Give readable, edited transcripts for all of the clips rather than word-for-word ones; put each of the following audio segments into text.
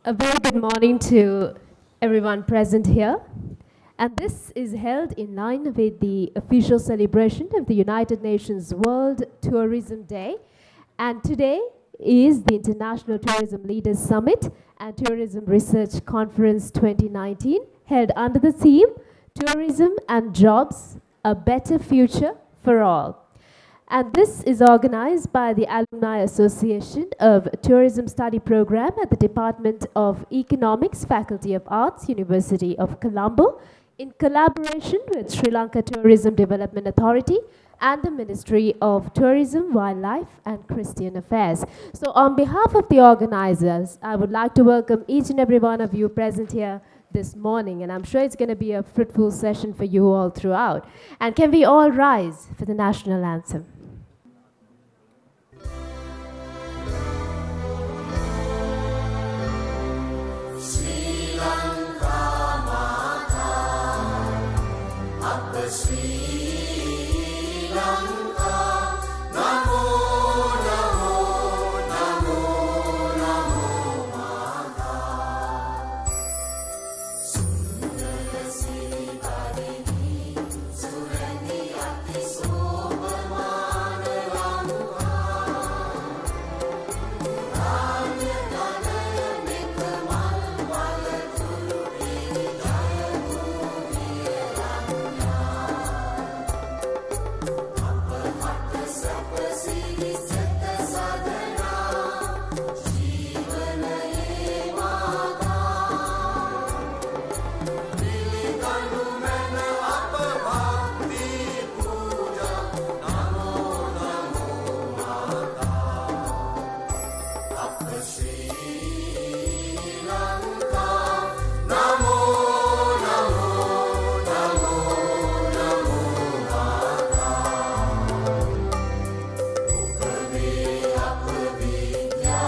A very good morning to everyone present here. And this is held in line with the official celebration of the United Nations World Tourism Day. And today is the International Tourism Leaders Summit and Tourism Research Conference 2019, held under the theme, Tourism and Jobs, a Better Future for All. And this is organized by the Alumni Association of Tourism Study Program at the Department of Economics, Faculty of Arts, University of Colombo, in collaboration with Sri Lanka Tourism Development Authority and the Ministry of Tourism, Wildlife and Christian Affairs. So on behalf of the organizers, I would like to welcome each and every one of you present here this morning, and I'm sure it's going to be a fruitful session for you all throughout. And can we all rise for the national anthem? Sri Lanka Mata, Appa Sri Lanka, Namo Namo Namo Namo Mata. Sundara Sri Karini, Surani Ati Sobhamana Lanka. Ranya Ganaya Mekamal Valaturu Piri Jaya Bhumiya Ranya. Apahata Sapa Siri Sata Sadhana, Jeevanaye Mata. Piliganu Mena Apa Bhakti Puja, Namo Namo Mata. Appa Sri Lanka, Namo Namo Namo Namo Mata. Upave Apavidya,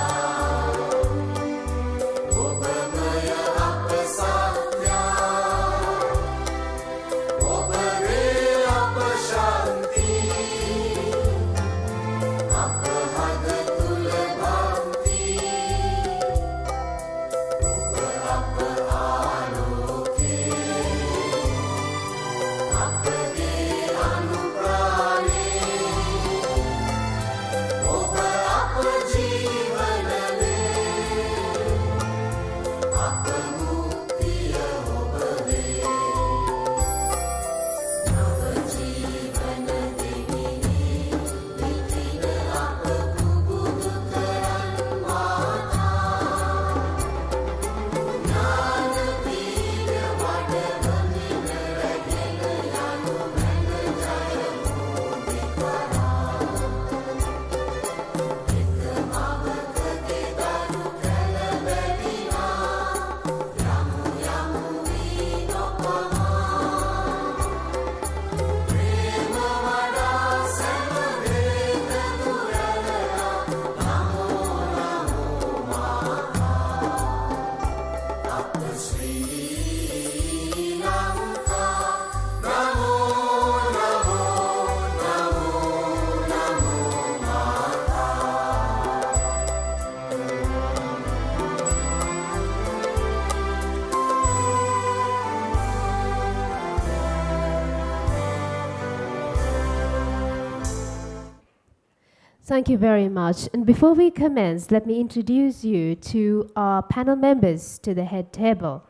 Thank you very much. And before we commence, let me introduce you to our panel members to the head table.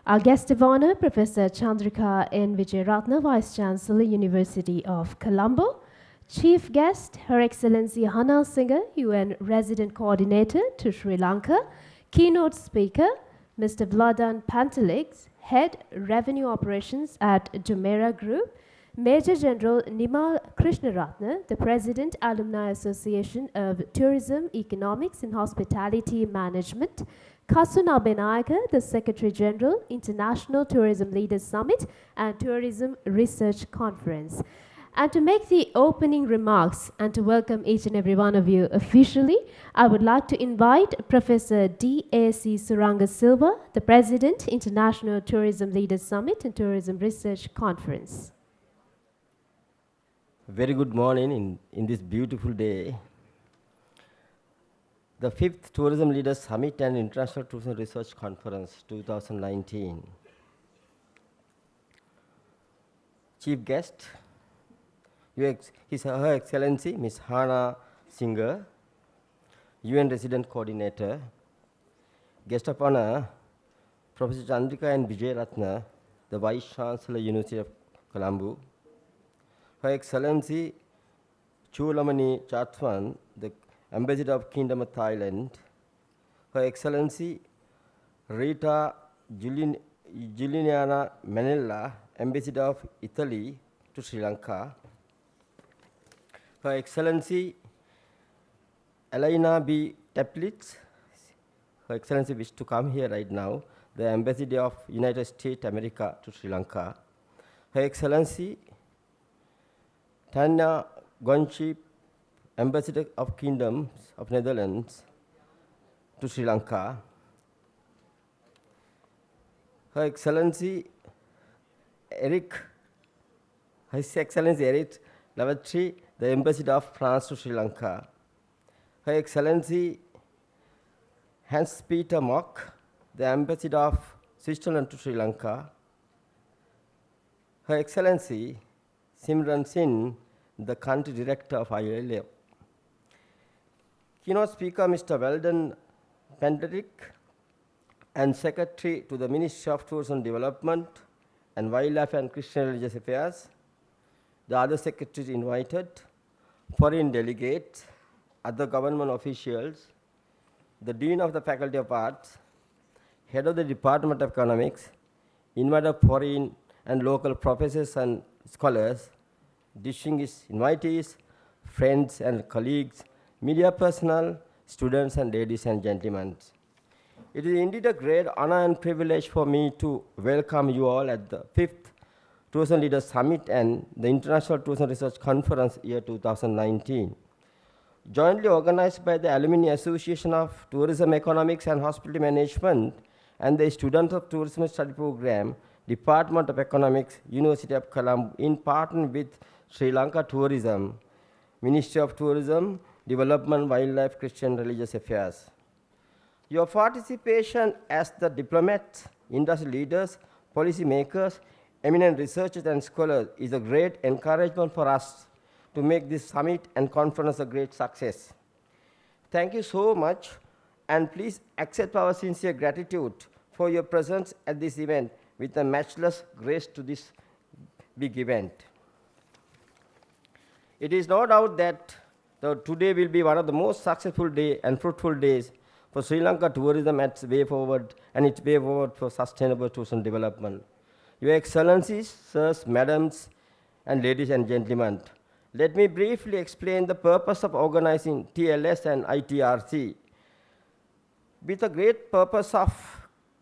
Our guest of honor, Professor Chandrika N. Vijayaratna, Vice Chancellor, University of Colombo. Chief guest, Her Excellency Hanal Singh, UN Resident Coordinator to Sri Lanka. Keynote speaker, Mr. Vladan Panteliks, Head Revenue Operations at Jumeirah Group. Major General Nimal Krishnaratne, the President, Alumni Association of Tourism, Economics and Hospitality Management. Kasuna Benayaka, the Secretary General, International Tourism Leaders Summit and Tourism Research Conference. And to make the opening remarks and to welcome each and every one of you officially, I would like to invite Professor D.A.C. Suranga Silva, the President, International Tourism Leaders Summit and Tourism Research Conference. Very good morning in this beautiful day. The 5th Tourism Leaders Summit and International Tourism Research Conference 2019. Chief guest, Her Excellency Ms. Hana Singer, UN Resident Coordinator. Guest of honor, Professor Chandrika N. Vijayaratna, the Vice Chancellor, University of Colombo. Her Excellency Chulamani Chatwan, the Ambassador of Kingdom of Thailand. Her Excellency Rita Giuliana Manella, Ambassador of Italy to Sri Lanka. Her Excellency Elena B. Teplitz, Her Excellency wishes to come here right now, the Ambassador of United States America to Sri Lanka. Her Excellency Tanya Gonchip, Ambassador of Kingdoms of Netherlands to Sri Lanka. Her Excellency His Excellency Eric Lavatri, the Ambassador of France to Sri Lanka. Her Excellency Hans-Peter Mock, the Ambassador of Switzerland to Sri Lanka. Her Excellency Simran Singh, the Country Director of ITLS. Keynote speaker Mr. Weldon Penderik, and Secretary to the Ministry of Tourism Development and Wildlife and Christian Religious Affairs. The other secretaries invited, foreign delegates, other government officials, the Dean of the Faculty of Arts, Head of the Department of Economics, invited foreign and local professors and scholars, distinguished invitees, friends and colleagues, media personnel, students and ladies and gentlemen. It is indeed a great honor and privilege for me to welcome you all at the 5th Tourism Leaders Summit and the International Tourism Research Conference year 2019. Jointly organized by the Alumni Association of Tourism Economics and Hospitality Management and the Student of Tourism Study Program, Department of Economics, University of Colombo, in partnership with Sri Lanka Tourism, Ministry of Tourism, Development, Wildlife, Christian Religious Affairs. Your participation as the diplomats, industry leaders, policy makers, eminent researchers and scholars is a great encouragement for us to make this summit and conference a great success. Thank you so much, and please accept our sincere gratitude for your presence at this event with a matchless grace to this big event. It is no doubt that today will be one of the most successful days and fruitful days for Sri Lanka tourism and its way forward for sustainable tourism development. Your Excellencies, sirs, madams, and ladies and gentlemen, let me briefly explain the purpose of organizing TLS and ITRC. With the great purpose of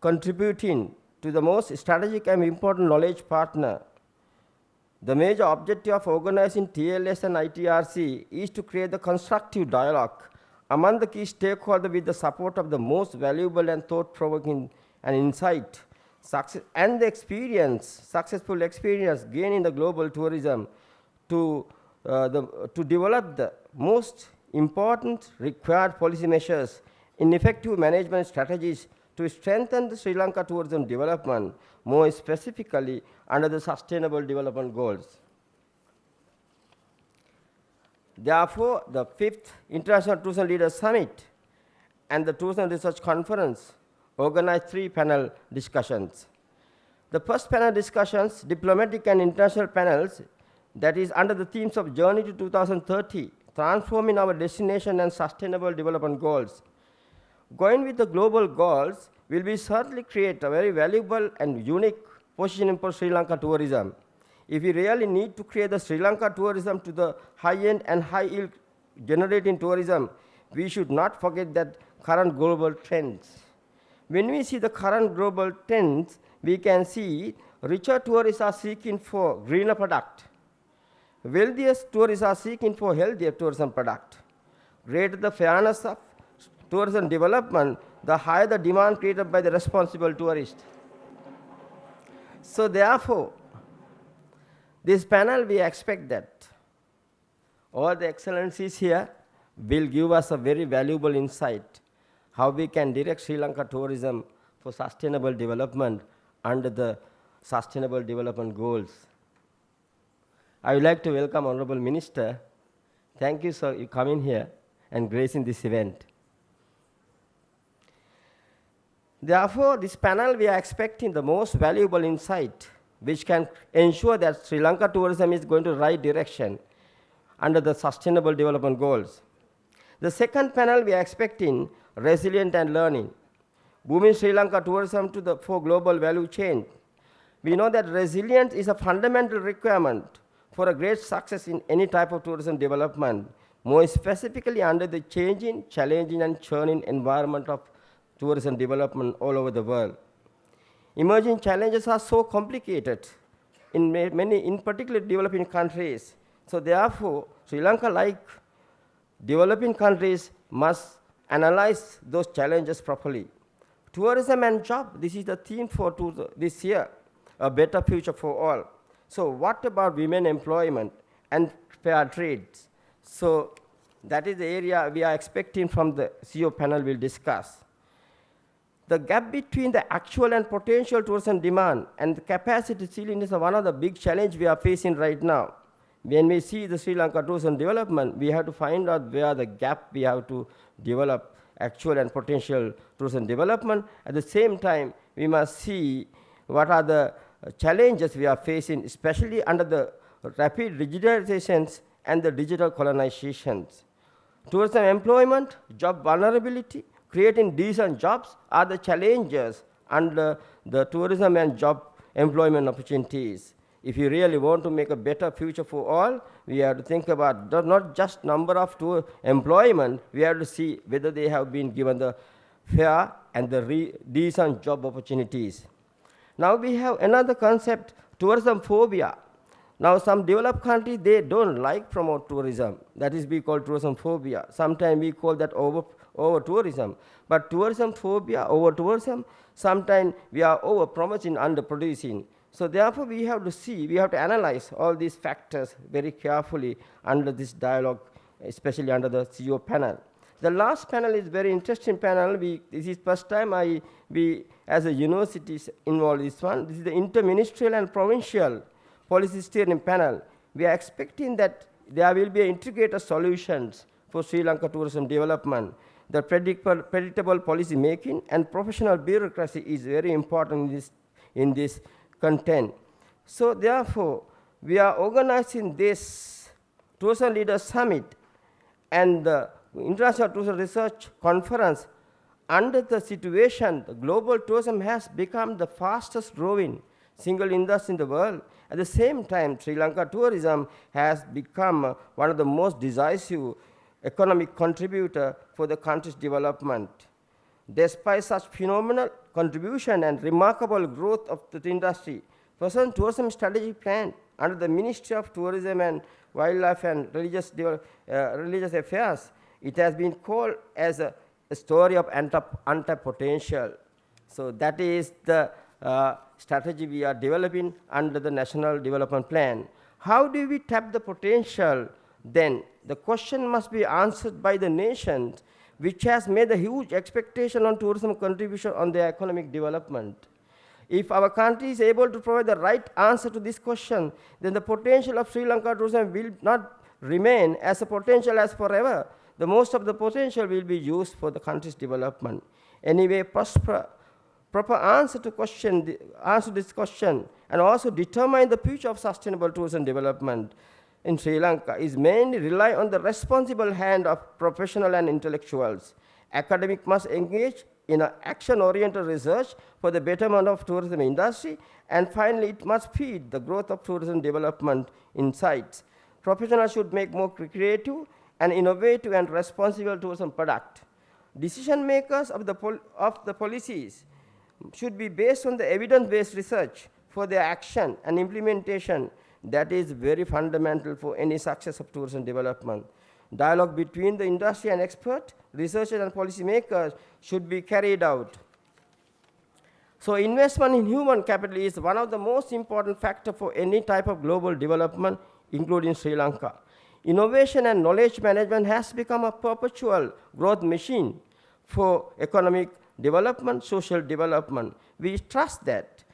contributing to the most strategic and important knowledge partner, the major objective of organizing TLS and ITRC is to create the constructive dialogue among the key stakeholders with the support of the most valuable and thought-provoking and insight, success, and the successful experience gained in the global tourism to develop the most important required policy measures in effective management strategies to strengthen the Sri Lanka tourism development, more specifically under the Sustainable Development Goals. Therefore, the 5th International Tourism Leaders Summit and the Tourism Research Conference organized 3 panel discussions. The first panel discussions, diplomatic and international panels, that is under the themes of Journey to 2030, transforming our destination and sustainable development goals. Going with the global goals will be certainly create a very valuable and unique positioning for Sri Lanka tourism. If we really need to create the Sri Lanka tourism to the high-end and high-yield generating tourism, we should not forget that current global trends. When we see the current global trends, we can see richer tourists are seeking for greener product. Wealthiest tourists are seeking for healthier tourism product. Greater the fairness of tourism development, the higher the demand created by the responsible tourist. So therefore, this panel, we expect that all the excellencies here will give us a very valuable insight how we can direct Sri Lanka tourism for sustainable development under the Sustainable Development Goals. I would like to welcome Honorable Minister. Thank you, sir, for coming here and gracing this event. Therefore, this panel, we are expecting the most valuable insight which can ensure that Sri Lanka tourism is going to the right direction under the Sustainable Development Goals. The second panel, we are expecting resilient and learning, booming Sri Lanka tourism to the for global value chain. We know that resilience is a fundamental requirement for a great success in any type of tourism development, more specifically under the changing, challenging, and churning environment of tourism development all over the world. Emerging challenges are so complicated in many, in particular developing countries. So therefore, Sri Lanka, like developing countries, must analyze those challenges properly. Tourism and job, this is the theme for this year, a better future for all. So what about women employment and fair trade? So that is the area we are expecting from the CEO panel will discuss. The gap between the actual and potential tourism demand and the capacity ceiling is one of the big challenges we are facing right now. When we see the Sri Lanka tourism development, we have to find out where the gap we have to develop actual and potential tourism development. At the same time, we must see what are the challenges we are facing, especially under the rapid digitalizations and the digital colonizations. Tourism employment, job vulnerability, creating decent jobs are the challenges under the tourism and job employment opportunities. If you really want to make a better future for all, we have to think about not just number of employment, we have to see whether they have been given the fair and the decent job opportunities. Now we have another concept, tourism phobia. Now some developed countries, they don't like promote tourism. That is we call tourism phobia. Sometimes we call that over tourism. But tourism phobia, over tourism, sometimes we are over promoting, under producing. So therefore we have to see, we have to analyze all these factors very carefully under this dialogue, especially under the CEO panel. The last panel is very interesting panel. This is first time we as a university involved in this one. This is the interministerial and provincial policy steering panel. We are expecting that there will be integrated solutions for Sri Lanka tourism development. The predictable policy making and professional bureaucracy is very important in this content. So therefore, we are organizing this Tourism Leaders Summit and the International Tourism Research Conference under the situation the global tourism has become the fastest growing single industry in the world. At the same time, Sri Lanka tourism has become one of the most decisive economic contributor for the country's development. Despite such phenomenal contribution and remarkable growth of the industry, present tourism strategic plan under the Ministry of Tourism and Wildlife and Religious Affairs, it has been called as a story of untapped potential. So that is the strategy we are developing under the National Development Plan. How do we tap the potential then? The question must be answered by the nation, which has made a huge expectation on tourism contribution on their economic development. If our country is able to provide the right answer to this question, then the potential of Sri Lanka tourism will not remain as a potential as forever, the most of the potential will be used for the country's development. Anyway, proper answer to answer this question and also determine the future of sustainable tourism development in Sri Lanka is mainly rely on the responsible hand of professionals and intellectuals. Academics must engage in action-oriented research for the betterment of tourism industry, and finally, it must feed the growth of tourism development insights. Professionals should make more creative and innovative and responsible tourism product. Decision makers of the policies should be based on the evidence-based research for their action and implementation. That is very fundamental for any success of tourism development. Dialogue between the industry and expert, researchers and policy makers should be carried out. So investment in human capital is one of the most important factors for any type of global development, including Sri Lanka. Innovation and knowledge management has become a perpetual growth machine for economic development, social development. We trust that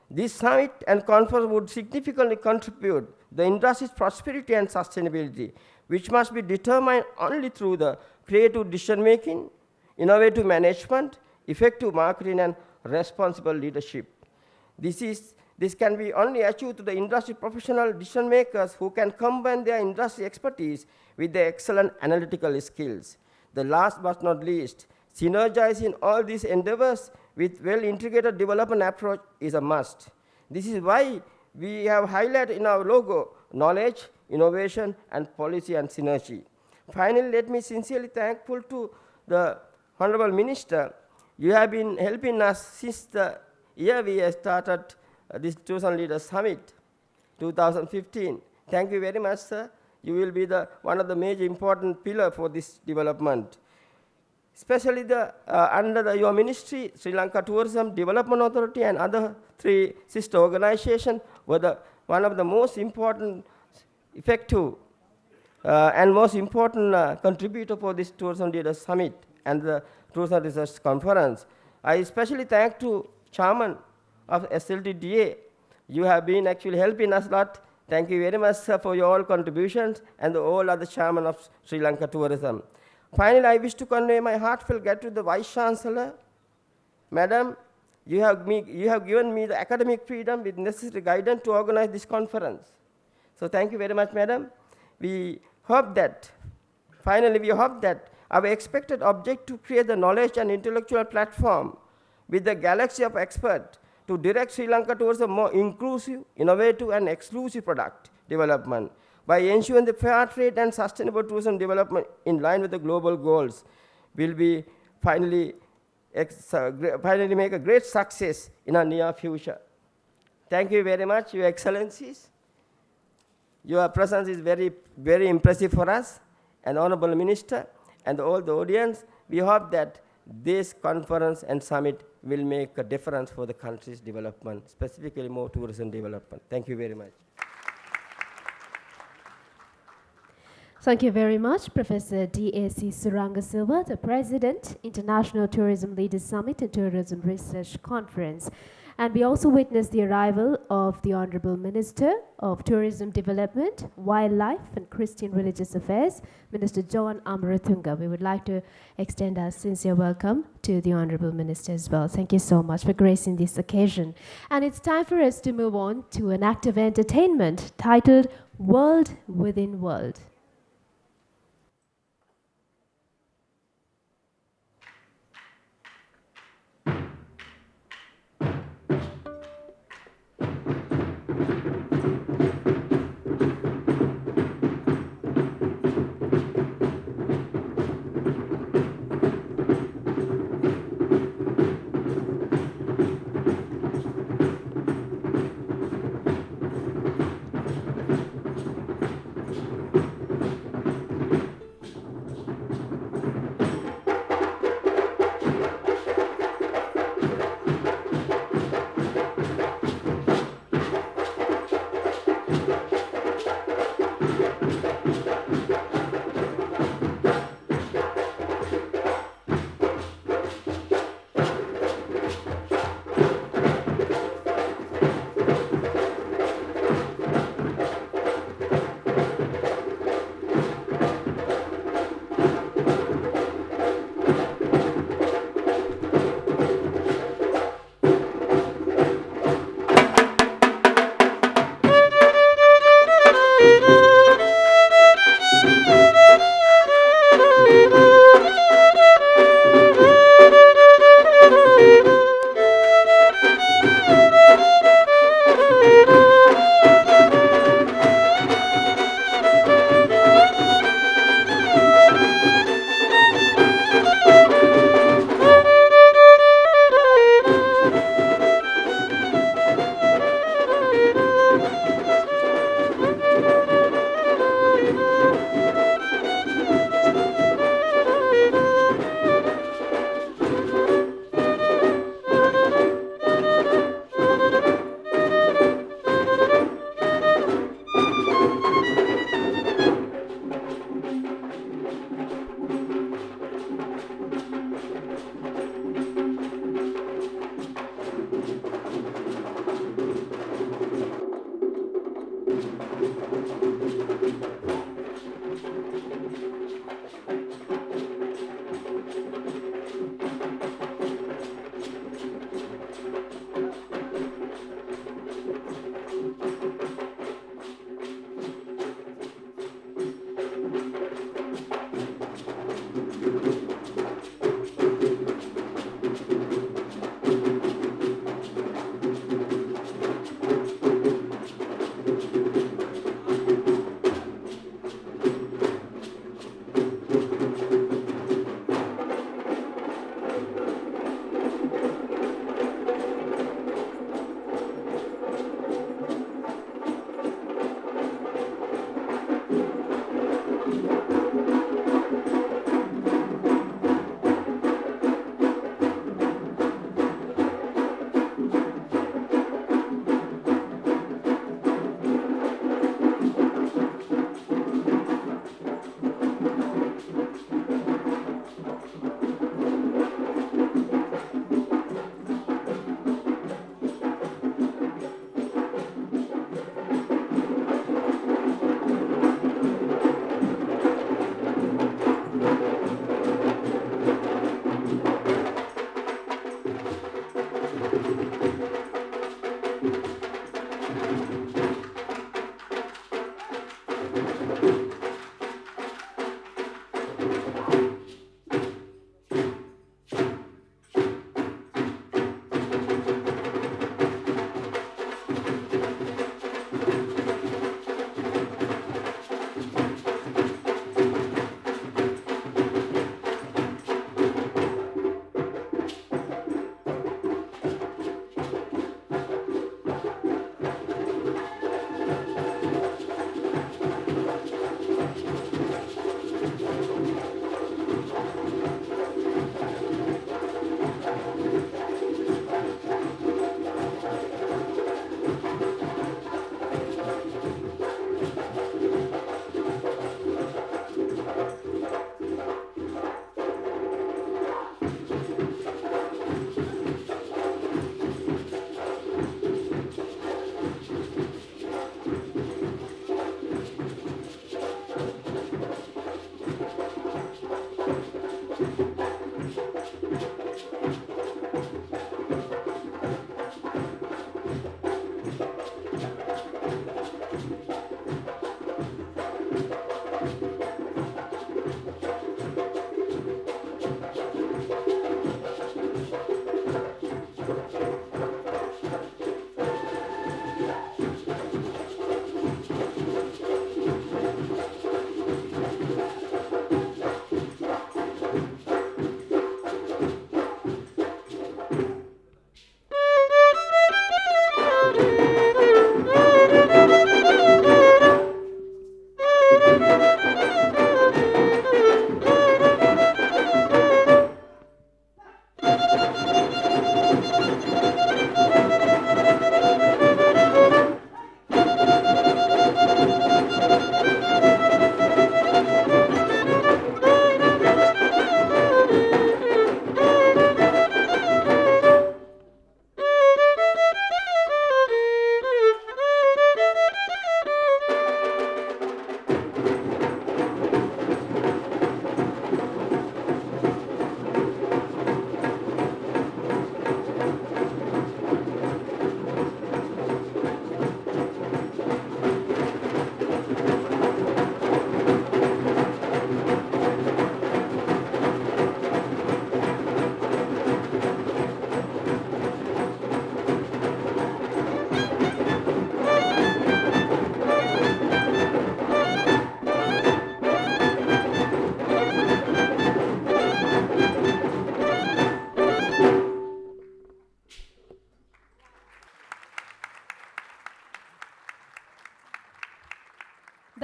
this summit and conference would significantly contribute the industry's prosperity and sustainability, which must be determined only through the creative decision-making, innovative management, effective marketing, and responsible leadership. This can be only achieved through the industry professional decision makers who can combine their industry expertise with their excellent analytical skills. The last but not least, synergizing all these endeavors with well-integrated development approach is a must. This is why we have highlighted in our logo knowledge, innovation, and policy and synergy. Finally, let me sincerely thankful to the Honorable Minister. You have been helping us since the year we have started this Tourism Leaders Summit, 2015. Thank you very much, sir. You will be one of the major important pillars for this development. Especially under your ministry, Sri Lanka Tourism Development Authority and other 3 sister organizations were one of the most important, effective, and most important contributor for this Tourism Leaders Summit and the Tourism Research Conference. I especially thank to Chairman of SLTDA. You have been actually helping us a lot. Thank you very much, sir, for your all contributions and all other chairmen of Sri Lanka Tourism. Finally, I wish to convey my heartfelt gratitude to the Vice Chancellor. Madam, you have given me the academic freedom with necessary guidance to organize this conference. So thank you very much, madam. We hope that our expected objective to create the knowledge and intellectual platform with the galaxy of experts to direct Sri Lanka towards a more inclusive, innovative, and exclusive product development by ensuring the fair trade and sustainable tourism development in line with the global goals will be finally make a great success in our near future. Thank you very much, Your Excellencies. Your presence is very, very impressive for us, and Honorable Minister, and all the audience. We hope that this conference and summit will make a difference for the country's development, specifically more tourism development. Thank you very much. Thank you very much, Professor D.A.C. Suranga Silva, the President, International Tourism Leaders Summit and Tourism Research Conference. And we also witnessed the arrival of the Honorable Minister of Tourism Development, Wildlife and Christian Religious Affairs, Minister John Amarathunga. We would like to extend our sincere welcome to the Honorable Minister as well. Thank you so much for gracing this occasion. And it's time for us to move on to an act of entertainment titled World Within World.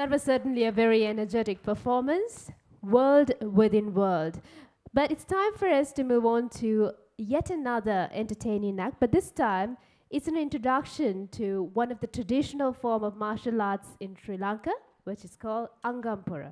That was certainly a very energetic performance, world within world. But it's time for us to move on to yet another entertaining act, but this time it's an introduction to one of the traditional form of martial arts in Sri Lanka, which is called Angampura.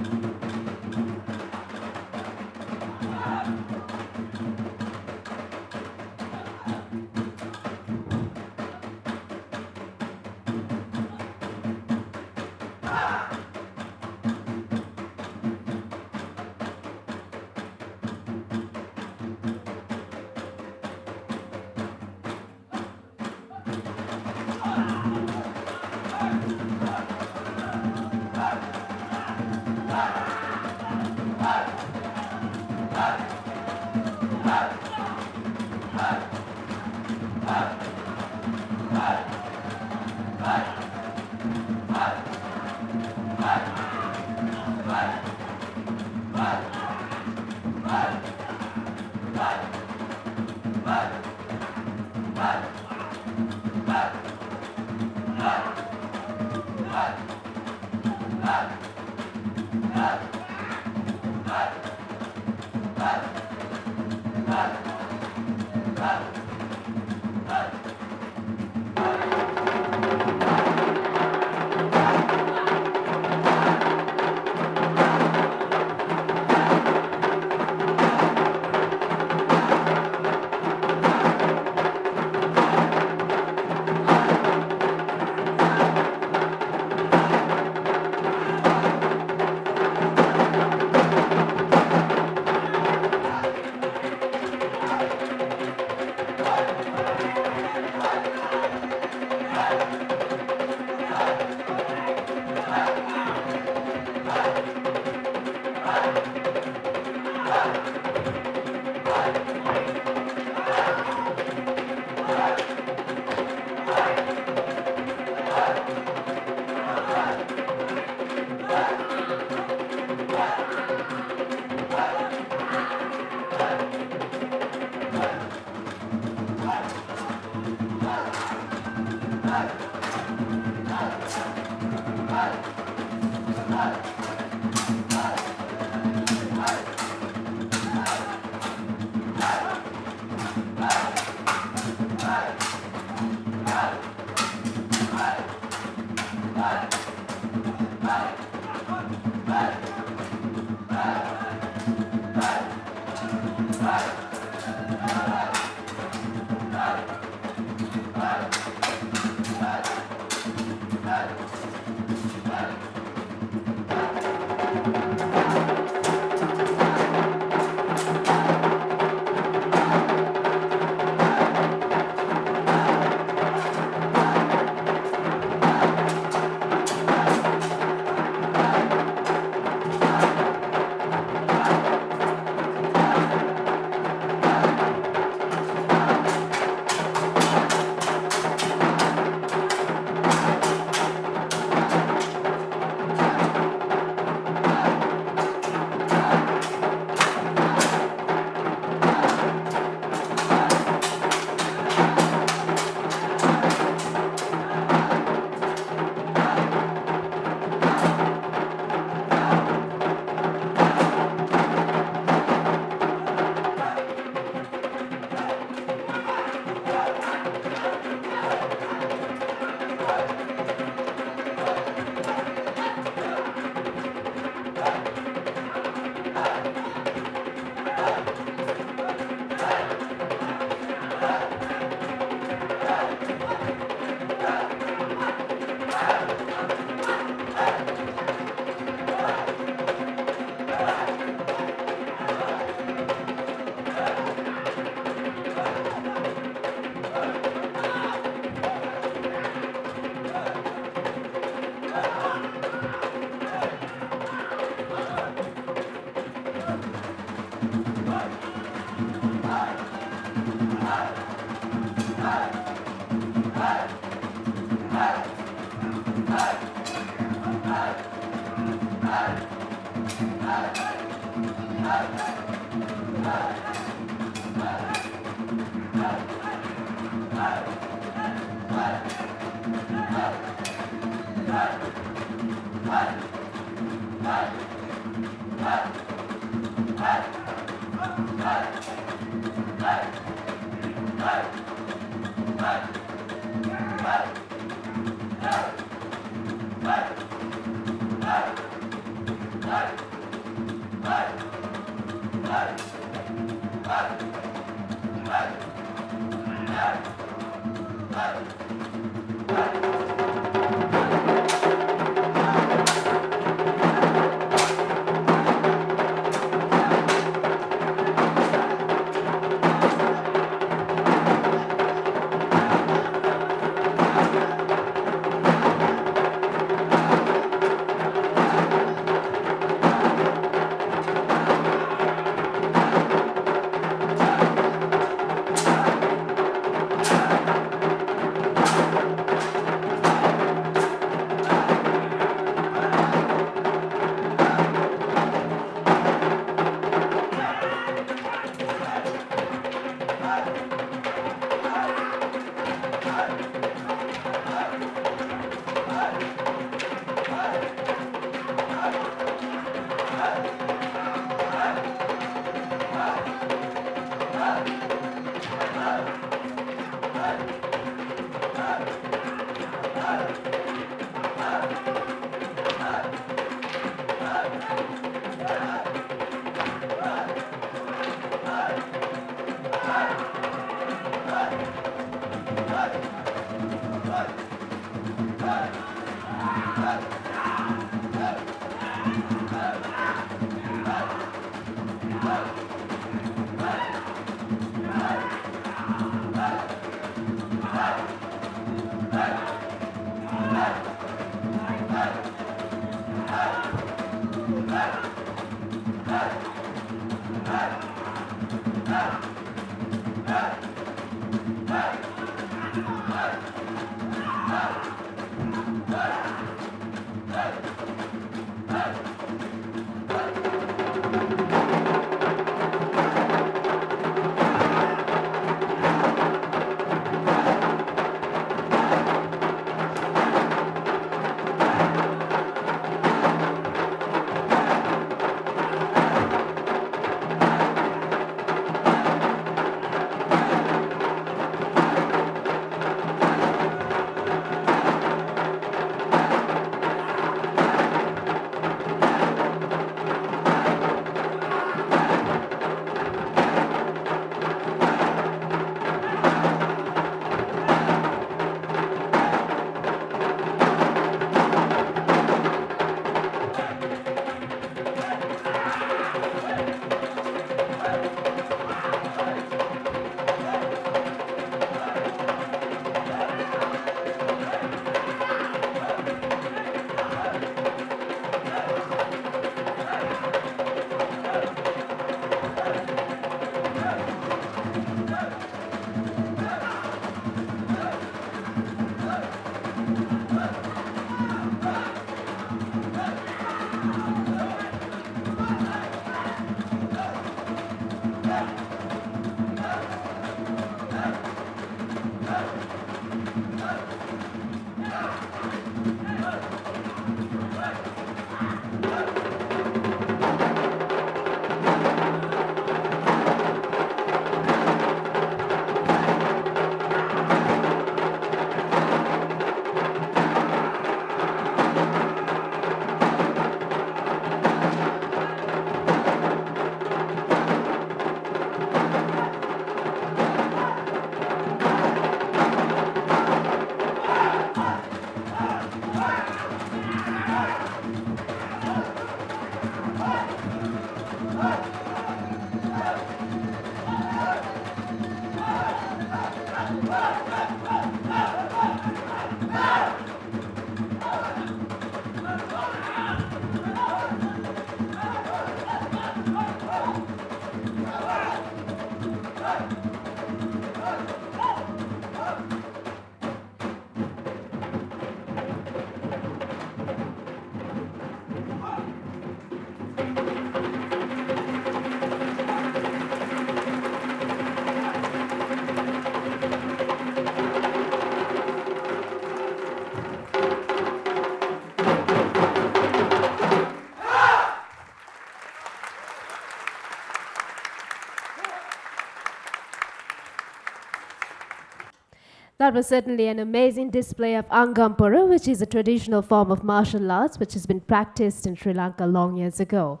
that was certainly an amazing display of Angampura, which is a traditional form of martial arts which has been practiced in Sri Lanka long years ago.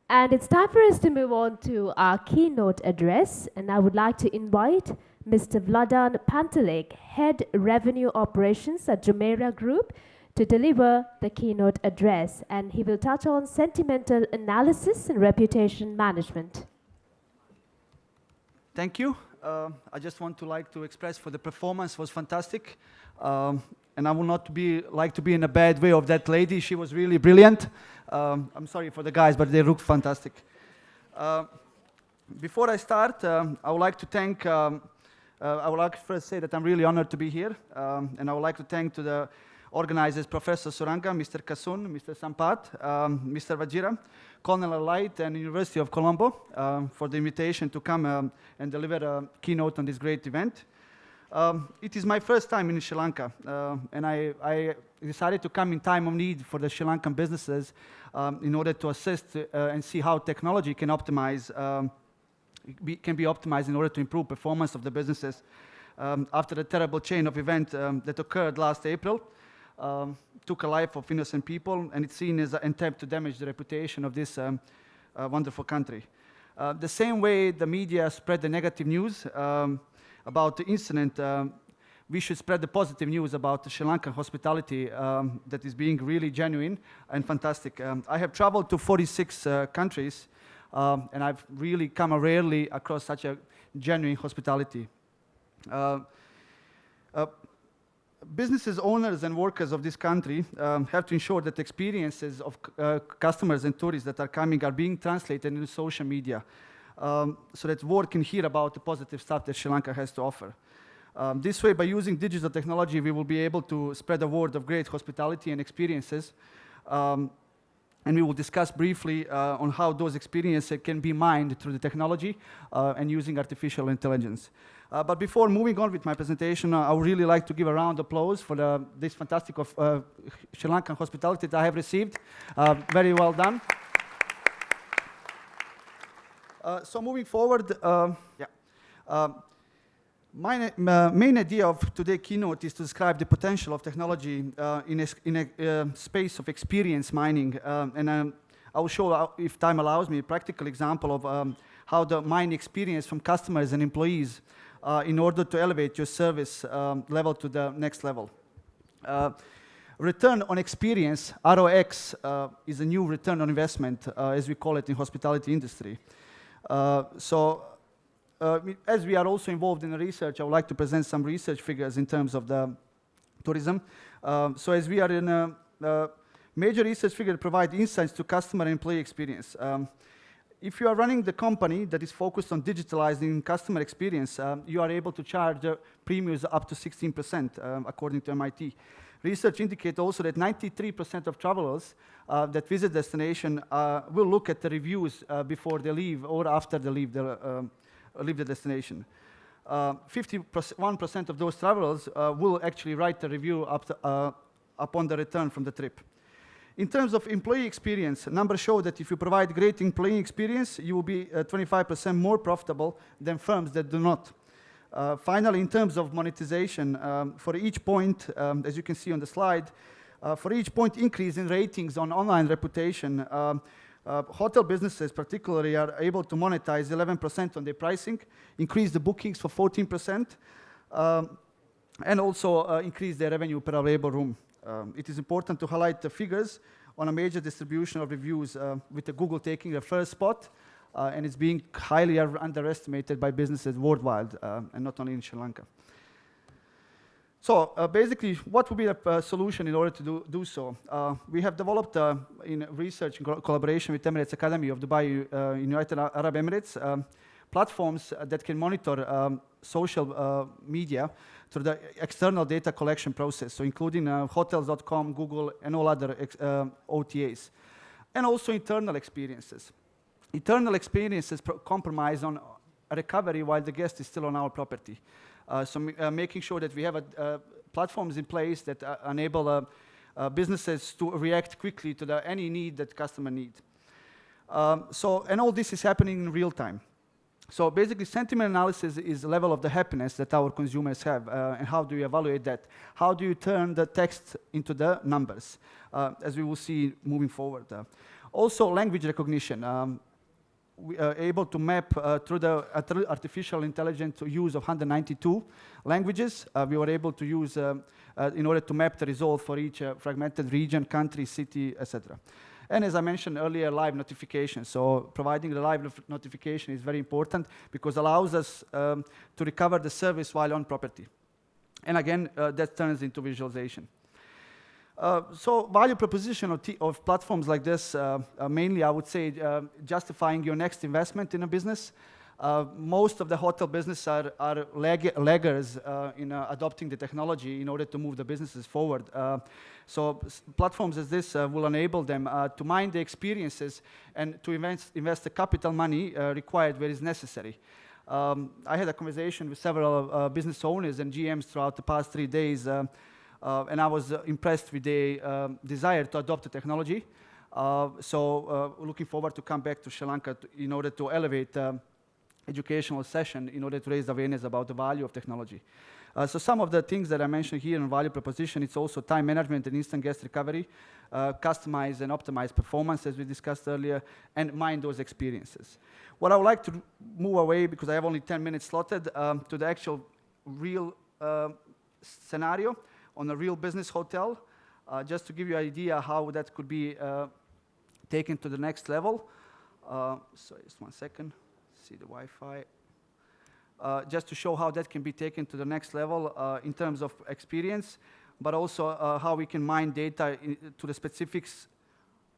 And it's time for us to move on to our keynote address, and I would like to invite Mr. Vladan Pantalik, Head Revenue Operations at Jumeirah Group, to deliver the keynote address, and he will touch on sentimental analysis and reputation management. Thank you. I just want to express for the performance was fantastic, and I will not like to be in a bad way of that lady. She was really brilliant. I'm sorry for the guys, but they looked fantastic. Before I start, I would like to thank. I would like to first say that I'm really honored to be here, and I would like to thank to the organizers, Professor Suranga, Mr. Kasun, Mr. Sampat, Mr. Vajira, Colonel Light, and University of Colombo for the invitation to come and deliver a keynote on this great event. It is my first time in Sri Lanka, and I decided to come in time of need for the Sri Lankan businesses in order to assist and see how technology can optimize, can be optimized in order to improve performance of the businesses after the terrible chain of events that occurred last April. Took a life of innocent people, and it's seen as an attempt to damage the reputation of this wonderful country. The same way the media spread the negative news about the incident, we should spread the positive news about the Sri Lankan hospitality that is being really genuine and fantastic. I have traveled to 46 countries, and I've really come rarely across such a genuine hospitality. Businesses, owners, and workers of this country have to ensure that experiences of customers and tourists that are coming are being translated into social media so that world can hear about the positive stuff that Sri Lanka has to offer. This way, by using digital technology, we will be able to spread the word of great hospitality and experiences. And we will discuss briefly on how those experiences can be mined through the technology and using artificial intelligence. But before moving on with my presentation, I would really like to give a round of applause for this fantastic Sri Lankan hospitality that I have received. Very well done. So moving forward, my main idea of today's keynote is to describe the potential of technology in a space of experience mining. And I will show, if time allows me, a practical example of how the mining experience from customers and employees in order to elevate your service level to the next level. Return on experience, ROX, is a new return on investment, as we call it in hospitality industry. As we are also involved in the research, I would like to present some research figures in terms of the tourism. So as we are in a major research figure provide insights to customer and employee experience. If you are running the company that is focused on digitalizing customer experience, you are able to charge premiums up to 16%, according to MIT. Research indicates also that 93% of travelers that visit destination will look at the reviews before they leave or after they leave the destination. 51% of those travelers will actually write the review upon the return from the trip. In terms of employee experience, numbers show that if you provide great employee experience, you will be 25% more profitable than firms that do not. Finally, in terms of monetization, for each point, as you can see on the slide, for each point increase in ratings on online reputation, hotel businesses particularly are able to monetize 11% on their pricing, increase the bookings for 14%, and also increase their revenue per available room. It is important to highlight the figures on a major distribution of reviews with the Google taking the first spot, and it's being highly underestimated by businesses worldwide, and not only in Sri Lanka. So basically, what would be the solution in order to do so? We have developed in research in collaboration with Emirates Academy of Dubai, United Arab Emirates, platforms that can monitor social media through the external data collection process, so including hotels.com, Google, and all other OTAs, and also internal experiences. Internal experiences compromise on a recovery while the guest is still on our property. Making sure that we have platforms in place that enable businesses to react quickly to any need that customer need. And all this is happening in real time. So basically, sentiment analysis is the level of the happiness that our consumers have, and how do you evaluate that? How do you turn the text into the numbers, as we will see moving forward. Also, language recognition. We are able to map through the artificial intelligence use of 192 languages. We were able to use in order to map the result for each fragmented region, country, city, etc. And as I mentioned earlier, live notification. So providing the live notification is very important because it allows us to recover the service while on property. And again, that turns into visualization. So value proposition of platforms like this, mainly I would say justifying your next investment in a business. Most of the hotel business are laggers in adopting the technology in order to move the businesses forward. So platforms as this will enable them to mine the experiences and to invest the capital money required where is necessary. I had a conversation with several business owners and GMs throughout the past 3 days, and I was impressed with their desire to adopt the technology. So looking forward to come back to Sri Lanka in order to elevate educational session in order to raise awareness about the value of technology. So some of the things that I mentioned here in value proposition, it's also time management and instant guest recovery, customize and optimize performance as we discussed earlier, and mine those experiences. What I would like to move away, because I have only 10 minutes slotted, to the actual real scenario on a real business hotel, just to give you an idea how that could be taken to the next level. So just 1 second, see the Wi-Fi. Just to show how that can be taken to the next level in terms of experience, but also how we can mine data to the specifics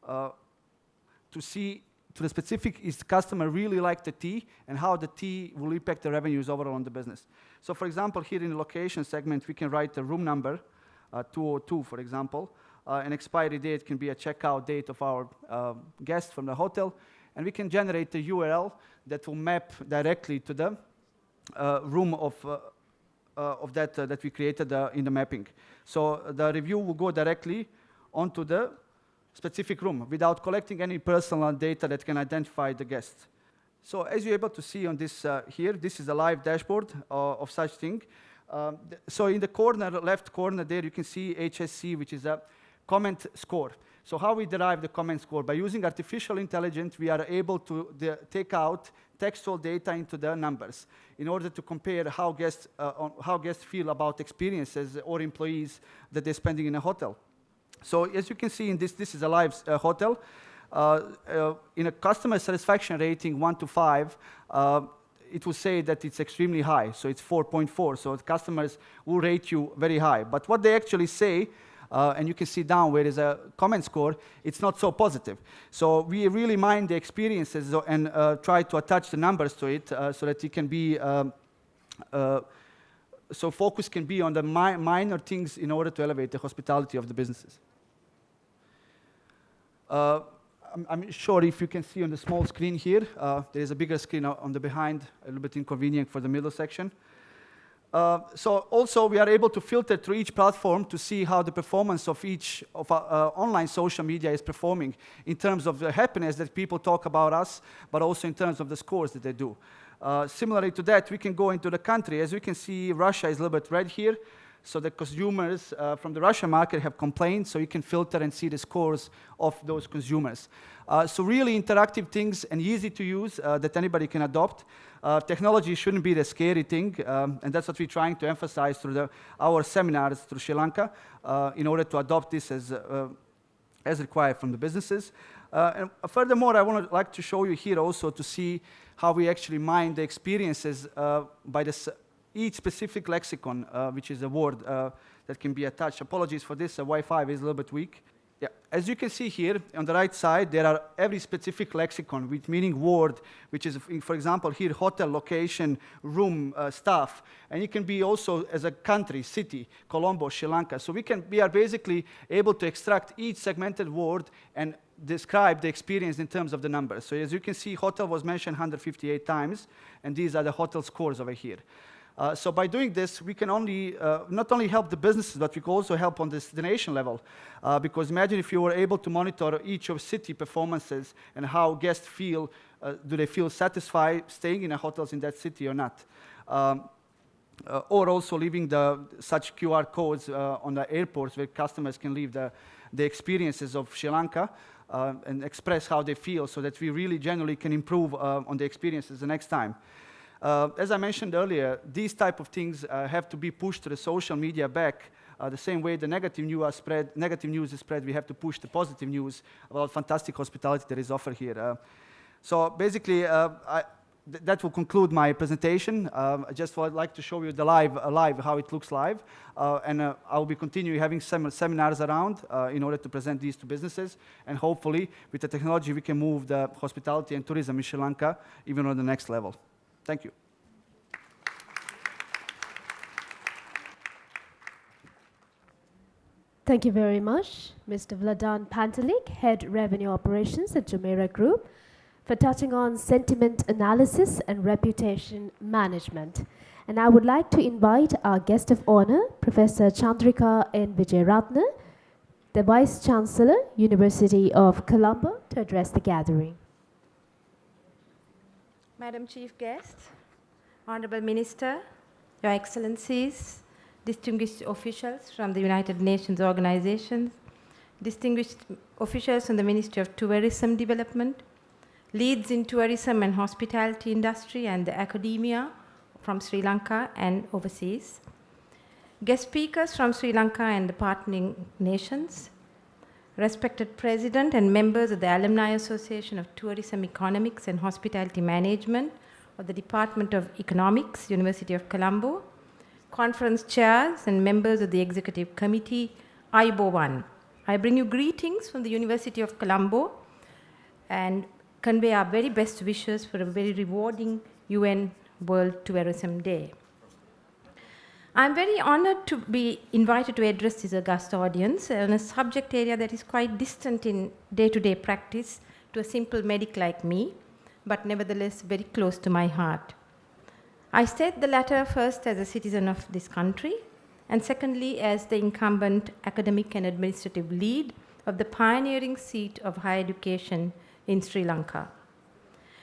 to see to the specific is the customer really like the tea and how the tea will impact the revenues overall on the business. So for example, here in the location segment, we can write the room number, 202 for example, an expiry date can be a checkout date of our guest from the hotel, and we can generate a URL that will map directly to the room of that we created in the mapping. So the review will go directly onto the specific room without collecting any personal data that can identify the guest. So as you're able to see on this here, this is a live dashboard of such thing. So in the corner, left corner there, you can see HSC, which is a comment score. So how we derive the comment score? By using artificial intelligence, we are able to take out textual data into the numbers in order to compare how guests feel about experiences or employees that they're spending in a hotel. So as you can see in this is a live hotel. In a customer satisfaction rating 1 to 5, it will say that it's extremely high. So it's 4.4. So the customers will rate you very high. But what they actually say, and you can see down where there's a comment score, it's not so positive. So we really mine the experiences and try to attach the numbers to it so that it can be, so focus can be on the minor things in order to elevate the hospitality of the businesses. I'm sure if you can see on the small screen here, there is a bigger screen on the behind, a little bit inconvenient for the middle section. So also we are able to filter through each platform to see how the performance of each of our online social media is performing in terms of the happiness that people talk about us, but also in terms of the scores that they do. Similarly to that, we can go into the country. As we can see, Russia is a little bit red here. So the consumers from the Russian market have complained, so you can filter and see the scores of those consumers. So really interactive things and easy to use that anybody can adopt. Technology shouldn't be the scary thing, and that's what we're trying to emphasize through our seminars through Sri Lanka in order to adopt this as required from the businesses. And furthermore, I would like to show you here also to see how we actually mine the experiences by each specific lexicon, which is a word that can be attached. Apologies for this, Wi-Fi is a little bit weak. Yeah. As you can see here, on the right side, there are every specific lexicon with meaning word, which is, for example, here, hotel, location, room, staff. And it can be also as a country, city, Colombo, Sri Lanka. So we are basically able to extract each segmented word and describe the experience in terms of the numbers. So as you can see, hotel was mentioned 158 times, and these are the hotel scores over here. So by doing this, we can not only help the businesses, but we can also help on this destination level. Because imagine if you were able to monitor each of city performances and how guests feel, do they feel satisfied staying in a hotels in that city or not? Or also leaving such QR codes on the airports where customers can leave the experiences of Sri Lanka and express how they feel, so that we really generally can improve on the experiences the next time. As I mentioned earlier, these type of things have to be pushed to the social media back. The same way the negative news is spread, we have to push the positive news about fantastic hospitality that is offered here. So basically, that will conclude my presentation. I just would like to show you the live how it looks live. And I will be continuing having seminars around in order to present these to businesses. And hopefully, with the technology, we can move the hospitality and tourism in Sri Lanka even on the next level. Thank you. Thank you very much, Mr. Vladan Pantelic, Head Revenue Operations at Jumeirah Group, for touching on sentiment analysis and reputation management. And I would like to invite our guest of honor, Professor Chandrika N. Vijayaratne, the Vice Chancellor, University of Colombo, to address the gathering. Madam Chief Guest, Honorable Minister, Your Excellencies, distinguished officials from the United Nations organizations, distinguished officials from the Ministry of Tourism Development, leads in tourism and hospitality industry and the academia from Sri Lanka and overseas, guest speakers from Sri Lanka and the partnering nations, respected President and members of the Alumni Association of Tourism Economics and Hospitality Management of the Department of Economics, University of Colombo, conference chairs and members of the Executive Committee, IBO1. I bring you greetings from the University of Colombo and convey our very best wishes for a very rewarding UN World Tourism Day. I'm very honored to be invited to address this august audience on a subject area that is quite distant in day-to-day practice to a simple medic like me, but nevertheless very close to my heart. I state the latter first as a citizen of this country, and secondly as the incumbent academic and administrative lead of the pioneering seat of higher education in Sri Lanka.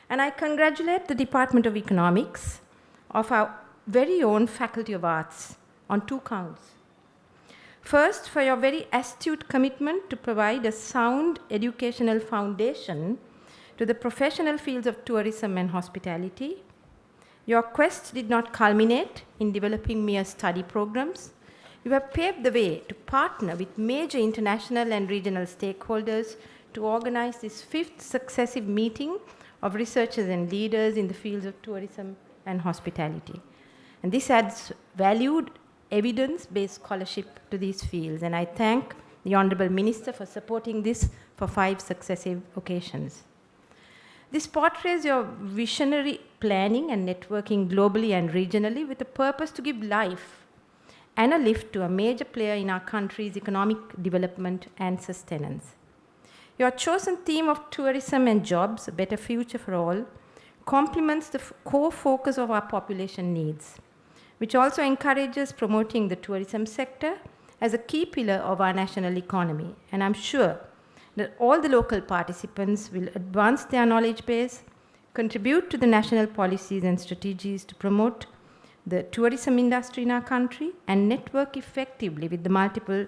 And I congratulate the Department of Economics of our very own Faculty of Arts on two counts. First, for your very astute commitment to provide a sound educational foundation to the professional fields of tourism and hospitality. Your quest did not culminate in developing mere study programs. You have paved the way to partner with major international and regional stakeholders to organize this fifth successive meeting of researchers and leaders in the fields of tourism and hospitality. And this adds valued evidence-based scholarship to these fields. And I thank the Honorable Minister for supporting this for 5 successive occasions. This portrays your visionary planning and networking globally and regionally with a purpose to give life and a lift to a major player in our country's economic development and sustenance. Your chosen theme of tourism and jobs, a better future for all, complements the core focus of our population needs, which also encourages promoting the tourism sector as a key pillar of our national economy. And I'm sure that all the local participants will advance their knowledge base, contribute to the national policies and strategies to promote the tourism industry in our country, and network effectively with the multiple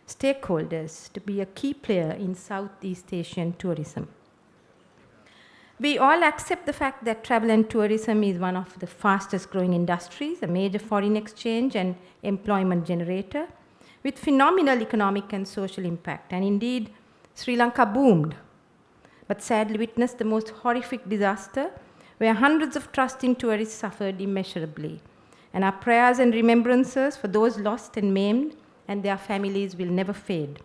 stakeholders to be a key player in Southeast Asian tourism. We all accept the fact that travel and tourism is one of the fastest growing industries, a major foreign exchange and employment generator, with phenomenal economic and social impact. And indeed, Sri Lanka boomed, but sadly witnessed the most horrific disaster where hundreds of trusting tourists suffered immeasurably. And our prayers and remembrances for those lost and maimed and their families will never fade.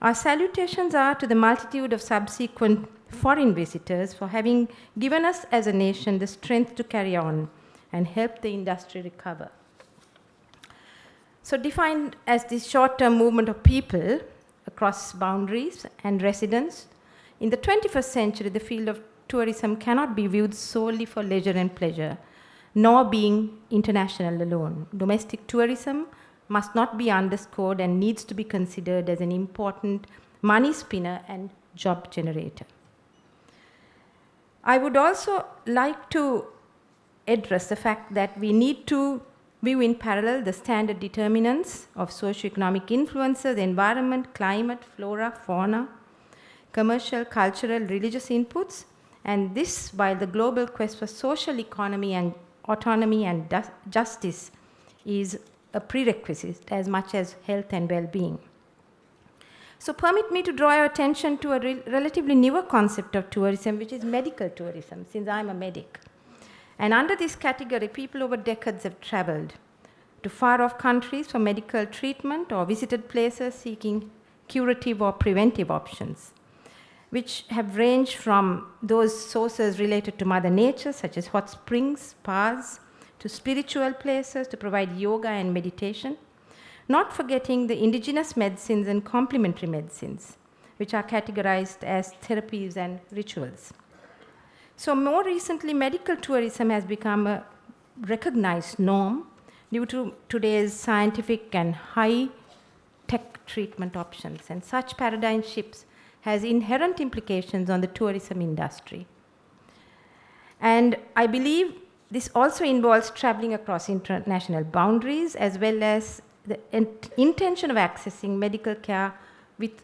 Our salutations are to the multitude of subsequent foreign visitors for having given us as a nation the strength to carry on and help the industry recover. So defined as this short-term movement of people across boundaries and residents, in the 21st century, the field of tourism cannot be viewed solely for leisure and pleasure, nor being international alone. Domestic tourism must not be underscored and needs to be considered as an important money spinner and job generator. I would also like to address the fact that we need to view in parallel the standard determinants of socioeconomic influences, environment, climate, flora, fauna, commercial, cultural, religious inputs, and this while the global quest for social economy and autonomy and justice is a prerequisite as much as health and well-being. So permit me to draw your attention to a relatively newer concept of tourism, which is medical tourism, since I'm a medic. And under this category, people over decades have traveled to far-off countries for medical treatment or visited places seeking curative or preventive options, which have ranged from those sources related to Mother Nature, such as hot springs, spas, to spiritual places to provide yoga and meditation, not forgetting the indigenous medicines and complementary medicines, which are categorized as therapies and rituals. So more recently, medical tourism has become a recognized norm due to today's scientific and high-tech treatment options, and such paradigm shifts has inherent implications on the tourism industry. And I believe this also involves traveling across international boundaries, as well as the intention of accessing medical care with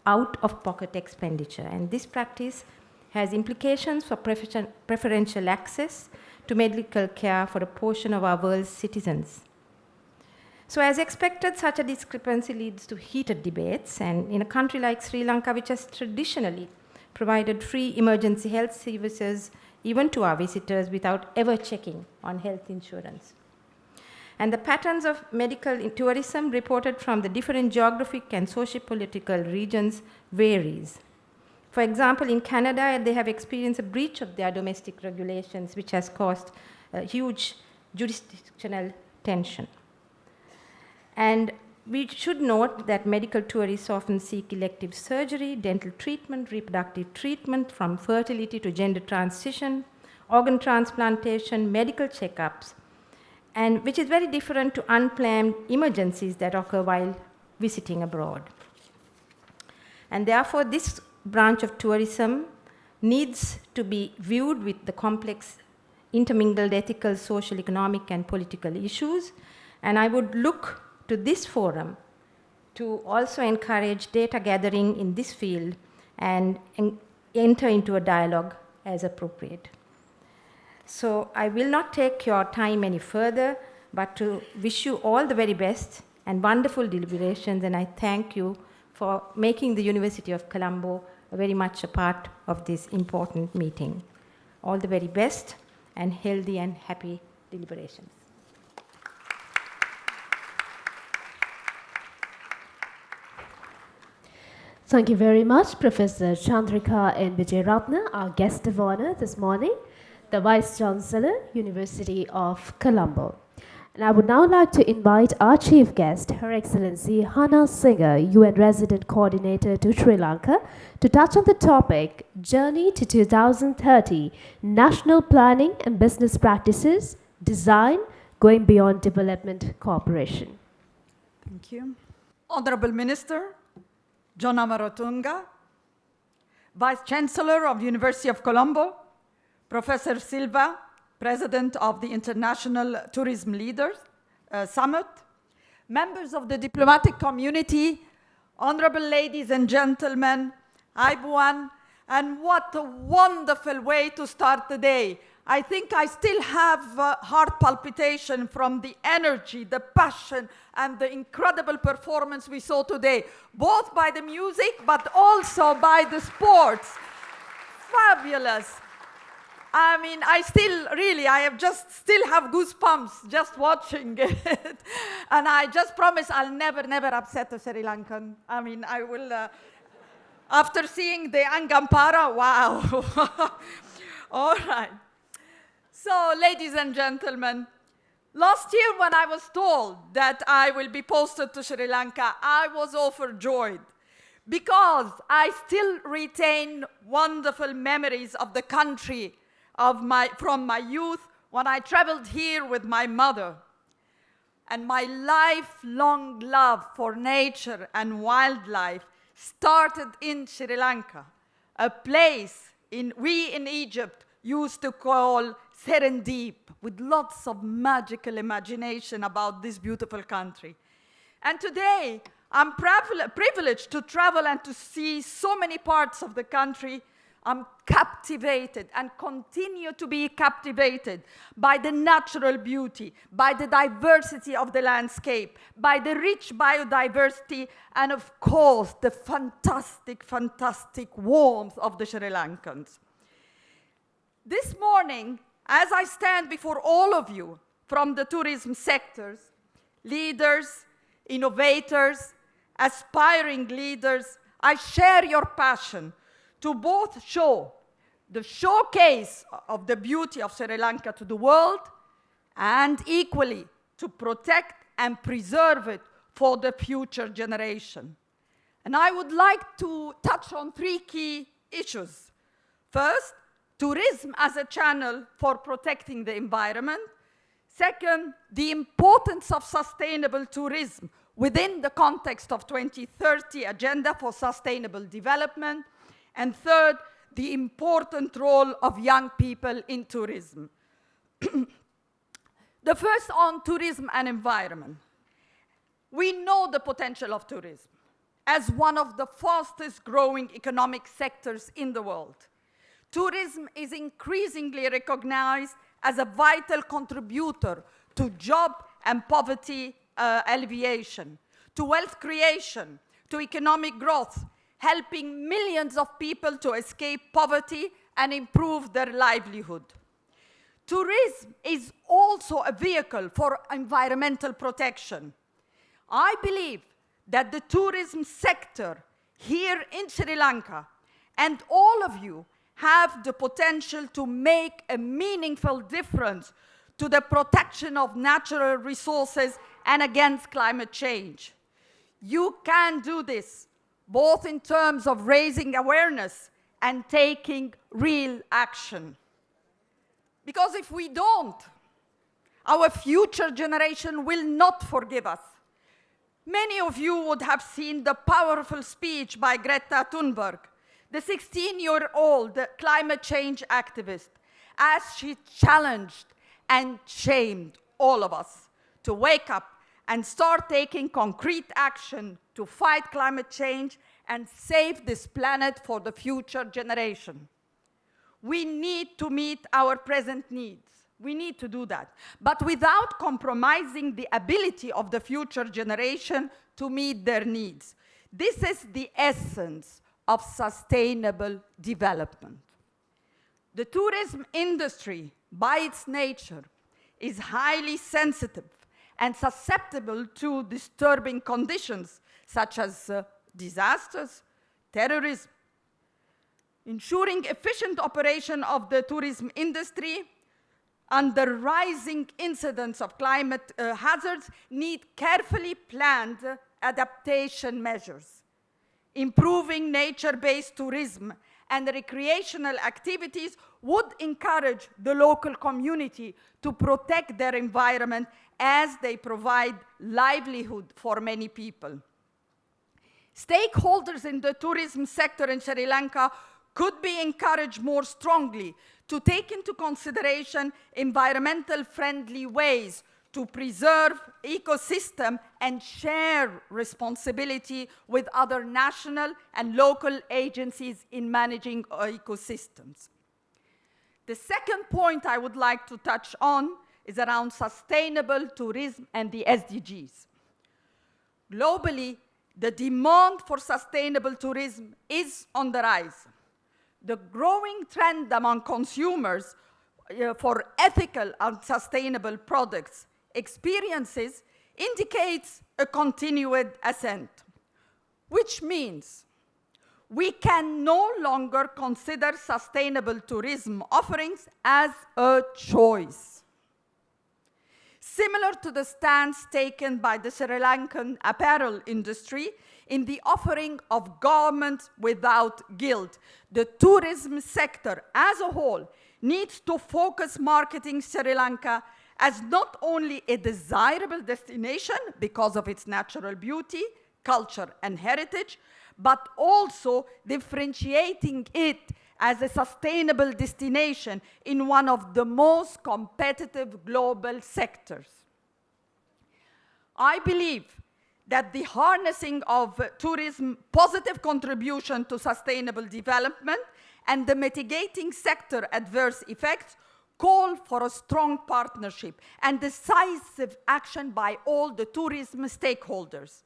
out-of-pocket expenditure. And this practice has implications for preferential access to medical care for a portion of our world's citizens. So as expected, such a discrepancy leads to heated debates, and in a country like Sri Lanka, which has traditionally provided free emergency health services even to our visitors without ever checking on health insurance. And the patterns of medical tourism reported from the different geographic and socio-political regions varies. For example, in Canada, they have experienced a breach of their domestic regulations, which has caused a huge jurisdictional tension. And we should note that medical tourists often seek elective surgery, dental treatment, reproductive treatment, from fertility to gender transition, organ transplantation, medical checkups, and which is very different to unplanned emergencies that occur while visiting abroad. And therefore, this branch of tourism needs to be viewed with the complex intermingled ethical, social, economic, and political issues. And I would look to this forum to also encourage data gathering in this field and enter into a dialogue as appropriate. So I will not take your time any further, but to wish you all the very best and wonderful deliberations, and I thank you for making the University of Colombo very much a part of this important meeting. All the very best and healthy and happy deliberations. Thank you very much, Professor Chandrika N. Vijayaratna, our guest of honor this morning, the Vice Chancellor, University of Colombo. And I would now like to invite our chief guest, Her Excellency Hannah Singer, UN Resident Coordinator to Sri Lanka, to touch on the topic, Journey to 2030, National Planning and Business Practices, Design, Going Beyond Development Cooperation. Thank you. Honorable Minister, John Amaratunga, Vice Chancellor of University of Colombo, Professor Silva, President of the International Tourism Leaders Summit, members of the diplomatic community, honorable ladies and gentlemen, Aibuan, and what a wonderful way to start the day. I think I still have heart palpitation from the energy, the passion, and the incredible performance we saw today, both by the music, but also by the sports. Fabulous. I mean, I still have goosebumps just watching it. And I just promise I'll never upset a Sri Lankan. I mean, I will, after seeing the Angampara, wow. All right. So, ladies and gentlemen, last year when I was told that I will be posted to Sri Lanka, I was overjoyed because I still retain wonderful memories of the country from my youth when I traveled here with my mother, and my lifelong love for nature and wildlife started in Sri Lanka, a place we in Egypt used to call Serendip, with lots of magical imagination about this beautiful country. And today, I'm privileged to travel and to see so many parts of the country. I'm captivated and continue to be captivated by the natural beauty, by the diversity of the landscape, by the rich biodiversity, and of course, the fantastic, fantastic warmth of the Sri Lankans. This morning, as I stand before all of you from the tourism sectors, leaders, innovators, aspiring leaders, I share your passion to both show the showcase of the beauty of Sri Lanka to the world, and equally to protect and preserve it for the future generation. And I would like to touch on 3 key issues. First, tourism as a channel for protecting the environment. Second, the importance of sustainable tourism within the context of 2030 Agenda for Sustainable Development. And third, the important role of young people in tourism. The first on tourism and environment. We know the potential of tourism as one of the fastest growing economic sectors in the world. Tourism is increasingly recognized as a vital contributor to job and poverty alleviation, to wealth creation, to economic growth, helping millions of people to escape poverty and improve their livelihood. Tourism is also a vehicle for environmental protection. I believe that the tourism sector here in Sri Lanka, and all of you, have the potential to make a meaningful difference to the protection of natural resources and against climate change. You can do this, both in terms of raising awareness and taking real action. Because if we don't, our future generation will not forgive us. Many of you would have seen the powerful speech by Greta Thunberg, the 16-year-old climate change activist, as she challenged and shamed all of us to wake up and start taking concrete action to fight climate change and save this planet for the future generation. We need to meet our present needs. We need to do that, but without compromising the ability of the future generation to meet their needs. This is the essence of sustainable development. The tourism industry, by its nature, is highly sensitive and susceptible to disturbing conditions such as disasters, terrorism. Ensuring efficient operation of the tourism industry under rising incidence of climate hazards need carefully planned adaptation measures. Improving nature-based tourism and recreational activities would encourage the local community to protect their environment as they provide livelihood for many people. Stakeholders in the tourism sector in Sri Lanka could be encouraged more strongly to take into consideration environmental friendly ways to preserve ecosystem and share responsibility with other national and local agencies in managing ecosystems. The second point I would like to touch on is around sustainable tourism and the SDGs. Globally, the demand for sustainable tourism is on the rise. The growing trend among consumers for ethical and sustainable products experiences indicates a continued ascent, which means we can no longer consider sustainable tourism offerings as a choice. Similar to the stance taken by the Sri Lankan apparel industry in the offering of garments without guilt, the tourism sector as a whole needs to focus marketing Sri Lanka as not only a desirable destination because of its natural beauty, culture, and heritage, but also differentiating it as a sustainable destination in one of the most competitive global sectors. I believe that the harnessing of tourism positive contribution to sustainable development and the mitigating sector adverse effects call for a strong partnership and decisive action by all the tourism stakeholders.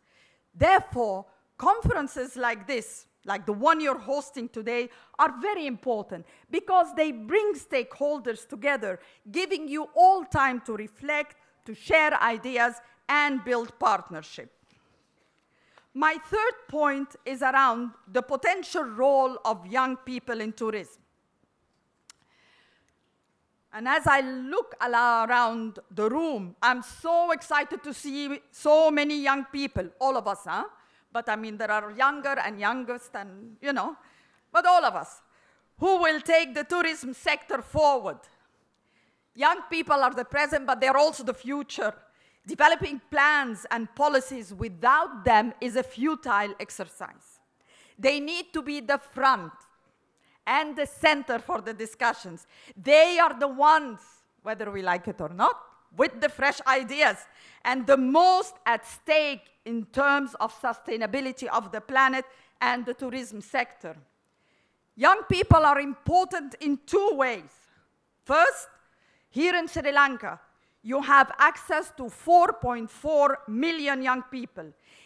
Therefore, conferences like this, like the one you're hosting today, are very important because they bring stakeholders together, giving you all time to reflect, to share ideas, and build partnership. My third point is around the potential role of young people in tourism. And as I look around the room, I'm so excited to see so many young people, all of us, huh? But I mean, there are younger and youngest and, you know, but all of us, who will take the tourism sector forward. Young people are the present, but they're also the future. Developing plans and policies without them is a futile exercise. They need to be the front and the center for the discussions. They are the ones, whether we like it or not, with the fresh ideas and the most at stake in terms of sustainability of the planet and the tourism sector. Young people are important in two ways. First, here in Sri Lanka, you have access to 4.4 million young people.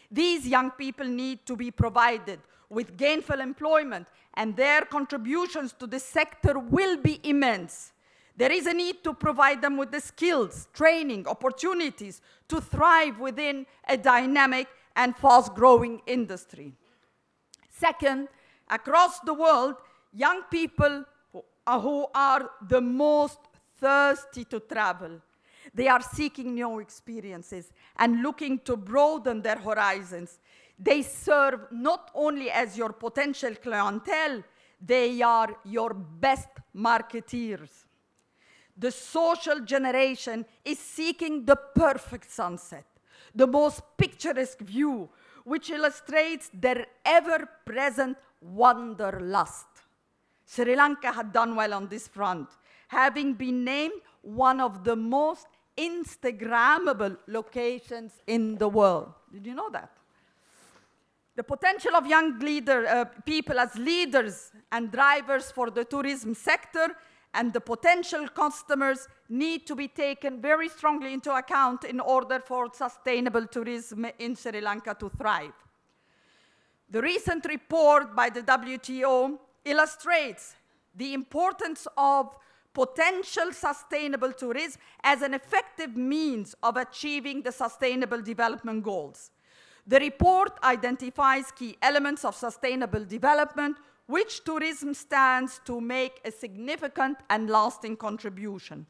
These young people need to be provided with gainful employment, and their contributions to the sector will be immense. There is a need to provide them with the skills, training, opportunities to thrive within a dynamic and fast-growing industry. Second, across the world, young people who are the most thirsty to travel. They are seeking new experiences and looking to broaden their horizons. They serve not only as your potential clientele, they are your best marketeers. The social generation is seeking the perfect sunset, the most picturesque view, which illustrates their ever-present wanderlust. Sri Lanka had done well on this front, having been named one of the most Instagrammable locations in the world. Did you know that? The potential of young people as leaders and drivers for the tourism sector and the potential customers need to be taken very strongly into account in order for sustainable tourism in Sri Lanka to thrive. The recent report by the WTO illustrates the importance of potential sustainable tourism as an effective means of achieving the Sustainable Development Goals. The report identifies key elements of sustainable development which tourism stands to make a significant and lasting contribution.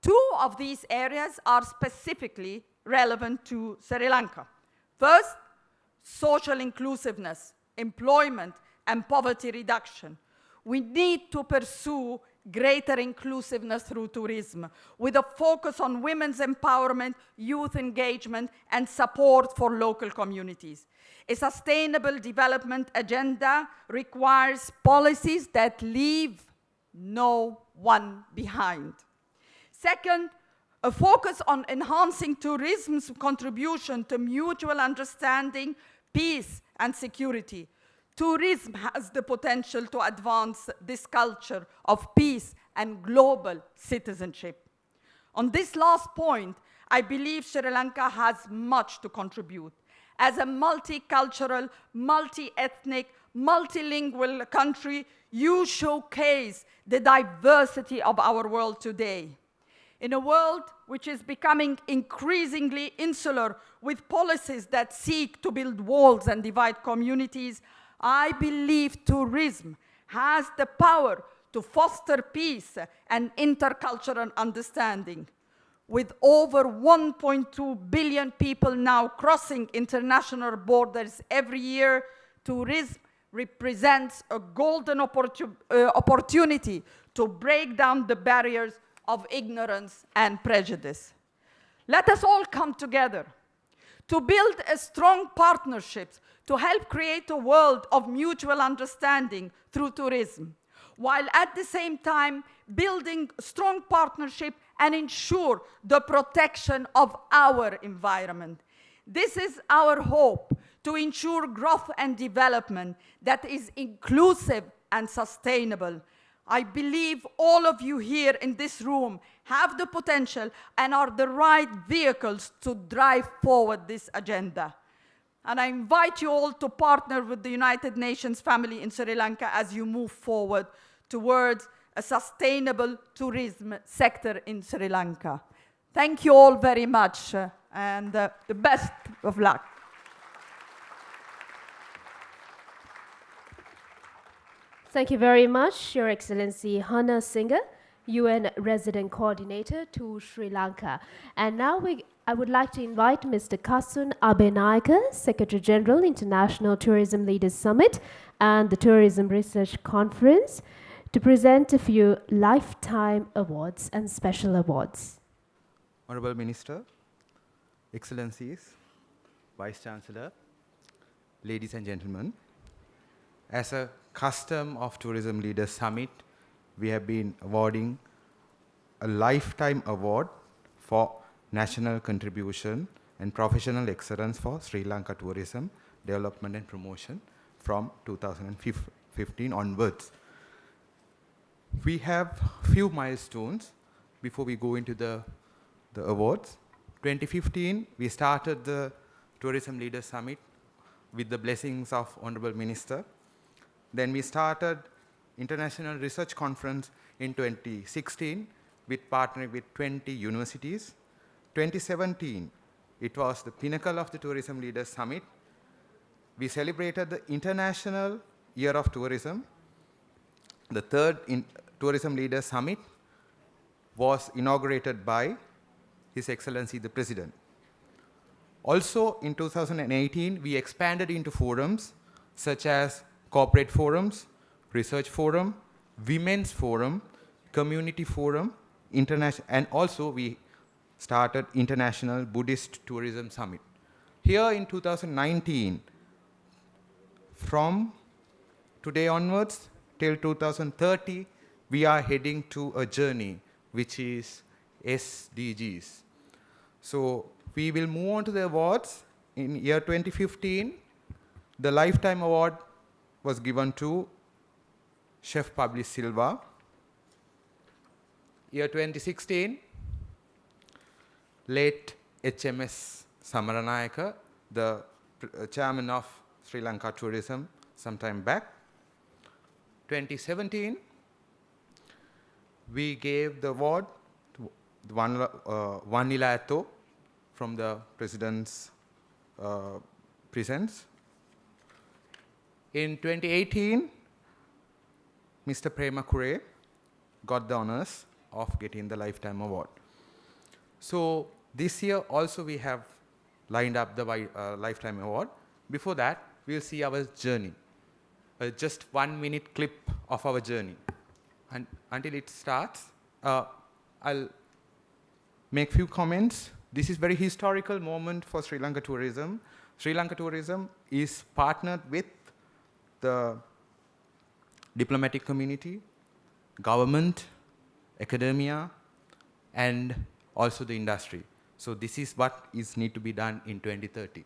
Two of these areas are specifically relevant to Sri Lanka. First, social inclusiveness, employment, and poverty reduction. We need to pursue greater inclusiveness through tourism, with a focus on women's empowerment, youth engagement, and support for local communities. A sustainable development agenda requires policies that leave no one behind. Second, a focus on enhancing tourism's contribution to mutual understanding, peace, and security. Tourism has the potential to advance this culture of peace and global citizenship. On this last point, I believe Sri Lanka has much to contribute. As a multicultural, multi-ethnic, multilingual country, you showcase the diversity of our world today. In a world which is becoming increasingly insular with policies that seek to build walls and divide communities, I believe tourism has the power to foster peace and intercultural understanding. With over 1.2 billion people now crossing international borders every year, tourism represents a golden opportunity to break down the barriers of ignorance and prejudice. Let us all come together to build a strong partnerships to help create a world of mutual understanding through tourism, while at the same time building strong partnership and ensure the protection of our environment. This is our hope to ensure growth and development that is inclusive and sustainable. I believe all of you here in this room have the potential and are the right vehicles to drive forward this agenda. And I invite you all to partner with the United Nations family in Sri Lanka as you move forward towards a sustainable tourism sector in Sri Lanka. Thank you all very much, and the best of luck. Thank you very much, Your Excellency Hannah Singer, UN Resident Coordinator to Sri Lanka. And now I would like to invite Mr. Kasun Abenayaka, Secretary General, International Tourism Leaders Summit and the Tourism Research Conference, to present a few lifetime awards and special awards. Honorable Minister, Excellencies, Vice Chancellor, ladies and gentlemen, as a custom of Tourism Leaders Summit, we have been awarding a lifetime award for national contribution and professional excellence for Sri Lanka tourism development and promotion from 2015 onwards. We have few milestones before we go into the awards. 2015, we started the Tourism Leaders Summit with the blessings of Honorable Minister. Then we started International Research Conference in 2016 with partnering with 20 universities. 2017, it was the pinnacle of the Tourism Leaders Summit. We celebrated the International Year of Tourism. The third Tourism Leaders Summit was inaugurated by His Excellency the President. Also in 2018, we expanded into forums such as corporate forums, research forum, women's forum, community forum, international, and also we started International Buddhist Tourism Summit. Here in 2019, from today onwards till 2030, we are heading to a journey which is SDGs. So we will move on to the awards. In year 2015, the Lifetime Award was given to Chef Pablis Silva. Year 2016, late HMS Samaranayaka, the chairman of Sri Lanka Tourism, some time back. 2017, we gave the award to Vanilla Atho from the President's presence. In 2018, Mr. Prema Kure got the honors of getting the Lifetime Award. So this year also we have lined up the Lifetime Award. Before that, we'll see our journey. Just 1 minute clip of our journey. And until it starts, I'll make few comments. This is very historical moment for Sri Lanka Tourism. Sri Lanka Tourism is partnered with the diplomatic community, government, academia, and also the industry. So this is what is need to be done in 2030.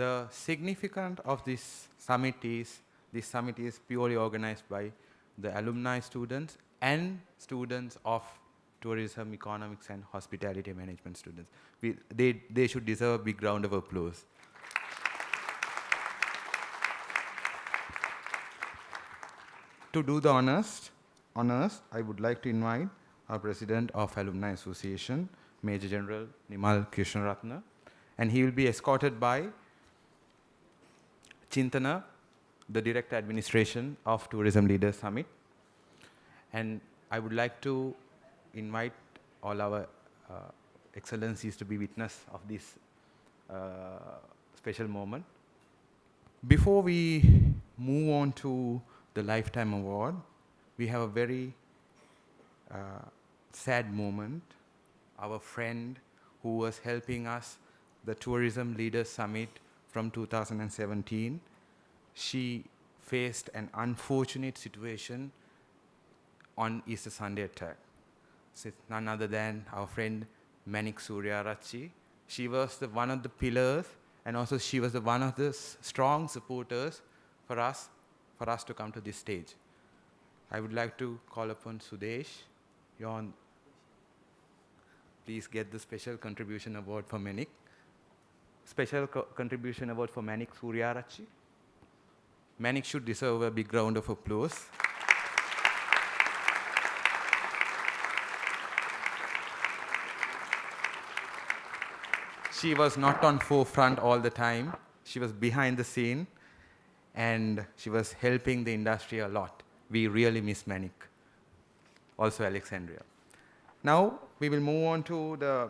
the significance of this summit is purely organized by the alumni students and students of tourism, economics, and hospitality management students. They should deserve a big round of applause. To do the honors, I would like to invite our President of Alumni Association, Major General Nimal Krishnaratna, and he will be escorted by Chintana, the Director Administration of Tourism Leaders Summit. And I would like to invite all our excellencies to be witness of this special moment. Before we move on to the Lifetime Award, we have a very sad moment. Our friend who was helping us, the Tourism Leaders Summit from 2017, she faced an unfortunate situation on Easter Sunday attack. So it's none other than our friend Manik Suryarachi. She was one of the pillars, and also she was one of the strong supporters for us to come to this stage. I would like to call upon Sudesh. Please get the Special Contribution Award for Manik. Special Contribution Award for Manik Suryarachi. Manik should deserve a big round of applause. She was not on forefront all the time. She was behind the scene, and she was helping the industry a lot. We really miss Manik. Also Alexandria. Now we will move on to the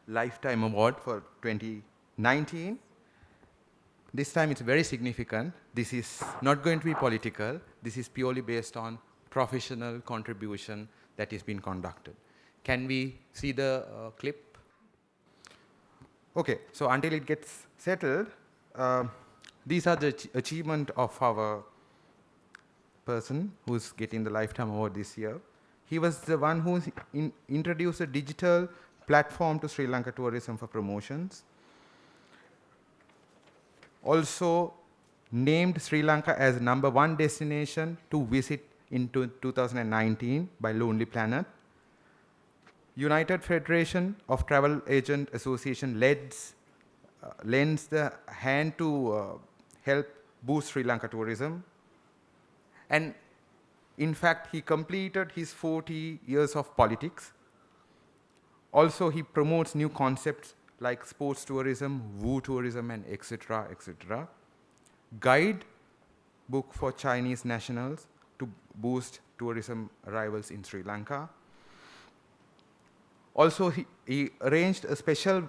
Lifetime Award for 2019. This time it's very significant. This is not going to be political. This is purely based on professional contribution that is being conducted. Can we see the clip? Okay, so until it gets settled, these are the achievement of our person who's getting the Lifetime Award this year. He was the one who introduced a digital platform to Sri Lanka Tourism for promotions. Also named Sri Lanka as #1 destination to visit in 2019 by Lonely Planet. United Federation of Travel Agent Association lends the hand to help boost Sri Lanka tourism. And in fact, he completed his 40 years of politics. Also, he promotes new concepts like sports tourism, woo tourism, and etc., etc. Guide book for Chinese nationals to boost tourism arrivals in Sri Lanka. Also, he arranged a special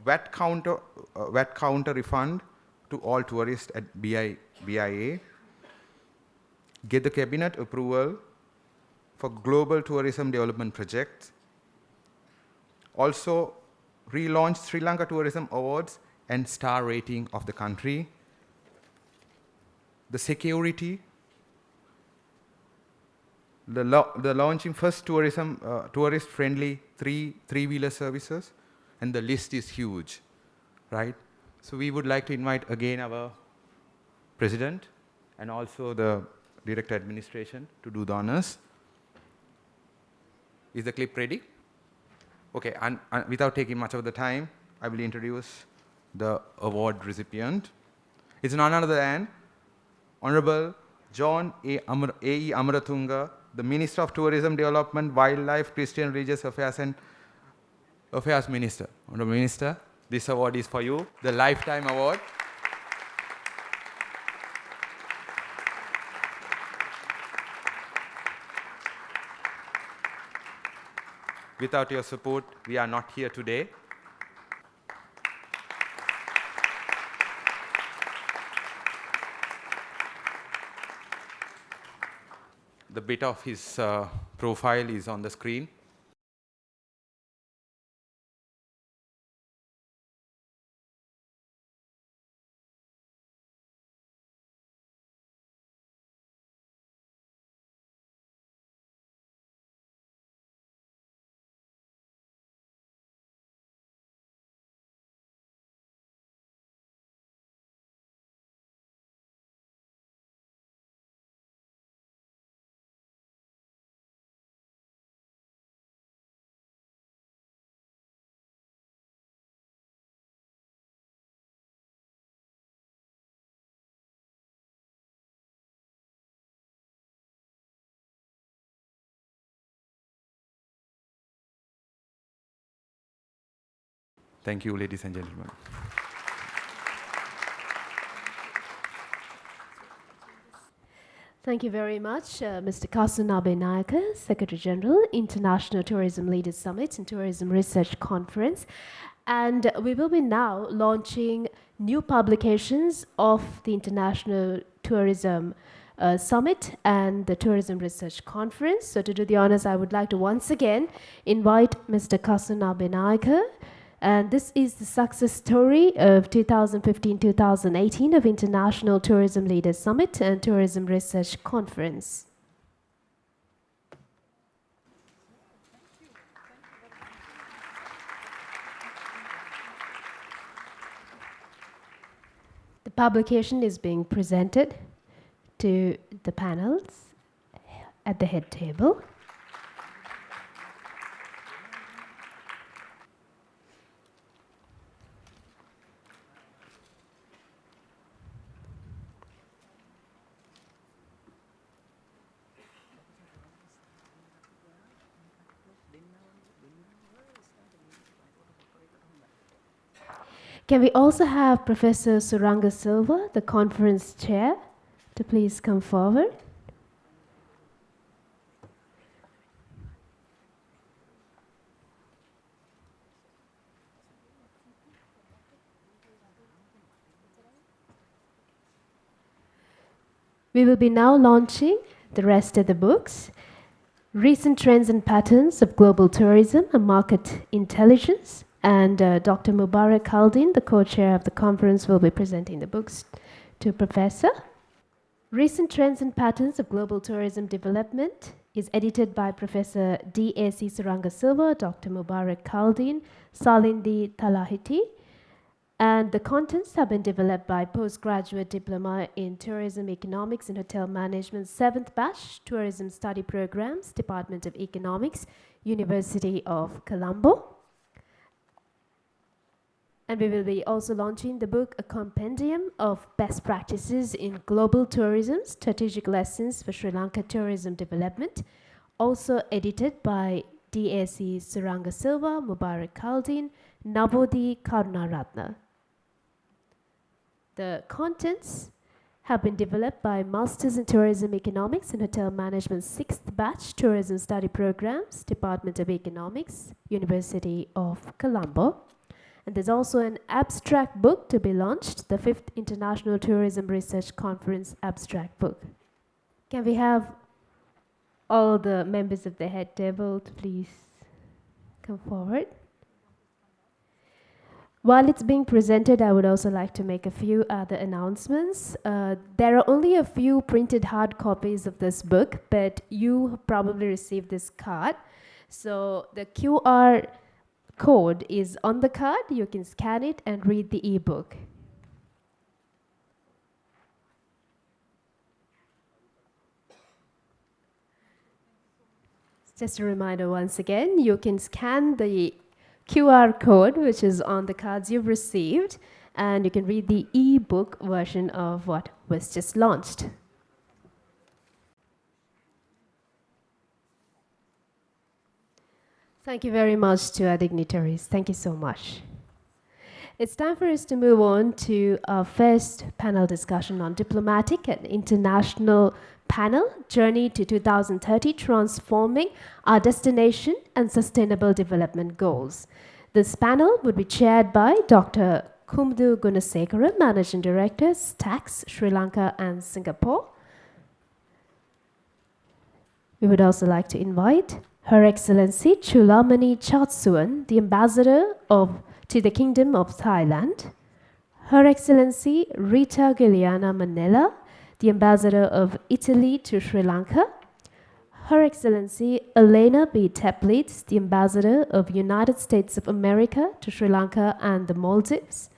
VAT counter refund to all tourists at BIA. Get the cabinet approval for global tourism development projects. Also, relaunched Sri Lanka Tourism Awards and star rating of the country. The security, the launching first tourist-friendly three-wheeler services, and the list is huge, right? So we would like to invite again our president and also the Director Administration to do the honors. Is the clip ready? Okay, and without taking much of the time, I will introduce the award recipient. It's none other than Honorable John A. E. Amaratunga, the Minister of Tourism Development, Wildlife, Christian Religious Affairs and Affairs Minister. Honorable Minister, this award is for you, the Lifetime Award. Without your support, we are not here today. The bit of his profile is on the screen. Thank you, ladies and gentlemen. Thank you very much, Mr. Kasunabe Nayaka, Secretary General, International Tourism Leaders Summit and Tourism Research Conference. And we will be now launching new publications of the International Tourism Summit and the Tourism Research Conference. So to do the honors, I would like to once again invite Mr. Kasunabe Nayaka. And this is the success story of 2015-2018 of International Tourism Leaders Summit and Tourism Research Conference. The publication is being presented to the panels at the head table. Can we also have Professor Suranga Silva, the conference chair, to please come forward? We will be now launching the rest of the books. Recent Trends and Patterns of Global Tourism and Market Intelligence. And Dr. Mubarak Khaldin, the co-chair of the conference, will be presenting the books to Professor. Recent Trends and Patterns of Global Tourism Development is edited by Professor D.A.C. Suranga Silva, Dr. Mubarak Khaldin, Salindi Talahiti, and the contents have been developed by Postgraduate Diploma in Tourism Economics and Hotel Management 7th Batch Tourism Study Programs, Department of Economics, University of Colombo. And we will be also launching the book, A Compendium of Best Practices in Global Tourism, Strategic Lessons for Sri Lanka Tourism Development, also edited by D.A.C. Suranga Silva, Mubarak Khaldin, Navodi Karunaratna. The contents have been developed by Masters in Tourism Economics and Hotel Management 6th Batch Tourism Study Programs, Department of Economics, University of Colombo. And there's also an abstract book to be launched, the 5th International Tourism Research Conference abstract book. Can we have all the members of the head table to please come forward? While it's being presented, I would also like to make a few other announcements. There are only a few printed hard copies of this book, but you probably received this card. So the QR code is on the card. You can scan it and read the ebook. Just a reminder once again, you can scan the QR code which is on the cards you've received, and you can read the ebook version of what was just launched. Thank you very much to our dignitaries. Thank you so much. It's time for us to move on to our first panel discussion on diplomatic and international panel, Journey to 2030, Transforming Our Destination and Sustainable Development Goals. This panel would be chaired by Dr. Kumdu Gunasekara, Managing Director, STAX, Sri Lanka and Singapore. We would also like to invite Her Excellency Chulamani Chatsuan, the Ambassador to the Kingdom of Thailand, Her Excellency Rita Giuliana Manella, the Ambassador of Italy to Sri Lanka, Her Excellency Elena B. Teplitz, the Ambassador of United States of America to Sri Lanka and the Maldives,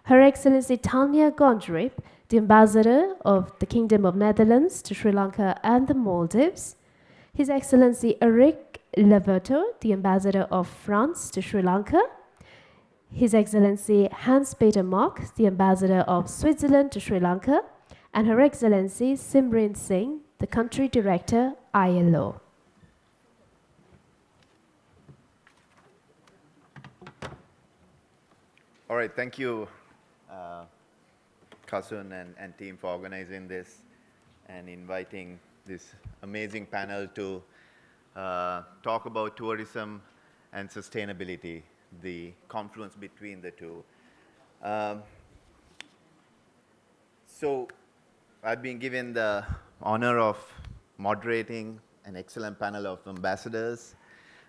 Her Excellency Tanya Gondrip, the Ambassador of the Kingdom of Netherlands to Sri Lanka and the Maldives, His Excellency Eric Leverto, the Ambassador of France to Sri Lanka, His Excellency Hans-Peter Mark, the Ambassador of Switzerland to Sri Lanka, and Her Excellency Simran Singh, the Country Director, ILO. All right, thank you, Kasun and team for organizing this and inviting this amazing panel to talk about tourism and sustainability, the confluence between the two. So I've been given the honor of moderating an excellent panel of ambassadors.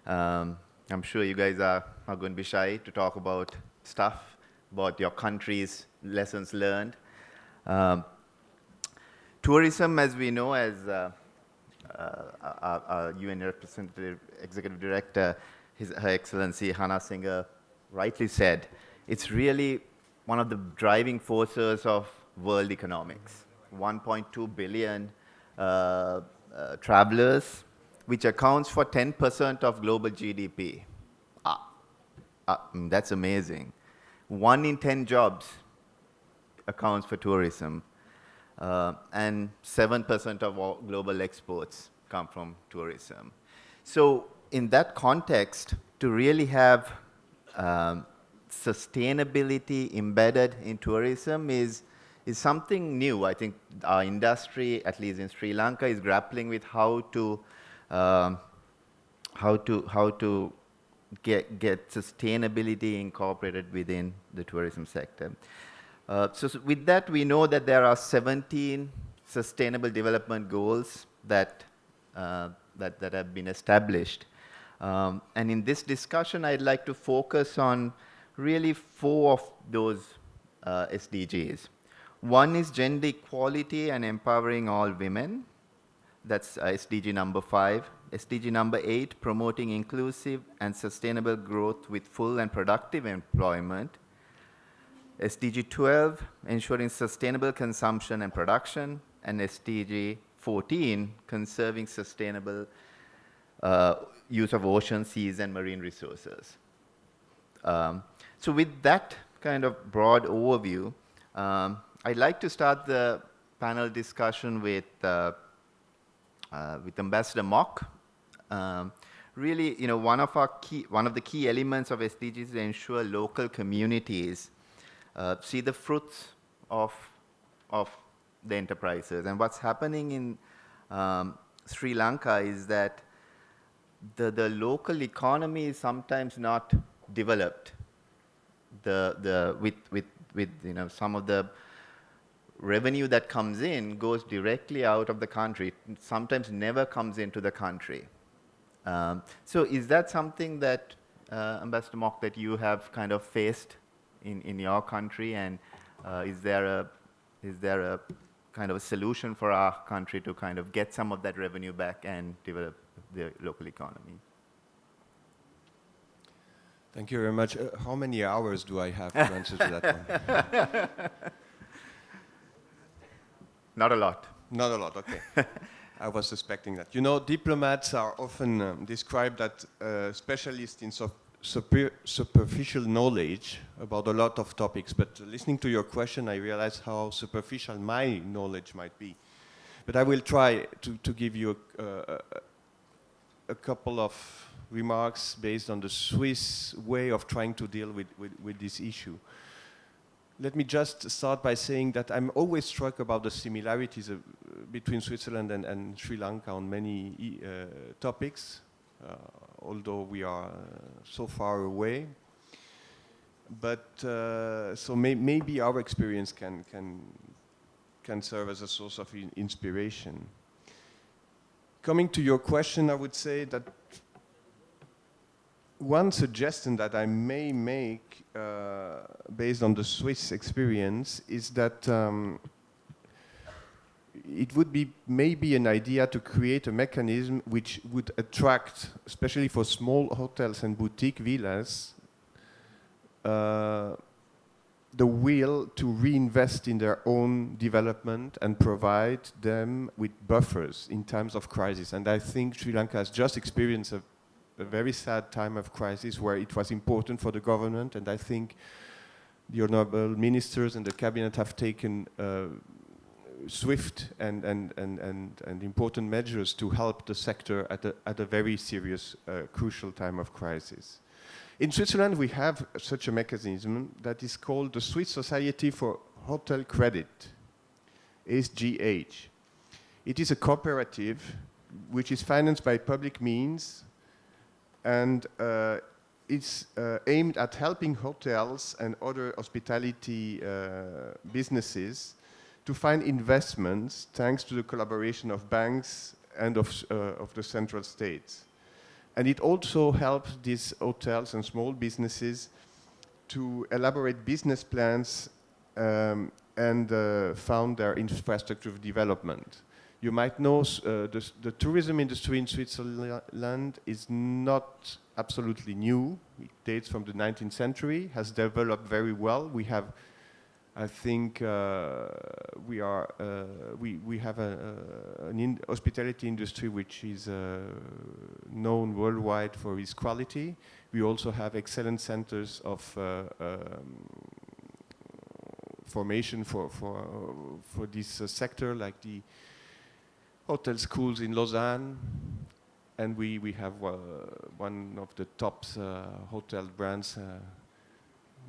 I'm sure you guys are not going to be shy to talk about stuff, about your country's lessons learned. Tourism, as we know, as our UN Representative Executive Director, Her Excellency Hannah Singer rightly said, it's really one of the driving forces of world economics. 1.2 billion travelers, which accounts for 10% of global GDP. That's amazing. 1 in 10 jobs accounts for tourism. And 7% of all global exports come from tourism. So in that context, to really have sustainability embedded in tourism is something new. I think our industry, at least in Sri Lanka, is grappling with how to get sustainability incorporated within the tourism sector. So with that, we know that there are 17 sustainable development goals that have been established. And in this discussion, I'd like to focus on really 4 of those SDGs. One is gender equality and empowering all women. That's SDG number 5. SDG number 8, promoting inclusive and sustainable growth with full and productive employment. SDG 12, ensuring sustainable consumption and production. And SDG 14, conserving sustainable use of ocean, seas, and marine resources. So with that kind of broad overview, I'd like to start the panel discussion with Ambassador Mock. Really, one of the key elements of SDGs is to ensure local communities see the fruits of the enterprises. And what's happening in Sri Lanka is that the local economy is sometimes not developed. With some of the revenue that comes in goes directly out of the country. It sometimes never comes into the country. So is that something that, Ambassador Mock, that you have kind of faced in your country? And is there a kind of a solution for our country to kind of get some of that revenue back and develop the local economy? Thank you very much. How many hours do I have to answer to that one? Not a lot. Not a lot, okay. I was suspecting that. Diplomats are often described as specialists in superficial knowledge about a lot of topics, but listening to your question, I realized how superficial my knowledge might be. But I will try to give you a couple of remarks based on the Swiss way of trying to deal with this issue. Let me just start by saying that I'm always struck about the similarities between Switzerland and Sri Lanka on many topics, although we are so far away. But so maybe our experience can serve as a source of inspiration. Coming to your question, I would say that one suggestion that I may make based on the Swiss experience is that it would be maybe an idea to create a mechanism which would attract, especially for small hotels and boutique villas, the will to reinvest in their own development and provide them with buffers in times of crisis. And I think Sri Lanka has just experienced a very sad time of crisis where it was important for the government, and I think the honorable ministers and the cabinet have taken swift and important measures to help the sector at a very serious, crucial time of crisis. In Switzerland, we have such a mechanism that is called the Swiss Society for Hotel Credit, SGH. It is a cooperative which is financed by public means, and it's aimed at helping hotels and other hospitality businesses to find investments thanks to the collaboration of banks and of the central states. And it also helps these hotels and small businesses to elaborate business plans and found their infrastructure development. You might know the tourism industry in Switzerland is not absolutely new. It dates from the 19th century, has developed very well. We have, I think, we have an hospitality industry which is known worldwide for its quality. We also have excellent centers of formation for this sector, like the hotel schools in Lausanne, and we have one of the top hotel brands.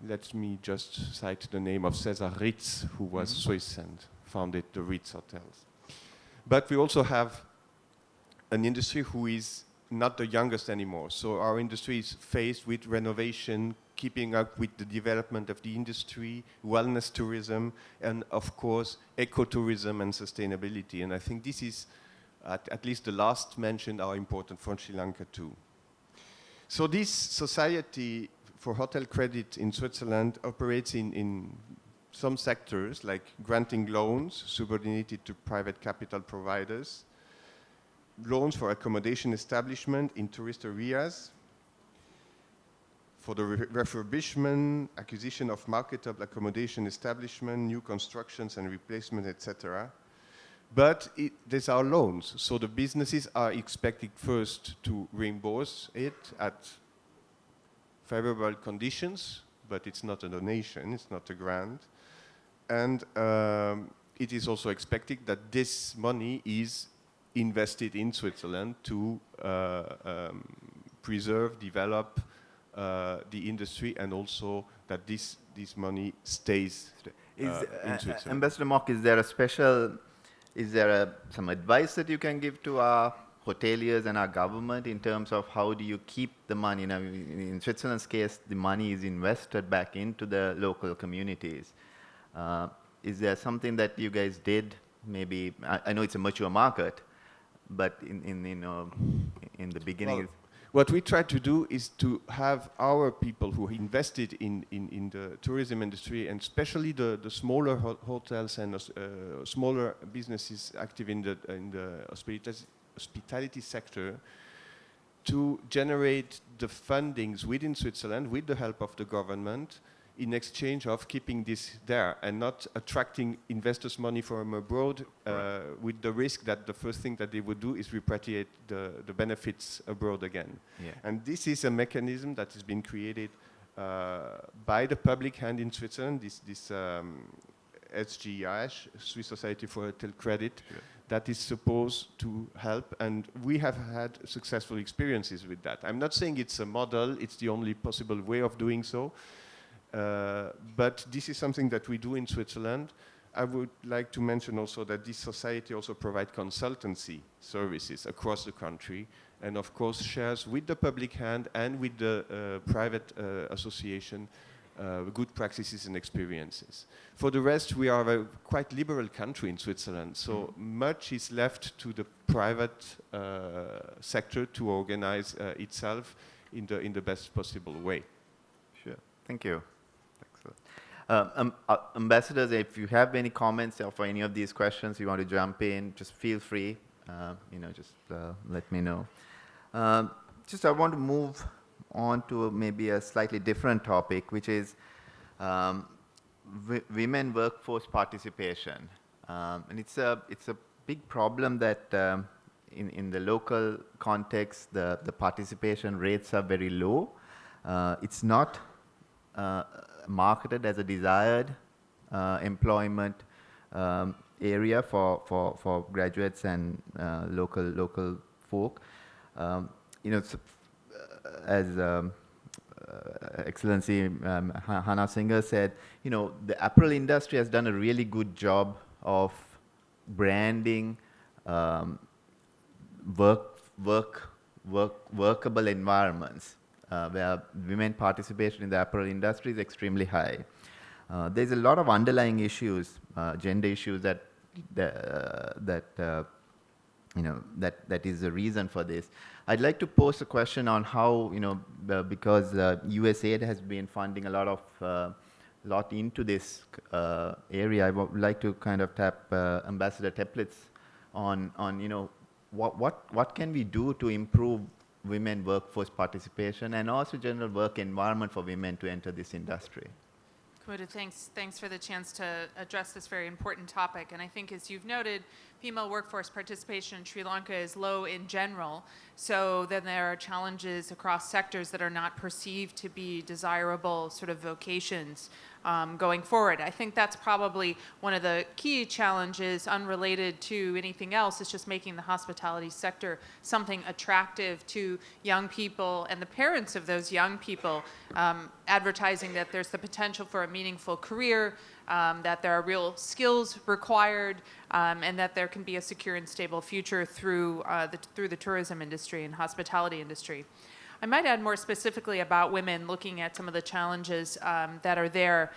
Let me just cite the name of Cesar Ritz, who was Swiss and founded the Ritz hotels. But we also have an industry who is not the youngest anymore. So our industry is faced with renovation, keeping up with the development of the industry, wellness tourism, and of course, ecotourism and sustainability. And I think this is, at least the last mentioned, are important for Sri Lanka too. So this society for hotel credit in Switzerland operates in some sectors, like granting loans subordinated to private capital providers, loans for accommodation establishment in tourist areas, for the refurbishment, acquisition of marketable accommodation establishment, new constructions and replacement, etc. But these are loans, so the businesses are expected first to reimburse it at favorable conditions, but it's not a donation, it's not a grant. And it is also expected that this money is invested in Switzerland to preserve, develop the industry, and also that this money stays in Switzerland. Ambassador Mock, is there some advice that you can give to our hoteliers and our government in terms of how do you keep the money? Now, in Switzerland's case, the money is invested back into the local communities. Is there something that you guys did? Maybe I know it's a mature market, but in the beginning. Well, what we try to do is to have our people who invested in the tourism industry, and especially the smaller hotels and smaller businesses active in the hospitality sector, to generate the fundings within Switzerland with the help of the government in exchange of keeping this there and not attracting investors' money from abroad with the risk that the first thing that they would do is repatriate the benefits abroad again. Yeah. And this is a mechanism that has been created by the public hand in Switzerland, this SGH, Swiss Society for Hotel Credit, sure, that is supposed to help, and we have had successful experiences with that. I'm not saying it's a model, it's the only possible way of doing so, but this is something that we do in Switzerland. I would like to mention also that this society also provides consultancy services across the country, and of course shares with the public hand and with the private association good practices and experiences. For the rest, we are a quite liberal country in Switzerland, so much is left to the private sector to organize itself in the best possible way. Sure, thank you. Ambassadors, if you have any comments or for any of these questions you want to jump in, just feel free. Let me know. I want to move on to maybe a slightly different topic, which is women workforce participation. And it's a big problem that in the local context, the participation rates are very low. It's not marketed as a desired employment area for graduates and local folk. As Excellency Hannah Singer said, you know, the apparel industry has done a really good job of branding workable environments where women participation in the apparel industry is extremely high. There's a lot of underlying issues, gender issues that is the reason for this. I'd like to pose a question on how, you know, because USAID has been funding a lot into this area. I would like to kind of tap Ambassador Teplitz on you know, what can we do to improve women workforce participation and also general work environment for women to enter this industry. Kuda, thanks for the chance to address this very important topic. And I think, as you've noted, female workforce participation in Sri Lanka is low in general. So then there are challenges across sectors that are not perceived to be desirable sort of vocations going forward. I think that's probably one of the key challenges, unrelated to anything else, is just making the hospitality sector something attractive to young people and the parents of those young people, advertising that there's the potential for a meaningful career, that there are real skills required, and that there can be a secure and stable future through the tourism industry and hospitality industry. I might add more specifically about women, looking at some of the challenges that are there,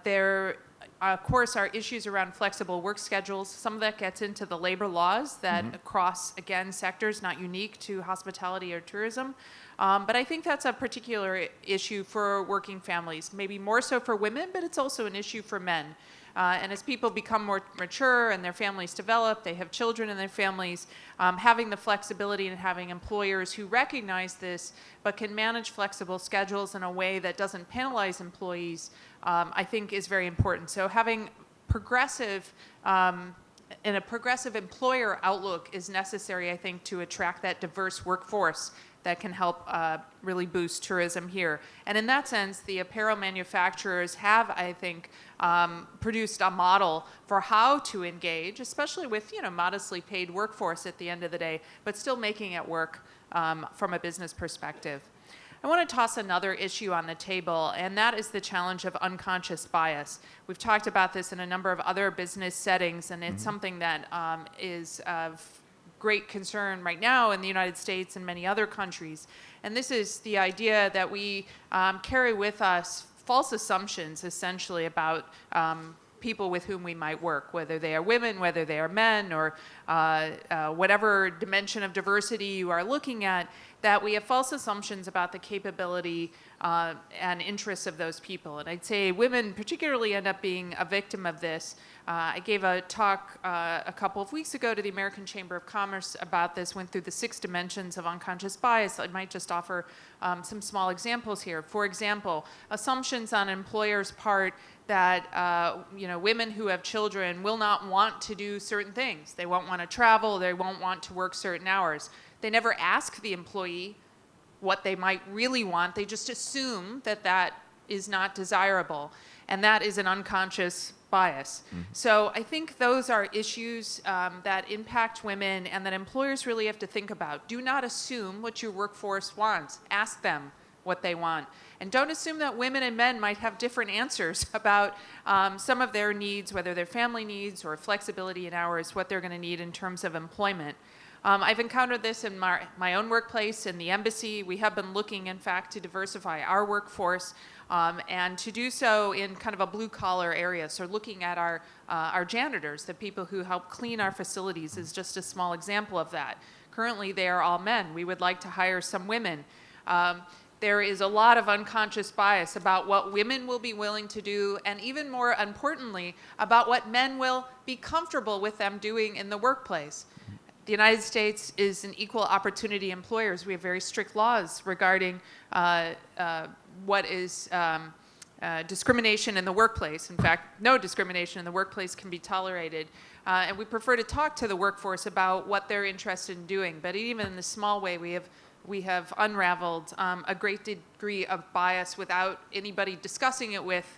there, of course, are issues around flexible work schedules. Some of that gets into the labor laws that across, again, sectors, not unique to hospitality or tourism. But I think that's a particular issue for working families, maybe more so for women, but it's also an issue for men. And as people become more mature and their families develop, they have children in their families, having the flexibility and having employers who recognize this but can manage flexible schedules in a way that doesn't penalize employees, I think is very important. So having progressive and a progressive employer outlook is necessary, I think, to attract that diverse workforce that can help really boost tourism here. And in that sense, the apparel manufacturers have, I think, produced a model for how to engage, especially with, you know, modestly paid workforce at the end of the day, but still making it work from a business perspective. I want to toss another issue on the table, and that is the challenge of unconscious bias. We've talked about this in a number of other business settings, and it's something that is of great concern right now in the United States and many other countries. And this is the idea that we carry with us false assumptions, essentially, about people with whom we might work, whether they are women, whether they are men, or whatever dimension of diversity you are looking at, that we have false assumptions about the capability and interests of those people. And I'd say women particularly end up being a victim of this. I gave a talk a couple of weeks ago to the American Chamber of Commerce about this, went through the 6 dimensions of unconscious bias. I might just offer some small examples here. For example, assumptions on employers' part that you know, women who have children will not want to do certain things. They won't want to travel, they won't want to work certain hours. They never ask the employee what they might really want. They just assume that that is not desirable. And that is an unconscious bias. So I think those are issues that impact women and that employers really have to think about. Do not assume what your workforce wants. Ask them what they want. And don't assume that women and men might have different answers about some of their needs, whether they're family needs or flexibility in hours, what they're going to need in terms of employment. I've encountered this in my own workplace, in the embassy. We have been looking, in fact, to diversify our workforce and to do so in kind of a blue-collar area. So looking at our janitors, the people who help clean our facilities, is just a small example of that. Currently, they are all men. We would like to hire some women. There is a lot of unconscious bias about what women will be willing to do, and even more importantly, about what men will be comfortable with them doing in the workplace. The United States is an equal opportunity employer. We have very strict laws regarding what is discrimination in the workplace. In fact, no discrimination in the workplace can be tolerated. And we prefer to talk to the workforce about what they're interested in doing. But even in the small way, we have unraveled a great degree of bias without anybody discussing it with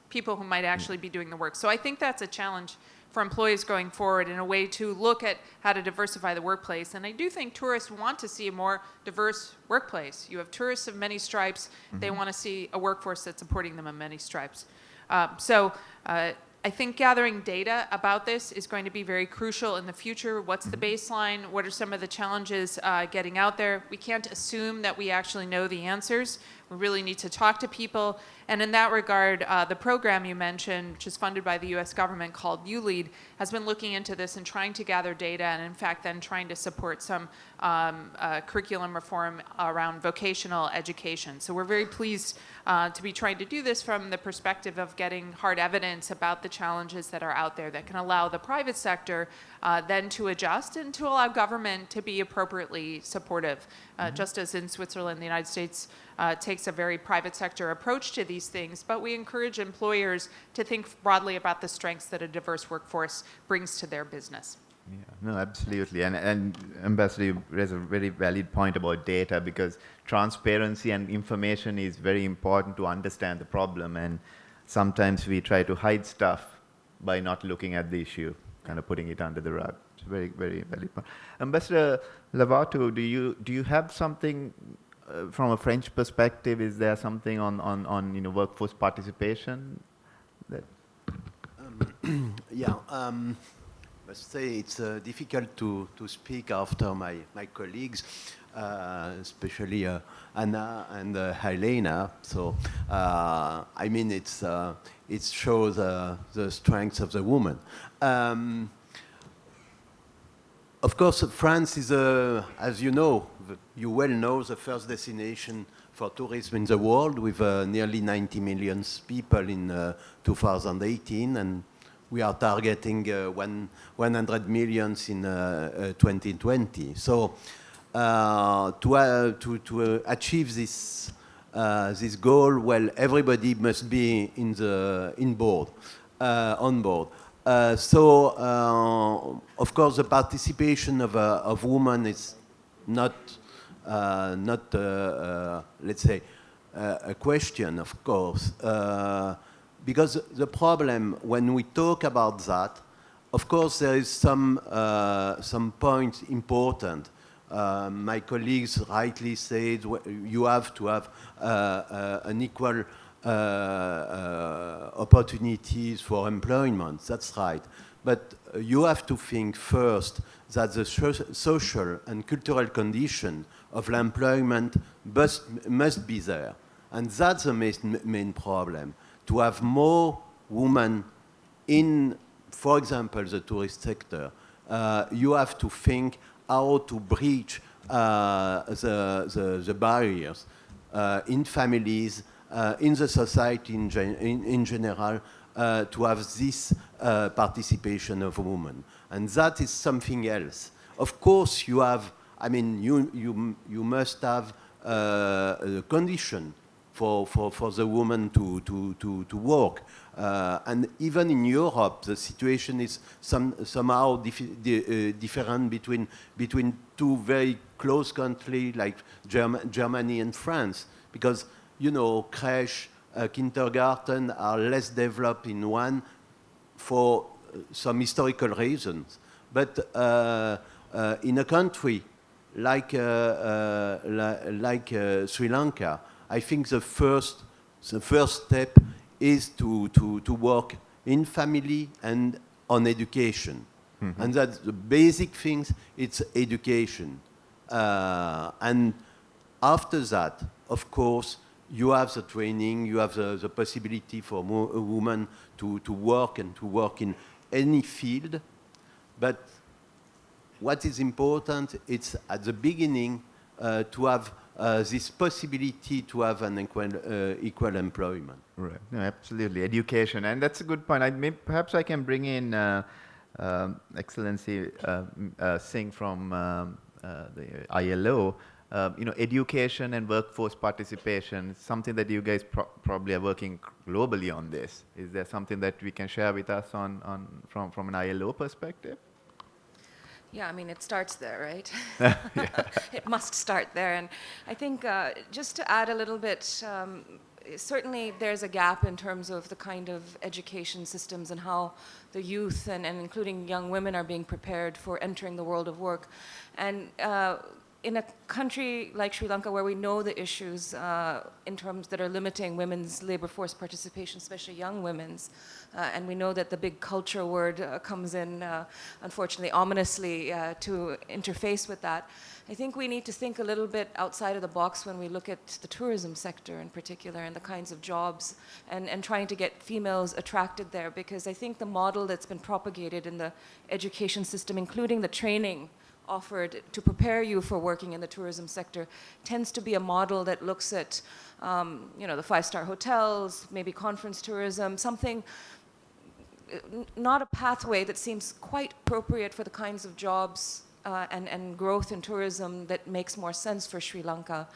people who might actually be doing the work. So I think that's a challenge for employees going forward and a way to look at how to diversify the workplace. And I do think tourists want to see a more diverse workplace. You have tourists of many stripes. They want to see a workforce that's supporting them of many stripes. I think gathering data about this is going to be very crucial in the future. What's the baseline? What are some of the challenges getting out there? We can't assume that we actually know the answers. We really need to talk to people. And in that regard, the program you mentioned, which is funded by the US government called ULEAD, has been looking into this and trying to gather data and in fact then trying to support some curriculum reform around vocational education. So we're very pleased to be trying to do this from the perspective of getting hard evidence about the challenges that are out there that can allow the private sector then to adjust and to allow government to be appropriately supportive. Just as in Switzerland, the United States takes a very private sector approach to these things, but we encourage employers to think broadly about the strengths that a diverse workforce brings to their business. Yeah, no, absolutely. And Ambassador, you raise a very valid point about data, because transparency and information is very important to understand the problem. And sometimes we try to hide stuff by not looking at the issue, kind of putting it under the rug. It's very, very valid point. Ambassador Lavato, do you have something from a French perspective? Is there something on workforce participation? That Must say it's difficult to speak after my colleagues, especially Anna and Helena. So I mean, it shows the strength of the woman. Of course, France is, as you know, you well know, the first destination for tourism in the world, with nearly 90 million people in 2018, and we are targeting 100 million in 2020. So to achieve this goal, well, everybody must be on board. Of course, the participation of women is not let's say, a question, of course, because the problem when we talk about that, of course, there is some points important. My colleagues rightly said you have to have an equal opportunities for employment. That's right. But you have to think first that the social and cultural condition of employment must be there. And that's the main problem. To have more women in, for example, the tourist sector, you have to think how to breach the barriers in families, in the society in general, to have this participation of women. And that is something else. Of course, you have, I mean, you must have a condition for the woman to work. And even in Europe, the situation is somehow different between two very close countries like Germany and France, because, you know, crèche, kindergarten are less developed in one for some historical reasons. But in a country like Sri Lanka, I think the first step is to work in family and on education. Mm-hmm. And that's the basic things, it's education. And after that, of course, you have the training, you have the possibility for a woman to work and to work in any field. But what is important, it's at the beginning to have this possibility to have an equal employment. Right, no, absolutely, education, and that's a good point. Perhaps I can bring in Excellency Singh from the ILO. You know, education and workforce participation is something that you guys probably are working globally on this. Is there something that we can share with us from an ILO perspective? Yeah, I mean, it starts there, right? It must start there. And I think just to add a little bit, certainly there's a gap in terms of the kind of education systems and how the youth and including young women are being prepared for entering the world of work. And in a country like Sri Lanka, where we know the issues in terms that are limiting women's labor force participation, especially young women's, and we know that the big culture word comes in, unfortunately, ominously to interface with that, I think we need to think a little bit outside of the box when we look at the tourism sector in particular and the kinds of jobs and trying to get females attracted there, because I think the model that's been propagated in the education system, including the training offered to prepare you for working in the tourism sector, tends to be a model that looks at, the five-star hotels, maybe conference tourism, something, not a pathway that seems quite appropriate for the kinds of jobs and growth in tourism that makes more sense for Sri Lanka.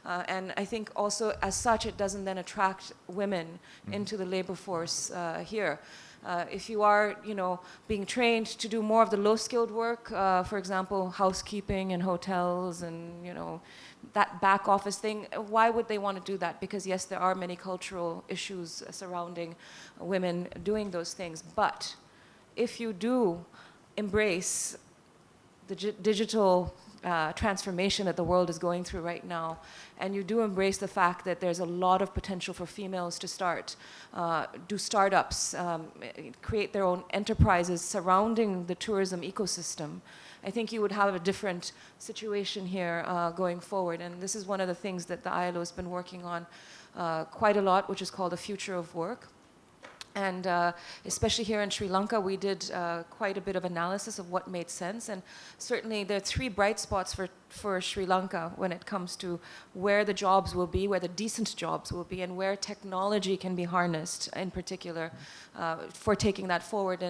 And I think also, as such, it doesn't then attract women into the labor force here. If you are, being trained to do more of the low-skilled work, for example, housekeeping in hotels and, that back office thing, why would they want to do that? Because yes, there are many cultural issues surrounding women doing those things. But if you do embrace the digital transformation that the world is going through right now, and you do embrace the fact that there's a lot of potential for females to do startups, create their own enterprises surrounding the tourism ecosystem, I think you would have a different situation here going forward. And this is one of the things that the ILO has been working on quite a lot, which is called the future of work. And especially here in Sri Lanka, we did quite a bit of analysis of what made sense. And certainly there are three bright spots for Sri Lanka when it comes to where the jobs will be, where the decent jobs will be, and where technology can be harnessed in particular for taking that forward.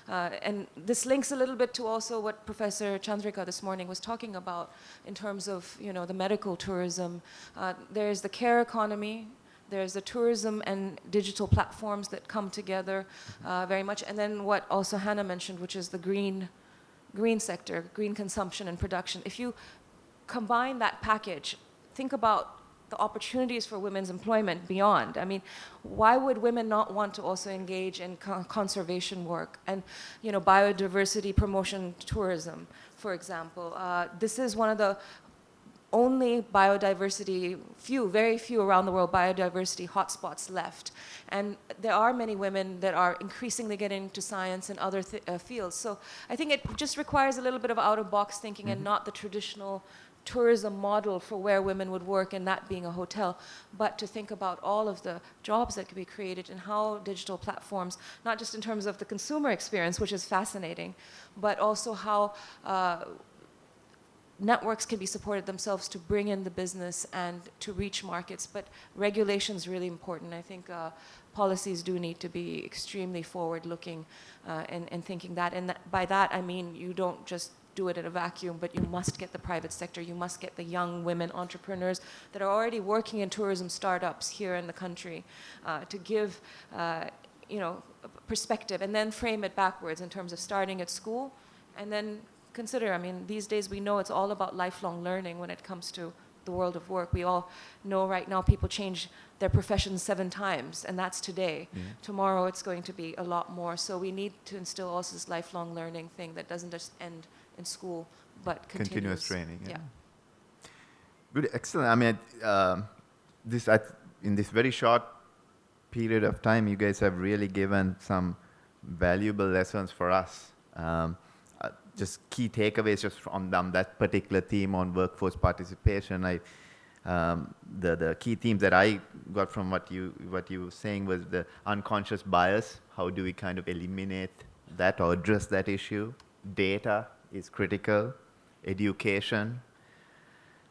And this links a little bit to also what Professor Chandrika this morning was talking about in terms of the medical tourism. There's the care economy. There's the tourism and digital platforms that come together very much. And then what also Hannah mentioned, which is the green sector, green consumption and production. If you combine that package, think about the opportunities for women's employment beyond. I mean, why would women not want to also engage in conservation work and biodiversity promotion tourism, for example? This is one of the only biodiversity, very few around the world biodiversity hotspots left. And there are many women that are increasingly getting into science and other fields. So I think it just requires a little bit of out-of-box thinking and not the traditional tourism model for where women would work, and that being a hotel, but to think about all of the jobs that could be created and how digital platforms, not just in terms of the consumer experience, which is fascinating, but also how networks can be supported themselves to bring in the business and to reach markets. But regulation is really important. I think policies do need to be extremely forward-looking and thinking that. And by that, I mean you don't just do it in a vacuum, but you must get the private sector. You must get the young women entrepreneurs that are already working in tourism startups here in the country to give perspective, and then frame it backwards in terms of starting at school and then consider, I mean, these days we know it's all about lifelong learning when it comes to the world of work. We all know right now people change their professions 7 times, and that's today. Tomorrow it's going to be a lot more. So we need to instill also this lifelong learning thing that doesn't just end in school, but continuous training. Yeah. Good, excellent. I mean, in this very short period of time, you guys have really given some valuable lessons for us. Just key takeaways just from that particular theme on workforce participation. The key themes that I got from what you were saying was the unconscious bias. How do we kind of eliminate that or address that issue? Data is critical. Education.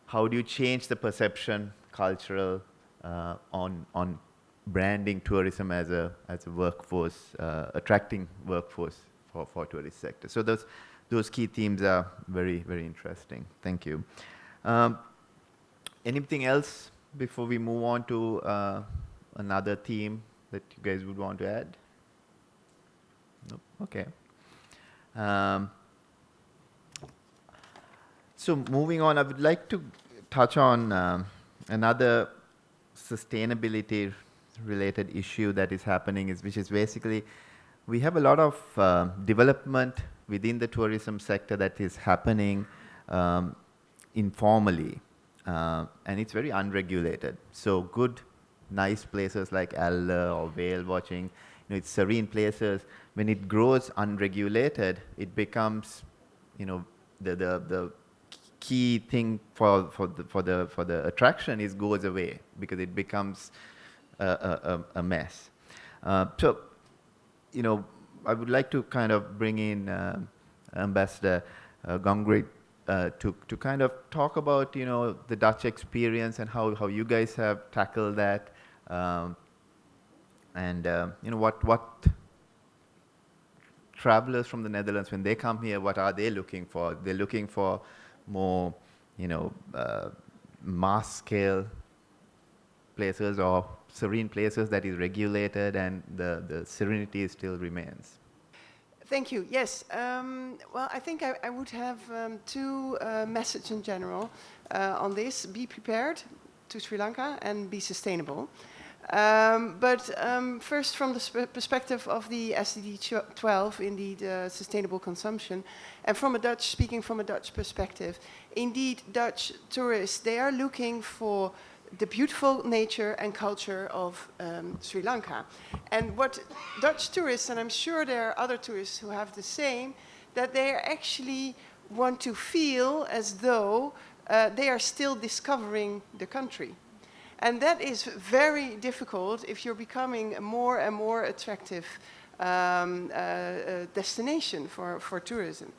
How do you change the perception, cultural, on branding tourism as a workforce, attracting workforce for tourist sector? So those key themes are very, very interesting. Thank you. Anything else before we move on to another theme that you guys would want to add? Nope. Okay. So moving on, I would like to touch on another sustainability related issue that is happening, which is basically we have a lot of development within the tourism sector that is happening informally, and it's very unregulated. So good, nice places like Alla or whale watching, it's serene places. When it grows unregulated, it becomes, the key thing for the attraction goes away because it becomes a mess. So, I would like to kind of bring in Ambassador Gongri to kind of talk about, the Dutch experience and how you guys have tackled that, and what travelers from the Netherlands, when they come here, what are they looking for? They're looking for more, mass scale places or serene places that is regulated and the serenity still remains. Thank you. Yes. Well, I think I would have two messages in general on this. Be prepared to Sri Lanka and be sustainable. But first, from the perspective of the SDG 12, indeed, sustainable consumption, and speaking from a Dutch perspective, indeed, Dutch tourists, they are looking for the beautiful nature and culture of Sri Lanka. And what Dutch tourists, and I'm sure there are other tourists who have the same, that they actually want to feel as though they are still discovering the country. And that is very difficult if you're becoming a more and more attractive destination for tourism.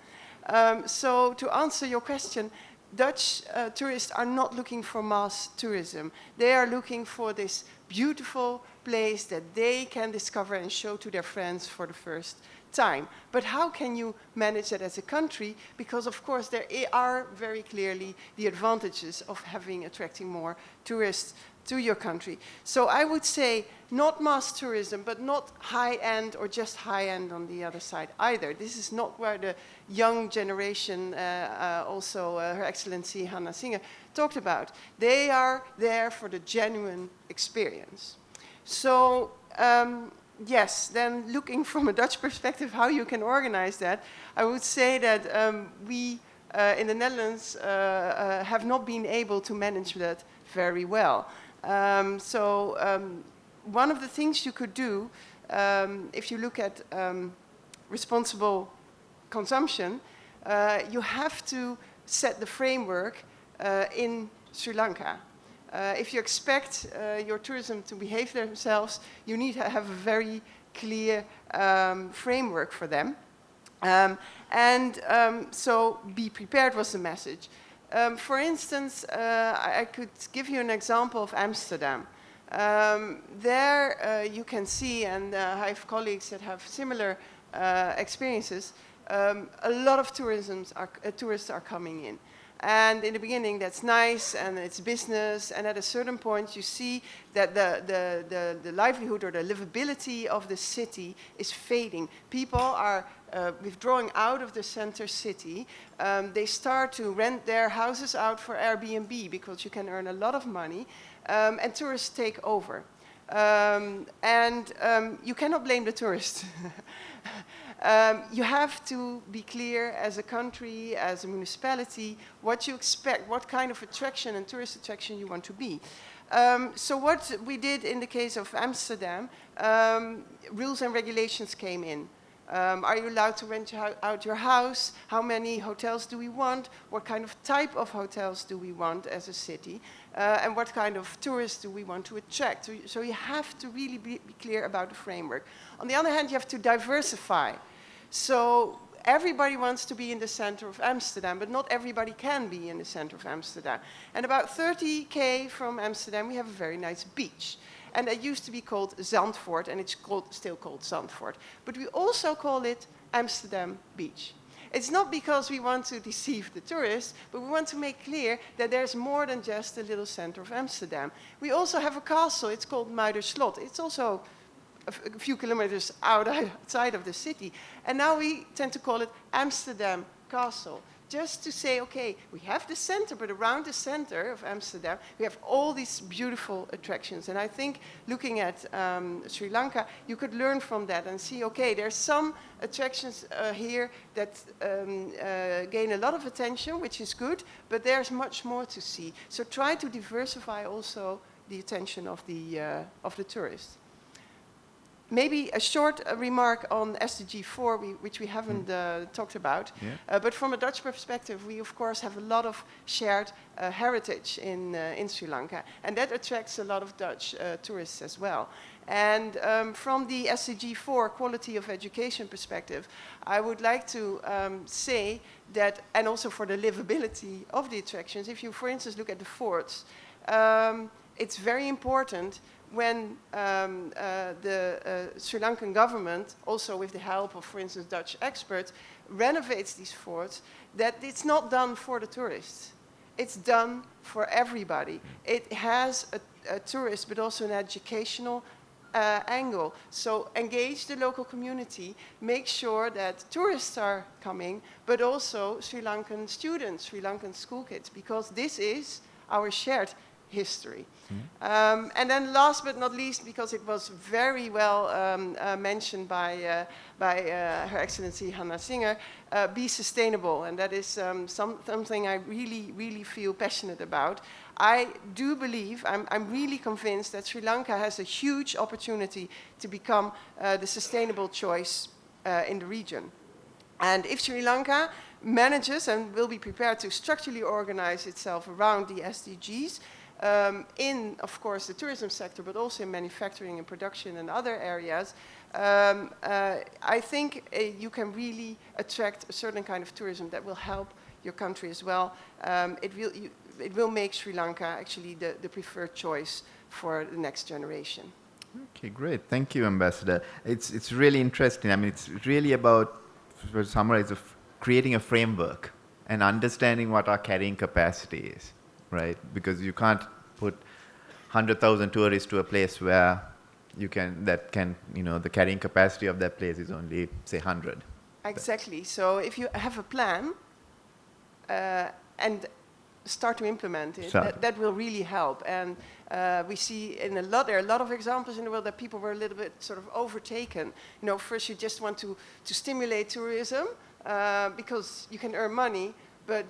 So to answer your question, Dutch tourists are not looking for mass tourism. They are looking for this beautiful place that they can discover and show to their friends for the first time. But how can you manage that as a country? Because of course there are very clearly the advantages of attracting more tourists to your country. So I would say not mass tourism, but not high-end or just high-end on the other side either. This is not where the young generation, also Her Excellency Hannah Singer, talked about. They are there for the genuine experience. So yes, then looking from a Dutch perspective how you can organize that, I would say that we in the Netherlands have not been able to manage that very well. One of the things you could do, if you look at responsible consumption, you have to set the framework in Sri Lanka. If you expect your tourism to behave themselves, you need to have a very clear framework for them. So be prepared was the message. For instance, I could give you an example of Amsterdam. There you can see, and I have colleagues that have similar experiences, a lot of tourists are coming in. And in the beginning that's nice and it's business, and at a certain point you see that the livelihood or the livability of the city is fading. People are withdrawing out of the center city. They start to rent their houses out for Airbnb because you can earn a lot of money, and tourists take over. You cannot blame the tourists. You have to be clear as a country, as a municipality, what you expect, what kind of attraction and tourist attraction you want to be. So what we did in the case of Amsterdam, rules and regulations came in. Are you allowed to rent out your house? How many hotels do we want? What kind of type of hotels do we want as a city? And what kind of tourists do we want to attract? So you have to really be clear about the framework. On the other hand, you have to diversify. So everybody wants to be in the center of Amsterdam, but not everybody can be in the center of Amsterdam. And about 30K from Amsterdam, we have a very nice beach. And it used to be called Zandvoort, and it's still called Zandvoort. But we also call it Amsterdam Beach. It's not because we want to deceive the tourists, but we want to make clear that there's more than just the little center of Amsterdam. We also have a castle, it's called Muiderslot. It's also a few kilometers outside of the city. And now we tend to call it Amsterdam Castle, just to say, okay, we have the center, but around the center of Amsterdam, we have all these beautiful attractions. And I think looking at Sri Lanka, you could learn from that and see, okay, there's some attractions here that gain a lot of attention, which is good, but there's much more to see. So try to diversify also the attention of the tourists. Maybe a short remark on SDG 4, which we haven't talked about. Yeah. But from a Dutch perspective, we of course have a lot of shared heritage in Sri Lanka. And that attracts a lot of Dutch tourists as well. And from the SDG 4 quality of education perspective, I would like to say that, and also for the livability of the attractions, if you, for instance, look at the forts, it's very important when the Sri Lankan government, also with the help of, for instance, Dutch experts, renovates these forts, that it's not done for the tourists. It's done for everybody. It has a tourist, but also an educational angle. So engage the local community, make sure that tourists are coming, but also Sri Lankan students, Sri Lankan school kids, because this is our shared history. And then last but not least, because it was very well mentioned by Her Excellency Hannah Singer, be sustainable. And that is something I really, really feel passionate about. I do believe, I'm really convinced that Sri Lanka has a huge opportunity to become the sustainable choice in the region. And if Sri Lanka manages and will be prepared to structurally organize itself around the SDGs, in, of course, the tourism sector, but also in manufacturing and production and other areas, I think you can really attract a certain kind of tourism that will help your country as well. It will make Sri Lanka actually the preferred choice for the next generation. Okay, great. Thank you, Ambassador. It's really interesting. I mean, it's really about, to summarize, creating a framework and understanding what our carrying capacity is, right? Because you can't put 100,000 tourists to a place where the carrying capacity of that place is only, say, 100. Exactly. So if you have a plan and start to implement it, that will really help. And we see there are a lot of examples in the world that people were a little bit sort of overtaken. You know, first you just want to stimulate tourism because you can earn money. But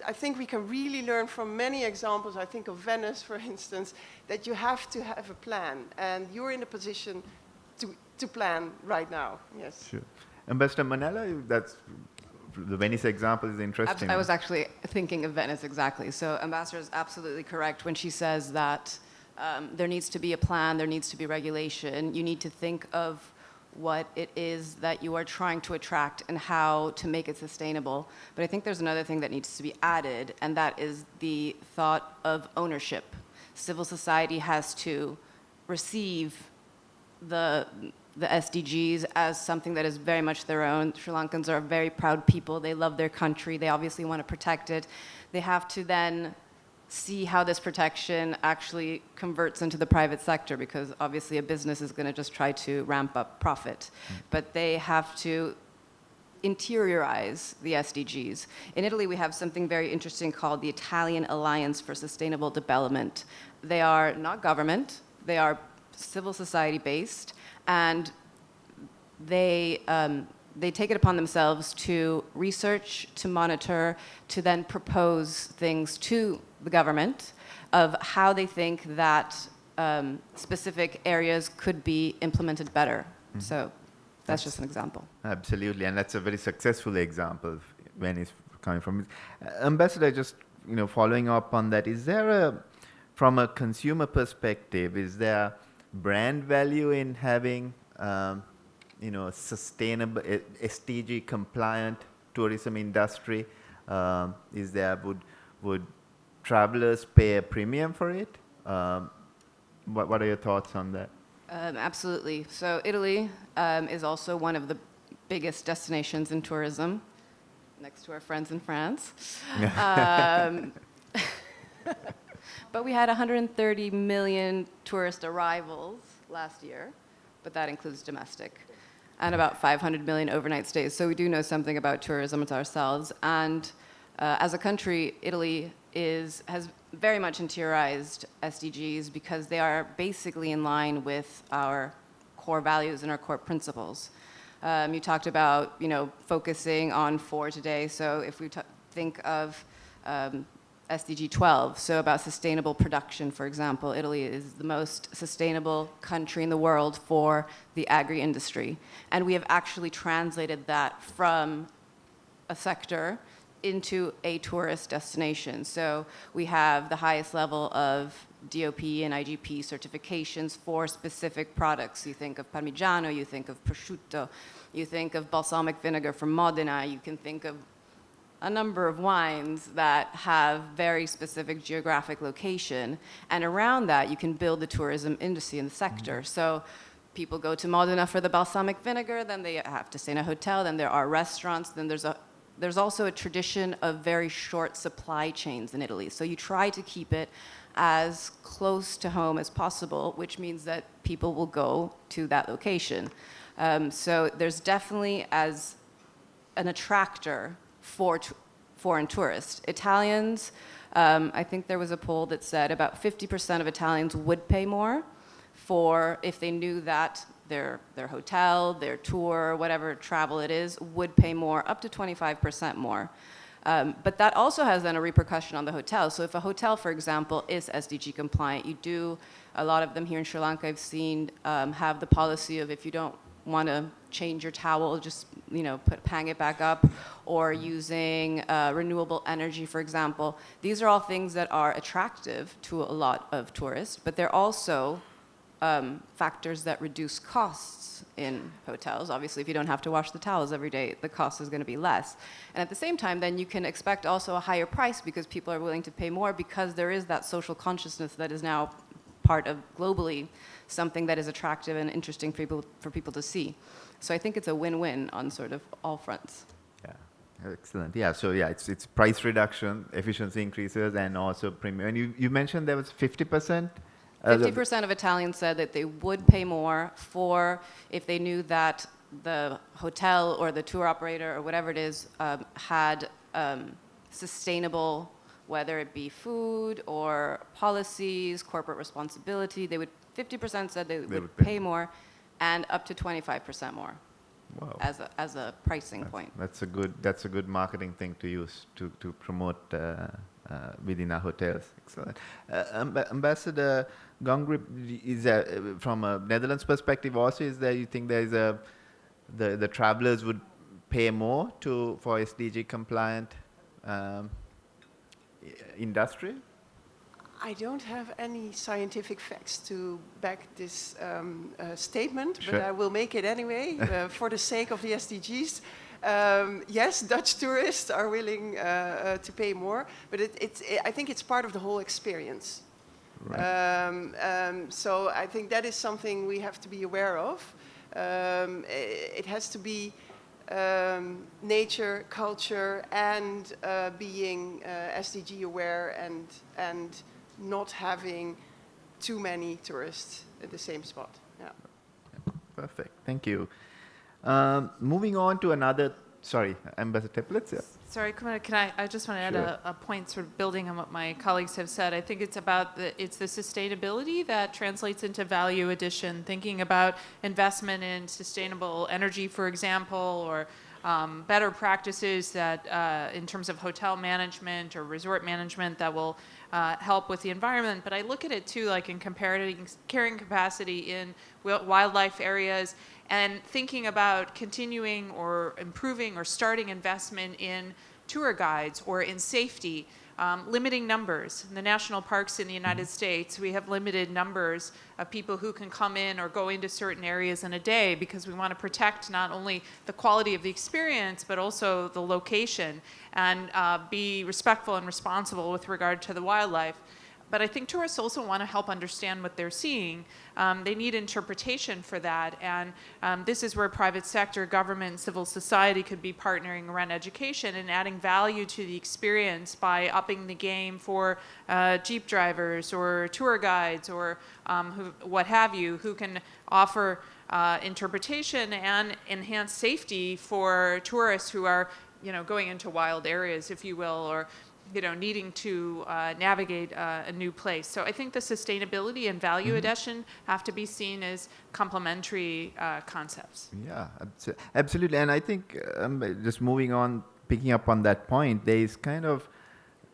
I think we can really learn from many examples. I think of Venice, for instance, that you have to have a plan, and you're in a position to plan right now. Yes. Sure. Ambassador Manella, the Venice example is interesting. I was actually thinking of Venice exactly. So Ambassador is absolutely correct when she says that there needs to be a plan, there needs to be regulation. You need to think of what it is that you are trying to attract and how to make it sustainable. But I think there's another thing that needs to be added, and that is the thought of ownership. Civil society has to receive the SDGs as something that is very much their own. Sri Lankans are a very proud people. They love their country. They obviously want to protect it. They have to then see how this protection actually converts into the private sector, because obviously a business is going to just try to ramp up profit. But they have to interiorize the SDGs. In Italy, we have something very interesting called the Italian Alliance for Sustainable Development. They are not government, they are civil society based, and they take it upon themselves to research, to monitor, to then propose things to the government of how they think that specific areas could be implemented better. So that's just an example. Absolutely, and that's a very successful example of Venice coming from. Ambassador, just following up on that, is there from a consumer perspective, is there brand value in having sustainable, SDG compliant tourism industry? Is there, would travelers pay a premium for it? What are your thoughts on that? Absolutely. So Italy is also one of the biggest destinations in tourism, next to our friends in France. But we had 130 million tourist arrivals last year, but that includes domestic, and about 500 million overnight stays. So we do know something about tourism ourselves. And As a country, Italy has very much interiorized SDGs because they are basically in line with our core values and our core principles. You talked about, focusing on 4 today. So if we think of SDG 12, so about sustainable production, for example, Italy is the most sustainable country in the world for the agri-industry. And we have actually translated that from a sector into a tourist destination. So we have the highest level of DOP and IGP certifications for specific products. You think of Parmigiano, you think of prosciutto, you think of balsamic vinegar from Modena, you can think of a number of wines that have very specific geographic location, and around that you can build the tourism industry in the sector. So people go to Modena for the balsamic vinegar, then they have to stay in a hotel, then there are restaurants, then there's also a tradition of very short supply chains in Italy. So you try to keep it as close to home as possible, which means that people will go to that location. So there's definitely, as an attractor for foreign tourists. Italians, I think there was a poll that said about 50% of Italians would pay more for if they knew that their hotel, their tour, whatever travel it is, would pay more, up to 25% more. But that also has then a repercussion on the hotel. So if a hotel, for example, is SDG compliant, a lot of them here in Sri Lanka I've seen have the policy of if you don't want to change your towel, just hang it back up, or using renewable energy, for example. These are all things that are attractive to a lot of tourists, but they're also factors that reduce costs in hotels. Obviously, if you don't have to wash the towels every day, the cost is going to be less. And at the same time, then you can expect also a higher price because people are willing to pay more because there is that social consciousness that is now part of globally something that is attractive and interesting for people to see. So I think it's a win-win on sort of all fronts. Yeah, excellent. Yeah, so yeah, it's price reduction, efficiency increases, and also premium. And you mentioned there was 50%? 50% of Italians said that they would pay more for if they knew that the hotel or the tour operator or whatever it is had sustainable, whether it be food or policies, corporate responsibility. 50% said they would pay more, and up to 25% more. Wow. As a pricing point. That's a good marketing thing to use to promote within our hotels. Excellent. Ambassador Gongrip, is from a Netherlands perspective also, is there, you think there is the travelers would pay more for SDG compliant industry? I don't have any scientific facts to back this statement, Sure. but I will make it anyway for the sake of the SDGs. Yes, Dutch tourists are willing to pay more, but I think it's part of the whole experience. Right. So I think that is something we have to be aware of. It has to be nature, culture, and being SDG aware and not having too many tourists at the same spot. Yeah. Perfect. Thank you. Moving on to another. Sorry, Ambassador Teplitz. Yeah. Sorry, I just want to add a point, sort of building on what my colleagues have said. I think it's about the sustainability that translates into value addition, thinking about investment in sustainable energy, for example, or better practices that in terms of hotel management or resort management that will help with the environment. But I look at it too, like in carrying capacity in wildlife areas, and thinking about continuing or improving or starting investment in tour guides or in safety, limiting numbers. In the national parks in the United States, we have limited numbers of people who can come in or go into certain areas in a day because we want to protect not only the quality of the experience, but also the location, and be respectful and responsible with regard to the wildlife. But I think tourists also want to help understand what they're seeing. They need interpretation for that, and this is where private sector, government, and civil society could be partnering around education and adding value to the experience by upping the game for Jeep drivers or tour guides or what have you, who can offer interpretation and enhance safety for tourists who are going into wild areas, if you will, or needing to navigate a new place. So I think the sustainability and value addition have to be seen as complementary concepts. Yeah, absolutely. And I think just moving on, picking up on that point, there is kind of,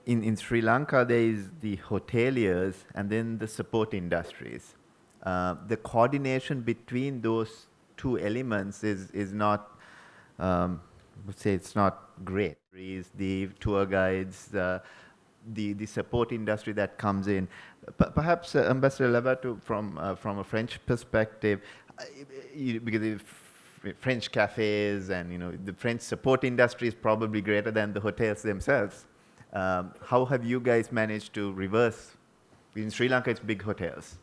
in Sri Lanka, there is the hoteliers and then the support industries. The coordination between those two elements is not, I would say it's not great. The tour guides, the support industry that comes in. Perhaps Ambassador Labatou, from a French perspective, because French cafes and the French support industry is probably greater than the hotels themselves. How have you guys managed to reverse? In Sri Lanka, it's big hotels.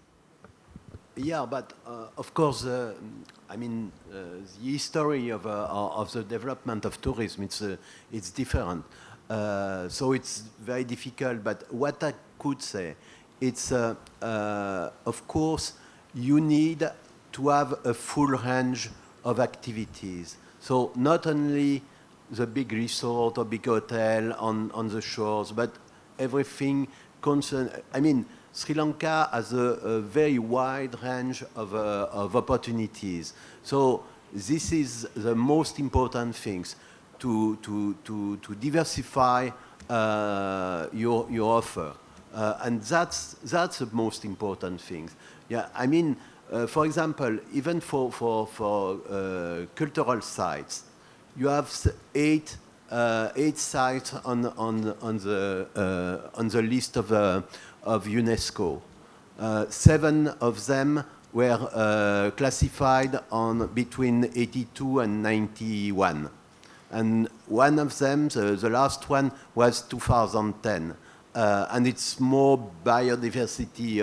Yeah, but of course, I mean, the history of the development of tourism, it's different. So it's very difficult, but what I could say, it's, of course, you need to have a full range of activities. So not only the big resort or big hotel on the shores, but everything I mean, Sri Lanka has a very wide range of opportunities. So this is the most important things, to diversify your offer. And that's the most important thing. Yeah, I mean, for example, even for cultural sites, you have eight sites on the list of UNESCO. 7 of them were classified on between 82 and 91. And one of them, the last one, was 2010. And it's more biodiversity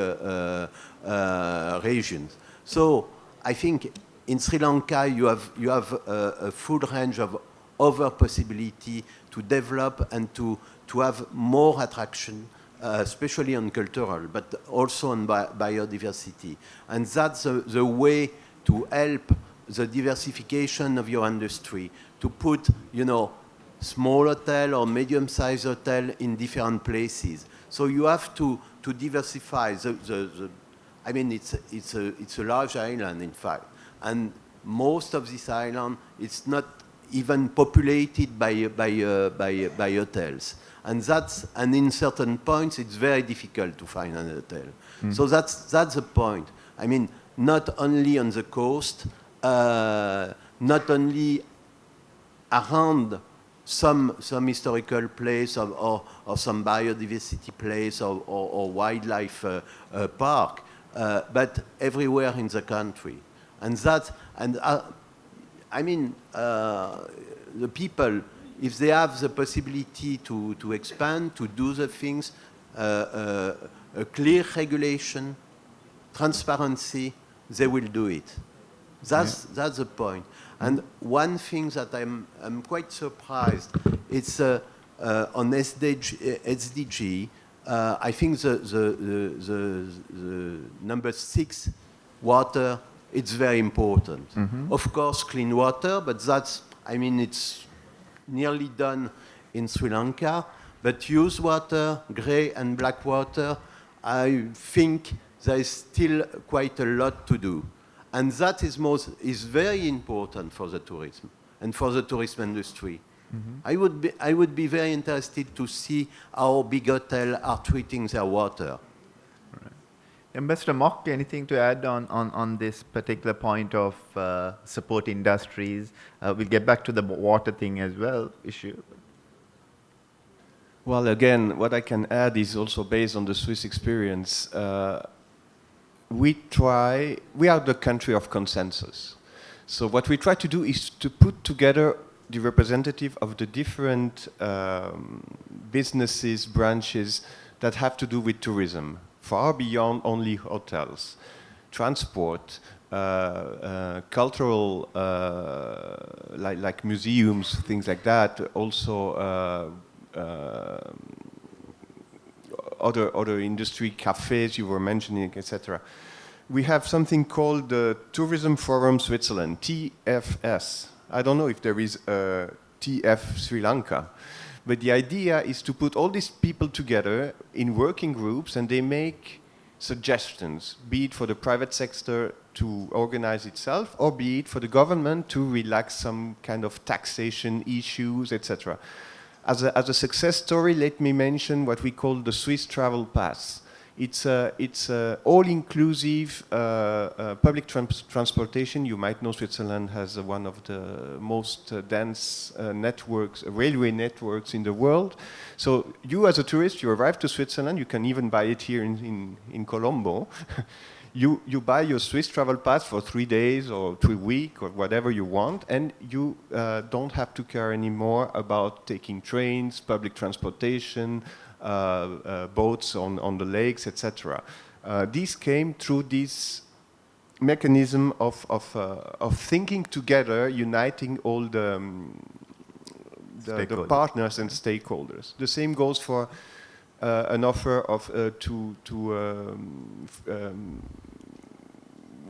regions. So I think in Sri Lanka you have a full range of other possibility to develop and to have more attraction, especially on cultural, but also on biodiversity. And that's the way to help the diversification of your industry, to put, small hotel or medium-sized hotel in different places. So you have to diversify. I mean, it's a large island, in fact, and most of this island, it's not even populated by hotels. And in certain points, it's very difficult to find a hotel. So that's the point. I mean, not only on the coast, not only around some historical place or some biodiversity place or wildlife park, but everywhere in the country. I mean, the people, if they have the possibility to expand, to do the things, a clear regulation, transparency, they will do it. That's the point. And one thing that I'm quite surprised, it's on SDG, I think the number 6, water, it's very important. Of course, clean water, but that's, I mean, it's nearly done in Sri Lanka. But used water, grey and black water, I think there is still quite a lot to do. And that is very important for the tourism and for the tourism industry. I would be very interested to see how big hotels are treating their water. Right. Ambassador Mock, anything to add on this particular point of support industries? We'll get back to the water thing as well, issue. Well, again, what I can add is also based on the Swiss experience. We are the country of consensus. So what we try to do is to put together the representative of the different businesses, branches that have to do with tourism, far beyond only hotels, transport, cultural, like museums, things like that, also other industry, cafes you were mentioning, etc. We have something called the Tourism Forum Switzerland, TFS. I don't know if there is a TF Sri Lanka. But the idea is to put all these people together in working groups, and they make suggestions, be it for the private sector to organize itself, or be it for the government to relax some kind of taxation issues, etc. As a success story, let me mention what we call the Swiss Travel Pass. It's a all-inclusive public transportation. You might know Switzerland has one of the most dense networks, railway networks in the world. So you as a tourist, you arrive to Switzerland, you can even buy it here in Colombo. You buy your Swiss Travel Pass for 3 days or 3 weeks or whatever you want, and you don't have to care anymore about taking trains, public transportation, boats on the lakes, etc. This came through this mechanism of thinking together, uniting all the partners and stakeholders. The same goes for an offer of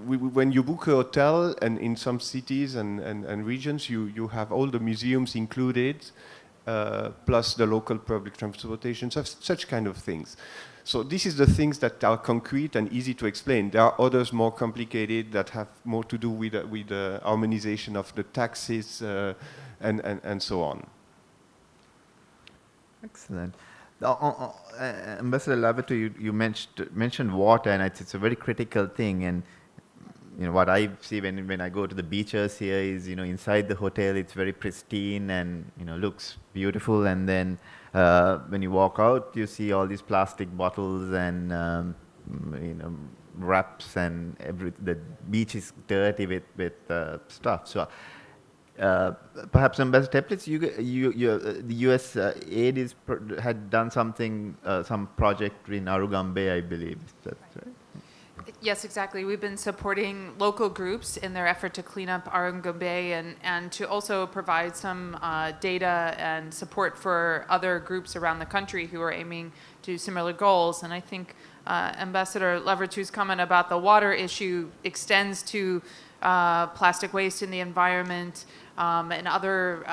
when you book a hotel, and in some cities and regions, you have all the museums included, plus the local public transportation, such kind of things. So this is the things that are concrete and easy to explain. There are others more complicated that have more to do with the harmonization of the taxes and so on. Excellent. Ambassador Laverty, you mentioned water, and it's a very critical thing. And you know what I see when I go to the beaches here is, inside the hotel it's very pristine and looks beautiful, and then when you walk out you see all these plastic bottles and wraps, and the beach is dirty with stuff. So perhaps Ambassador Teplitz, the US aid had done something, some project in Arugambay, I believe. Is that right? Yes, exactly. We've been supporting local groups in their effort to clean up Arugambay and to also provide some data and support for other groups around the country who are aiming to similar goals. And I think Ambassador Laverty's comment about the water issue extends to plastic waste in the environment, and other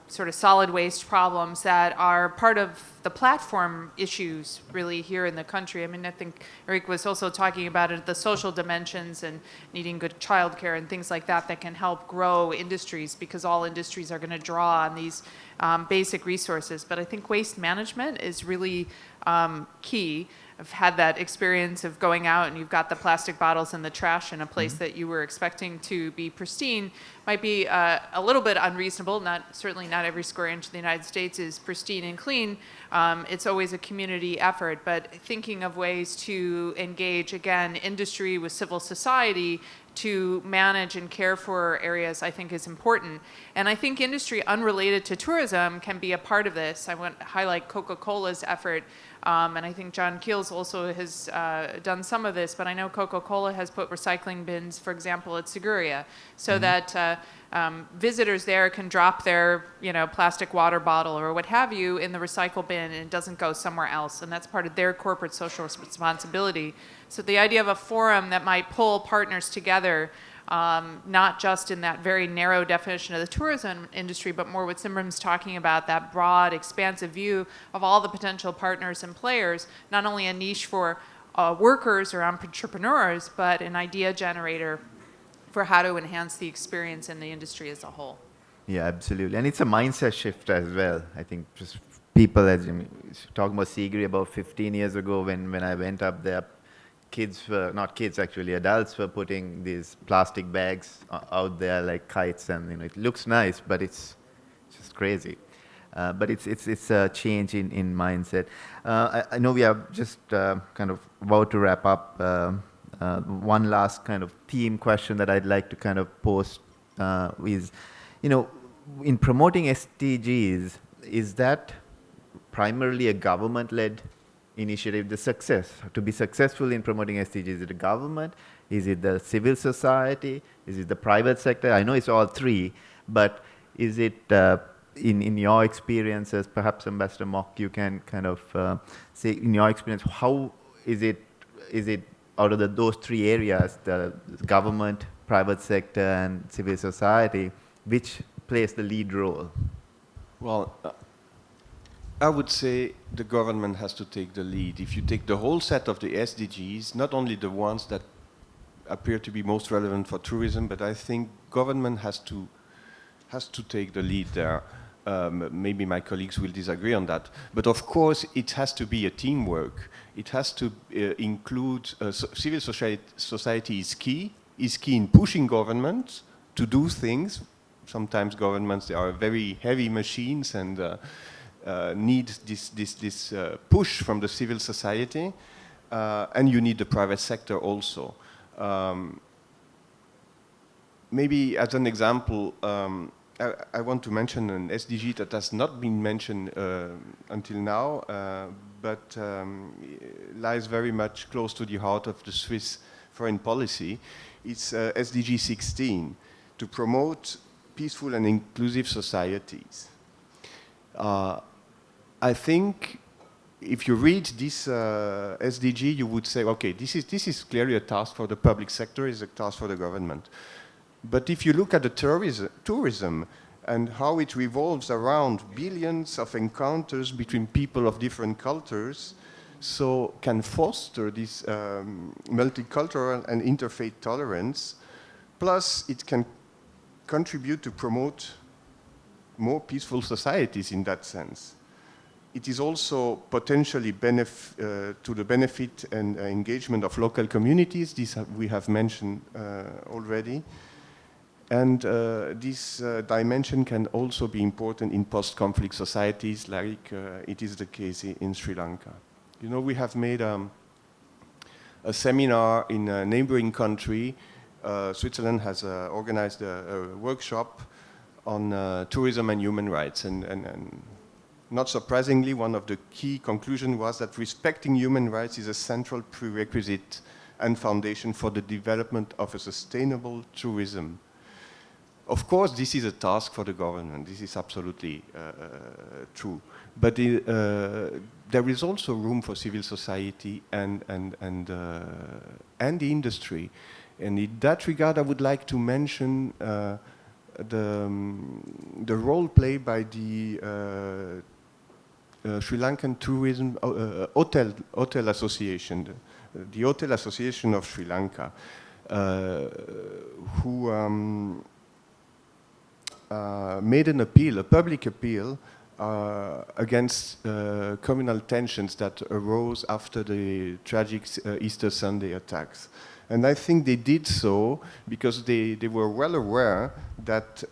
sort of solid waste problems that are part of the platform issues really here in the country. I mean, I think Eric was also talking about it, the social dimensions and needing good childcare and things like that can help grow industries, because all industries are going to draw on these basic resources. But I think waste management is really key. I've had that experience of going out and you've got the plastic bottles in the trash in a place that you were expecting to be pristine. Might be a little bit unreasonable. Certainly not every square inch of the United States is pristine and clean. It's always a community effort, but thinking of ways to engage, again, industry with civil society to manage and care for areas, I think is important. And I think industry unrelated to tourism can be a part of this. I want to highlight Coca-Cola's effort. And I think John Keels also has done some of this, but I know Coca-Cola has put recycling bins, for example, at Sigiriya, so that visitors there can drop their plastic water bottle or what have you in the recycle bin, and it doesn't go somewhere else. And that's part of their corporate social responsibility. So the idea of a forum that might pull partners together, not just in that very narrow definition of the tourism industry, but more what Simran's talking about, that broad, expansive view of all the potential partners and players, not only a niche for workers or entrepreneurs, but an idea generator for how to enhance the experience in the industry as a whole. Yeah, absolutely. And it's a mindset shift as well. I think just people, as you talking about Sigiri about 15 years ago when I went up there, kids were, not kids actually, adults were putting these plastic bags out there like kites, and it looks nice, but it's just crazy. But it's a change in mindset. I know we are just kind of about to wrap up. One last kind of theme question that I'd like to kind of pose is, in promoting SDGs, is that primarily a government-led initiative? The success, to be successful in promoting SDGs, is it the government? Is it the civil society? Is it the private sector? I know it's all three, but is it, in your experiences, perhaps Ambassador Mock, you can kind of say, in your experience, how is it out of those three areas, the government, private sector, and civil society, which plays the lead role? Well, I would say the government has to take the lead. If you take the whole set of the SDGs, not only the ones that appear to be most relevant for tourism, but I think government has to take the lead there. Maybe my colleagues will disagree on that. But of course, it has to be a teamwork. It has to include civil society is key in pushing governments to do things. Sometimes governments, they are very heavy machines and need this push from the civil society. And you need the private sector also. Maybe as an example, I want to mention an SDG that has not been mentioned until now, but lies very much close to the heart of the Swiss foreign policy. It's SDG 16, to promote peaceful and inclusive societies. I think if you read this SDG, you would say, okay, this is clearly a task for the public sector, it's a task for the government. But if you look at the tourism and how it revolves around billions of encounters between people of different cultures, so can foster this multicultural and interfaith tolerance, plus it can contribute to promote more peaceful societies in that sense. It is also potentially to the benefit and engagement of local communities. This we have mentioned already. And this dimension can also be important in post-conflict societies like it is the case in Sri Lanka. You know, we have made a seminar in a neighboring country. Switzerland has organized a workshop on tourism and human rights. And not surprisingly, one of the key conclusions was that respecting human rights is a central prerequisite and foundation for the development of a sustainable tourism. Of course, this is a task for the government. This is absolutely true. But there is also room for civil society and the industry. And in that regard, I would like to mention the role played by the Sri Lankan Tourism Hotel Association, the Hotel Association of Sri Lanka, who made an appeal, a public appeal, against communal tensions that arose after the tragic Easter Sunday attacks. And I think they did so because they were well aware that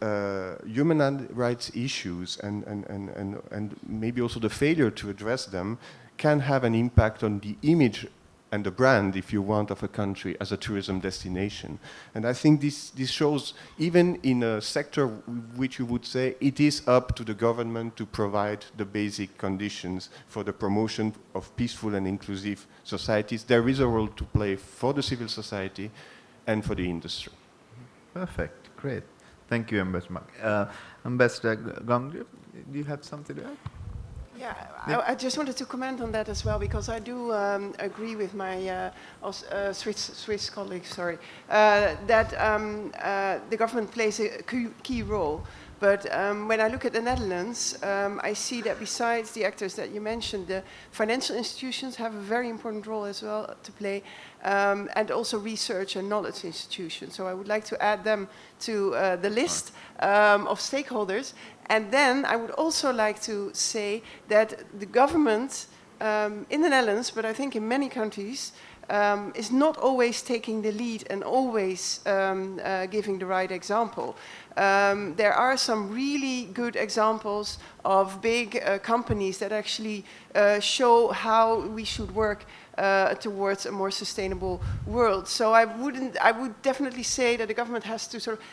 human rights issues and maybe also the failure to address them can have an impact on the image and the brand, if you want, of a country as a tourism destination. And I think this shows, even in a sector which you would say it is up to the government to provide the basic conditions for the promotion of peaceful and inclusive societies, there is a role to play for the civil society and for the industry. Perfect, great. Thank you, Ambassador. Ambassador Gong, do you have something to add? Yeah, I just wanted to comment on that as well, because I do agree with my Swiss colleagues, that the government plays a key role. But when I look at the Netherlands, I see that besides the actors that you mentioned, the financial institutions have a very important role as well to play, and also research and knowledge institutions. So I would like to add them to the list of stakeholders. And then I would also like to say that the government in the Netherlands, but I think in many countries, is not always taking the lead and always giving the right example. There are some really good examples of big companies that actually show how we should work towards a more sustainable world. So I would definitely say that the government has to sort of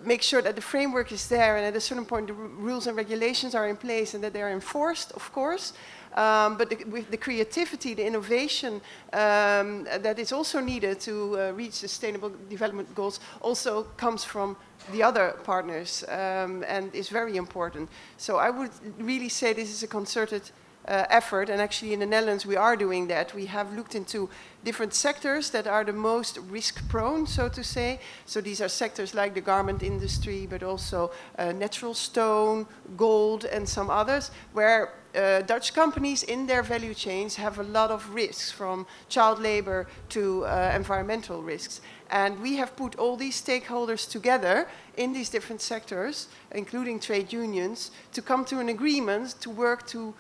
make sure that the framework is there, and at a certain point the rules and regulations are in place and that they are enforced, of course. But with the creativity, the innovation that is also needed to reach sustainable development goals also comes from the other partners and is very important. So I would really say this is a concerted effort, and actually in the Netherlands we are doing that. We have looked into different sectors that are the most risk-prone, so to say. So these are sectors like the garment industry, but also natural stone, gold, and some others, where Dutch companies in their value chains have a lot of risks, from child labor to environmental risks. And we have put all these stakeholders together in these different sectors, including trade unions, to come to an agreement to work to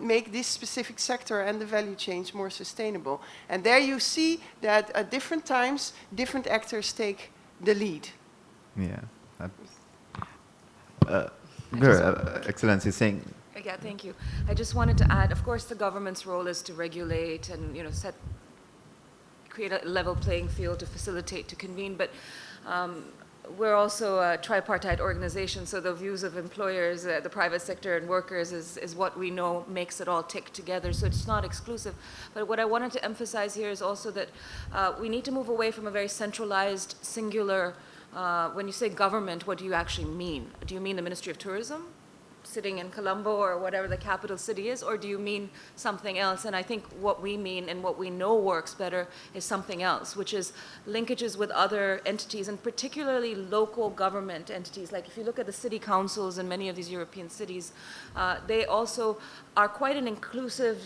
make this specific sector and the value chains more sustainable. And there you see that at different times, different actors take the lead. Yeah. Excellency, saying. Yeah, thank you. I just wanted to add, of course, the government's role is to regulate and, you know, create a level playing field to facilitate, to convene, but we're also a tripartite organization, so the views of employers, the private sector, and workers is what we know makes it all tick together, so it's not exclusive. But what I wanted to emphasize here is also that we need to move away from a very centralized, singular, when you say government, what do you actually mean? Do you mean the Ministry of Tourism, sitting in Colombo or whatever the capital city is, or do you mean something else? And I think what we mean and what we know works better is something else, which is linkages with other entities, and particularly local government entities. Like if you look at the city councils in many of these European cities, they also are quite an inclusive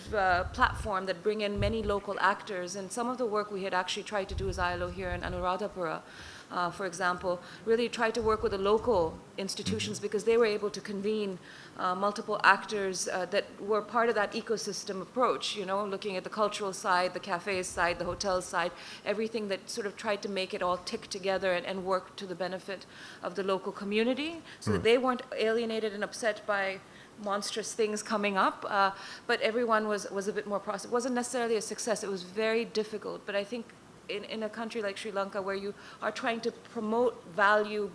platform that bring in many local actors. And some of the work we had actually tried to do as ILO here in Anuradhapura, for example, really tried to work with the local institutions because they were able to convene multiple actors that were part of that ecosystem approach, you know, looking at the cultural side, the cafes side, the hotel side, everything that sort of tried to make it all tick together and work to the benefit of the local community so that they weren't alienated and upset by monstrous things coming up, but everyone was a bit more processed. It wasn't necessarily a success, it was very difficult, but I think in a country like Sri Lanka, where you are trying to promote value,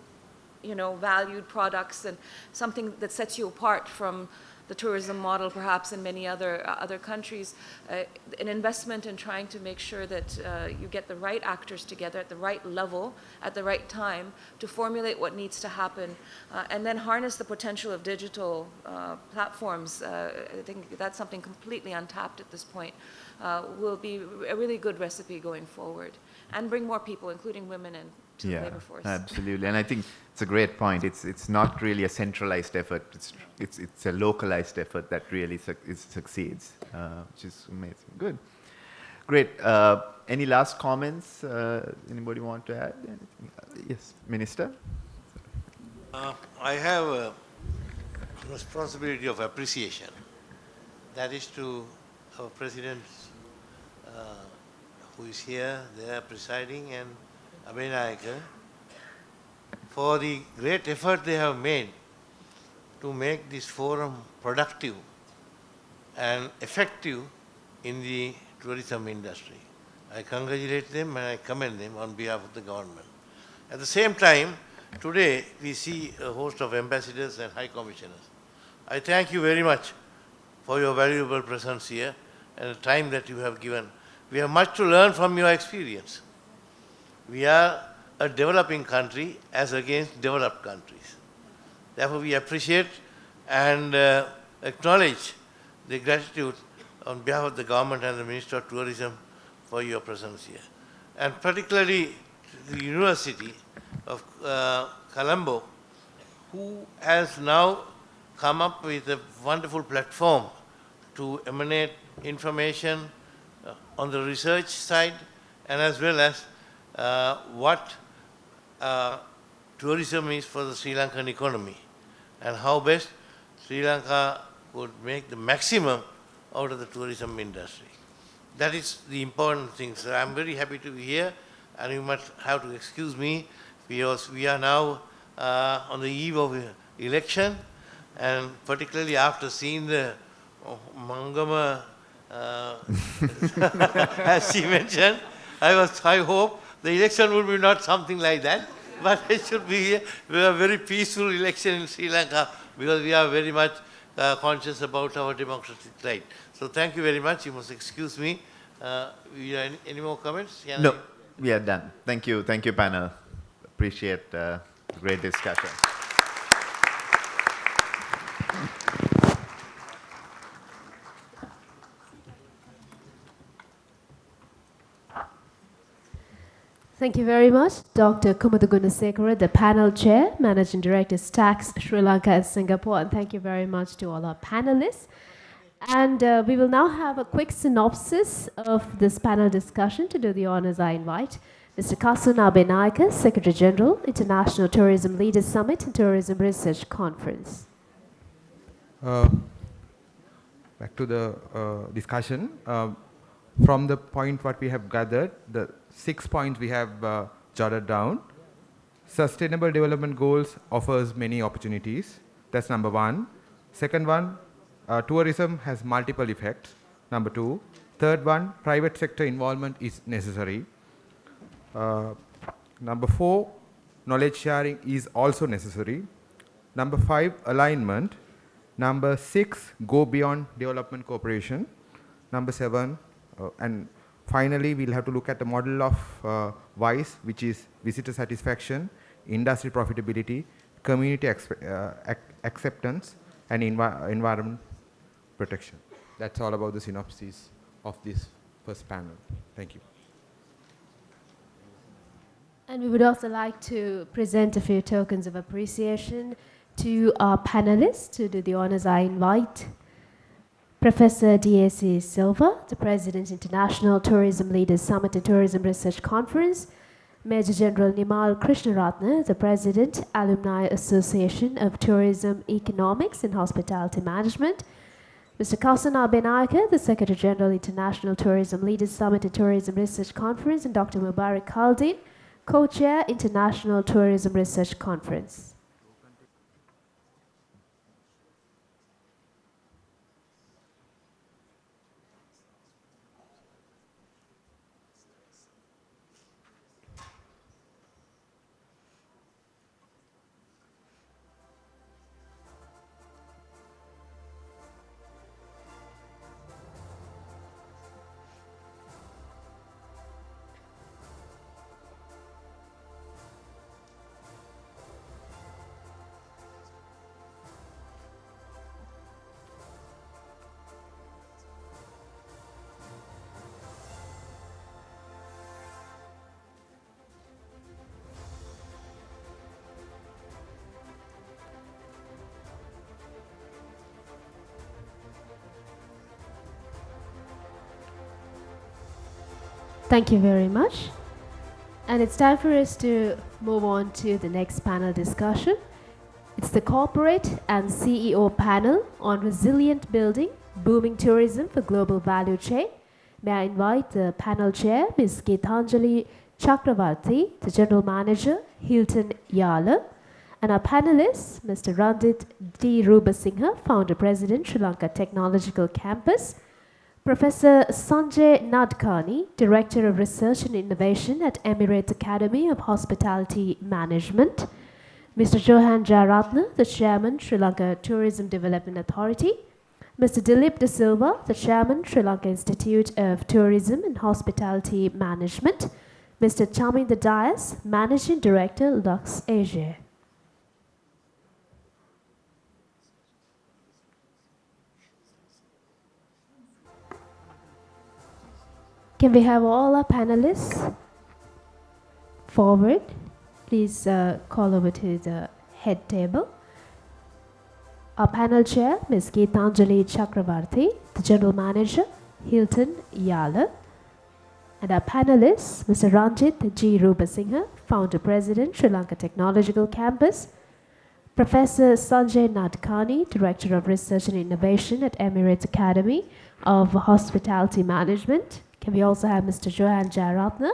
you know, valued products and something that sets you apart from the tourism model, perhaps in many other countries, an investment in trying to make sure that you get the right actors together at the right level, at the right time, to formulate what needs to happen, and then harness the potential of digital platforms. I think that's something completely untapped at this point. Will be a really good recipe going forward, and bring more people, including women, into the labor force. Absolutely, and I think it's a great point. It's not really a centralized effort. It's a localized effort that really succeeds, which is amazing. Good, great. Any last comments? Anybody want to add anything? Yes, Minister. I have a responsibility of appreciation. That is to our President, who is here, there presiding, and Abhinayaka, for the great effort they have made to make this forum productive and effective in the tourism industry. I congratulate them and I commend them on behalf of the government. At the same time, today we see a host of ambassadors and high commissioners. I thank you very much for your valuable presence here and the time that you have given. We have much to learn from your experience. We are a developing country as against developed countries. Therefore, we appreciate and acknowledge the gratitude on behalf of the government and the Minister of Tourism for your presence here. And particularly the University of Colombo, who has now come up with a wonderful platform to emanate information on the research side, and as well as what tourism is for the Sri Lankan economy, and how best Sri Lanka would make the maximum out of the tourism industry. That is the important thing. So I'm very happy to be here, and you must have to excuse me because we are now on the eve of election, and particularly after seeing the Mangama, as she mentioned, I hope the election will be not something like that, but it should be a very peaceful election in Sri Lanka because we are very much conscious about our democratic right. So thank you very much. You must excuse me. Any more comments? No, we are done. Thank you, panel. Appreciate the great discussion. Thank you very much, Dr. Kumadugunasekara, the panel chair, Managing Director, Stax, Sri Lanka and Singapore. And thank you very much to all our panelists. And we will now have a quick synopsis of this panel discussion. To do the honors, I invite Mr. Kasun Abenayaka, Secretary General, International Tourism Leaders Summit and Tourism Research Conference. Back to the discussion. From the point what we have gathered, the 6 points we have jotted down. Sustainable Development Goals offers many opportunities. That's number one. Second one, tourism has multiple effects. Number two. Third one, private sector involvement is necessary. Number four, knowledge sharing is also necessary. Number five, alignment. Number six, go beyond development cooperation. Number seven, and finally, we'll have to look at the model of WISE, which is visitor satisfaction, industry profitability, community acceptance, and environment protection. That's all about the synopsis of this first panel. Thank you. And we would also like to present a few tokens of appreciation to our panelists. To do the honors, I invite Professor D.A.C. Silva, the President, International Tourism Leaders Summit and Tourism Research Conference, Major General Nimal Krishnaratne, the President, Alumni Association of Tourism Economics and Hospitality Management, Mr. Kasun Abenayaka, the Secretary General, International Tourism Leaders Summit and Tourism Research Conference, and Dr. Mubarak Khaldin, Co-Chair, International Tourism Research Conference. Thank you very much. And it's time for us to move on to the next panel discussion. It's the Corporate and CEO panel on resilient building, booming tourism for global value chain. May I invite the panel chair, Ms. Geethanjali Chakravarti, the General Manager, Hilton Yala, and our panelists, Mr. Randit D. Rubasinghe, Founder President, Sri Lanka Technological Campus, Professor Sanjay Nadkarni, Director of Research and Innovation at Emirates Academy of Hospitality Management, Mr. Johan Jayaratne, the Chairman, Sri Lanka Tourism Development Authority, Mr. Dilip De Silva, the Chairman, Sri Lanka Institute of Tourism and Hospitality Management, Mr. Chaminda Dias, Managing Director, Lux Asia. Can we have all our panelists forward? Please call over to the head table. Our panel chair, Ms. Geethanjali Chakravarti, the General Manager, Hilton Yala. And our panelists, Mr. Ranjit G. Rubasinghe, Founder President, Sri Lanka Technological Campus, Professor Sanjay Nadkarni, Director of Research and Innovation at Emirates Academy of Hospitality Management. Can we also have Mr. Johan Jayaratne,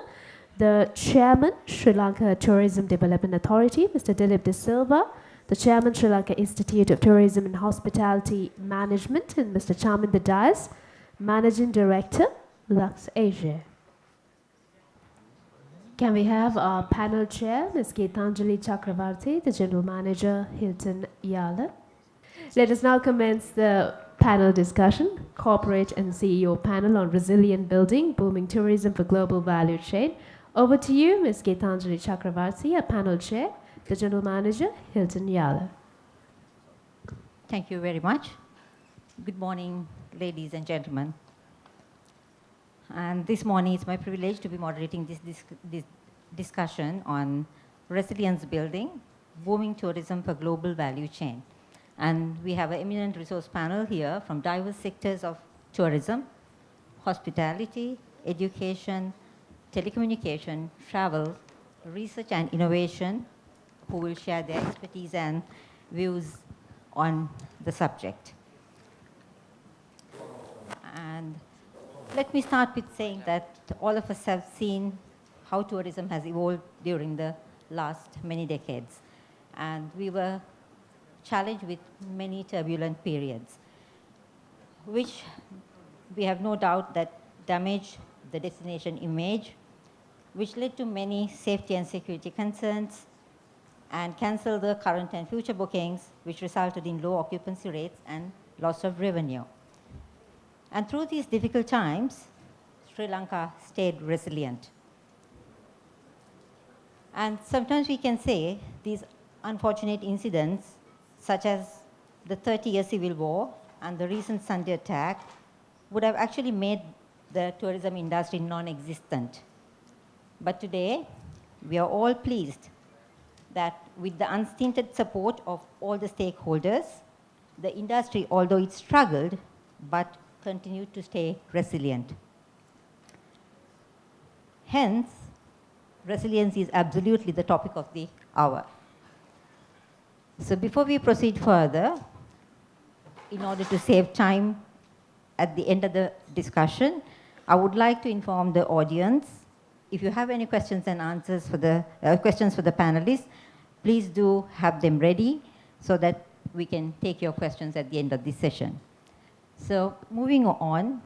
the Chairman, Sri Lanka Tourism Development Authority, Mr. Dilip De Silva, the Chairman, Sri Lanka Institute of Tourism and Hospitality Management, and Mr. Chaminda Dias, Managing Director, Lux Asia. Can we have our panel chair, Ms. Geethanjali Chakravarti, the General Manager, Hilton Yala. Let us now commence the panel discussion, Corporate and CEO panel on resilient building, booming tourism for global value chain. Over to you, Ms. Geethanjali Chakravarti, our panel chair, the General Manager, Hilton Yala. Thank you very much. Good morning, ladies and gentlemen. And this morning it's my privilege to be moderating this discussion on resilience building, booming tourism for global value chain. And we have an eminent resource panel here from diverse sectors of tourism, hospitality, education, telecommunication, travel, research and innovation, who will share their expertise and views on the subject. And let me start with saying that all of us have seen how tourism has evolved during the last many decades. And we were challenged with many turbulent periods, which we have no doubt that damaged the destination image, which led to many safety and security concerns, and canceled the current and future bookings, which resulted in low occupancy rates and loss of revenue. And through these difficult times, Sri Lanka stayed resilient. And sometimes we can say these unfortunate incidents, such as the 30-year civil war and the recent Sunday attack, would have actually made the tourism industry non-existent. But today, we are all pleased that with the unstinted support of all the stakeholders, the industry, although it struggled, but continued to stay resilient. Hence, resilience is absolutely the topic of the hour. So before we proceed further, in order to save time at the end of the discussion, I would like to inform the audience, if you have any questions and answers for the questions for the panelists, please do have them ready so that we can take your questions at the end of this session. So moving on,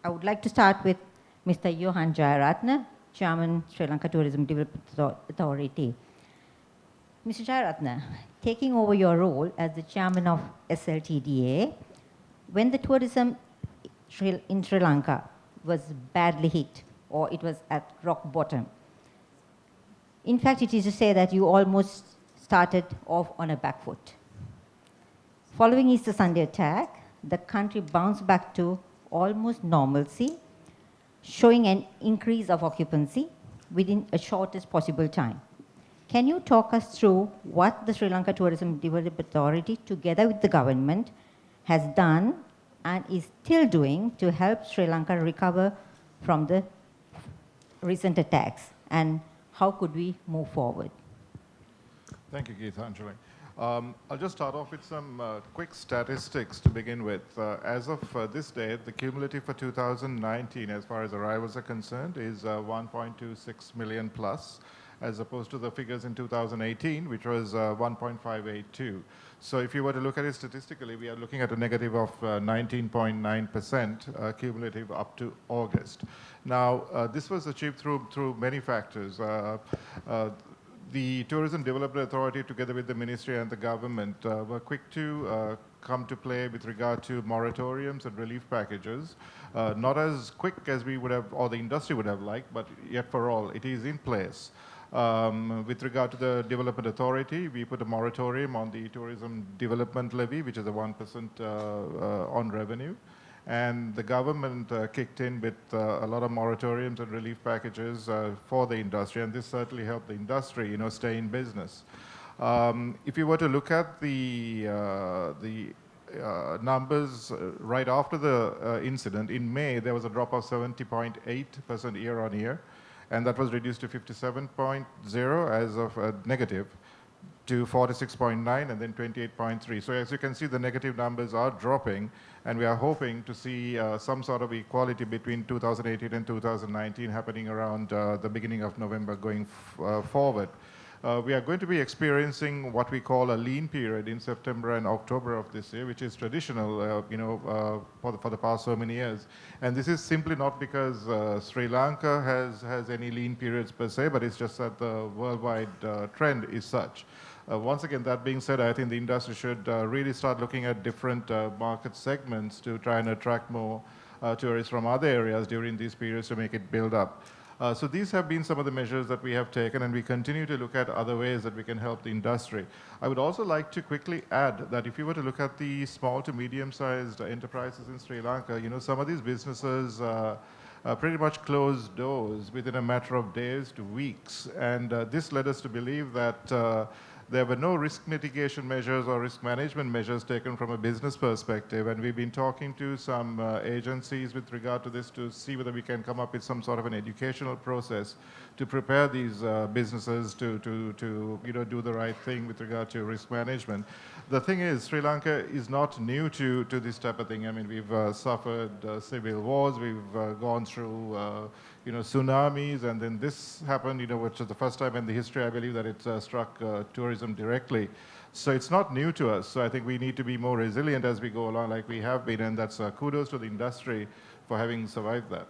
I would like to start with Mr. Johan Jayaratne, Chairman, Sri Lanka Tourism Development Authority. Mr. Jayaratne, taking over your role as the chairman of SLTDA, when the tourism in Sri Lanka was badly hit, or it was at rock bottom. In fact, it is to say that you almost started off on a back foot. Following Easter Sunday attack, the country bounced back to almost normalcy, showing an increase of occupancy within a shortest possible time. Can you talk us through what the Sri Lanka Tourism Development Authority, together with the government, has done and is still doing to help Sri Lanka recover from the recent attacks, and how could we move forward? Thank you, Geethanjali. I'll just start off with some quick statistics to begin with. As of this day, the cumulative for 2019, as far as arrivals are concerned, is 1.26 million plus, as opposed to the figures in 2018, which was 1.582. So if you were to look at it statistically, we are looking at a negative of 19.9% cumulative up to August. Now, this was achieved through many factors. The Tourism Development Authority, together with the Ministry and the government, were quick to come to play with regard to moratoriums and relief packages. Not as quick as we would have, or the industry would have liked, but yet for all, it is in place. With regard to the Development Authority, we put a moratorium on the tourism development levy, which is a 1% on revenue. And the government kicked in with a lot of moratoriums and relief packages for the industry, and this certainly helped the industry, stay in business. If you were to look at the numbers right after the incident, in May, there was a drop of 70.8% year on year, and that was reduced to 57.0 as of negative, to 46.9 and then 28.3. So as you can see, the negative numbers are dropping, and we are hoping to see some sort of equality between 2018 and 2019 happening around the beginning of November going forward. We are going to be experiencing what we call a lean period in September and October of this year, which is traditional, for the past so many years. And this is simply not because Sri Lanka has any lean periods per se, but it's just that the worldwide trend is such. Once again, that being said, I think the industry should really start looking at different market segments to try and attract more tourists from other areas during these periods to make it build up. So these have been some of the measures that we have taken, and we continue to look at other ways that we can help the industry. I would also like to quickly add that if you were to look at the small to medium-sized enterprises in Sri Lanka, some of these businesses pretty much closed doors within a matter of days to weeks. And this led us to believe that there were no risk mitigation measures or risk management measures taken from a business perspective. And we've been talking to some agencies with regard to this to see whether we can come up with some sort of an educational process to prepare these businesses to do the right thing with regard to risk management. The thing is, Sri Lanka is not new to this type of thing. I mean, we've suffered civil wars, we've gone through tsunamis, and then this happened, which is the first time in the history, I believe, that it struck tourism directly. So it's not new to us. So I think we need to be more resilient as we go along, like we have been, and that's kudos to the industry for having survived that.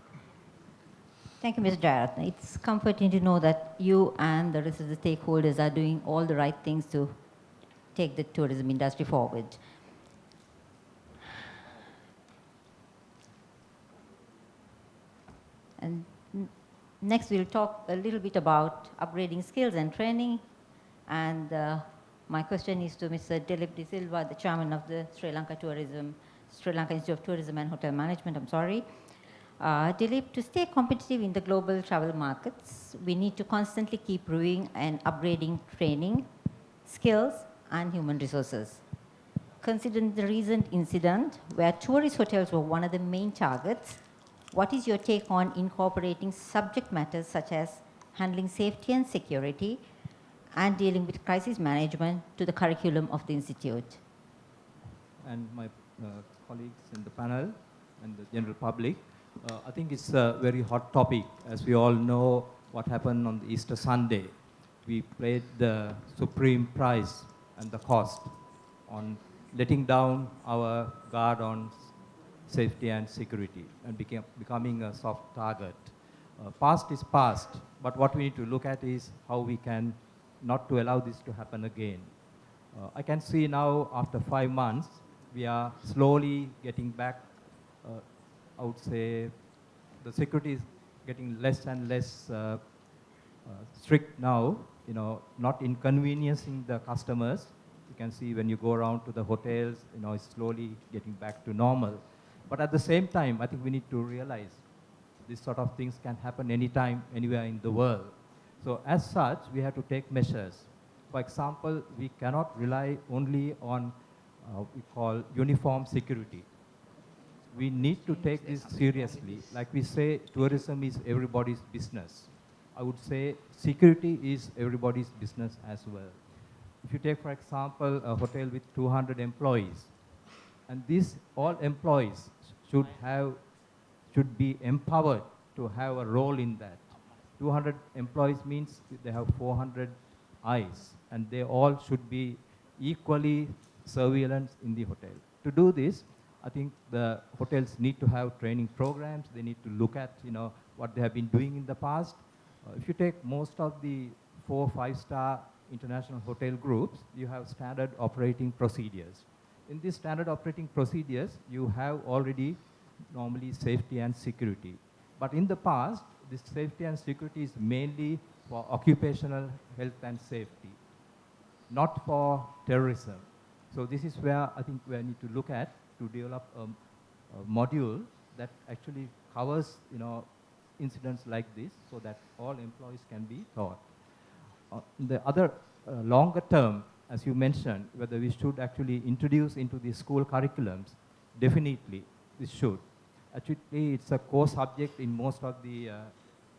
Thank you, Mr. Jayaratna. It's comforting to know that you and the rest of the stakeholders are doing all the right things to take the tourism industry forward. And next, we'll talk a little bit about upgrading skills and training. And my question is to Mr. Dilip De Silva, the chairman of the Sri Lanka Institute of Tourism and Hotel Management. I'm sorry. Dilip, to stay competitive in the global travel markets, we need to constantly keep reviewing and upgrading training, skills, and human resources. Considering the recent incident where tourist hotels were one of the main targets, what is your take on incorporating subject matters such as handling safety and security and dealing with crisis management to the curriculum of the Institute? And my colleagues in the panel and the general public, I think it's a very hot topic. As we all know what happened on the Easter Sunday. We paid the supreme price and the cost on letting down our guard on safety and security and becoming a soft target. Past is past, but what we need to look at is how we can not to allow this to happen again. I can see now after 5 months, we are slowly getting back. I would say the security is getting less and less strict now, not inconveniencing the customers. You can see when you go around to the hotels, it's slowly getting back to normal. But at the same time, I think we need to realize these sort of things can happen anytime, anywhere in the world. So as such, we have to take measures. For example, we cannot rely only on what we call uniform security. We need to take this seriously. Like we say, tourism is everybody's business. I would say security is everybody's business as well. If you take, for example, a hotel with 200 employees, and these all employees should be empowered to have a role in that. 200 employees means they have 400 eyes, and they all should be equally surveillance in the hotel. To do this, I think the hotels need to have training programs. They need to look at what they have been doing in the past. If you take most of the 4- or 5-star international hotel groups, you have standard operating procedures. In these standard operating procedures, you have already normally safety and security. But in the past, this safety and security is mainly for occupational health and safety, not for terrorism. So this is where I think we need to look at to develop a module that actually covers incidents like this so that all employees can be taught. The other longer term, as you mentioned, whether we should actually introduce into the school curriculums, definitely this should. Actually, it's a core subject in most of the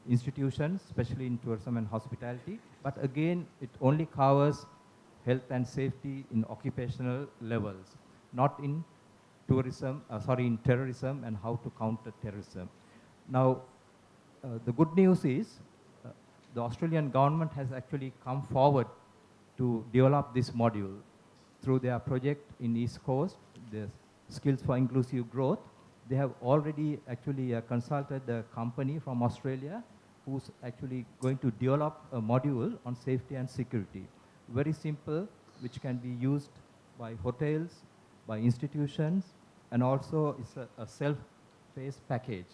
institutions, especially in tourism and hospitality. But again, it only covers health and safety in occupational levels, not in tourism, in terrorism and how to counter terrorism. Now, the good news is the Australian government has actually come forward to develop this module through their project in East Coast, the Skills for Inclusive Growth. They have already actually consulted the company from Australia who's actually going to develop a module on safety and security. Very simple, which can be used by hotels, by institutions, and also it's a self-paced package.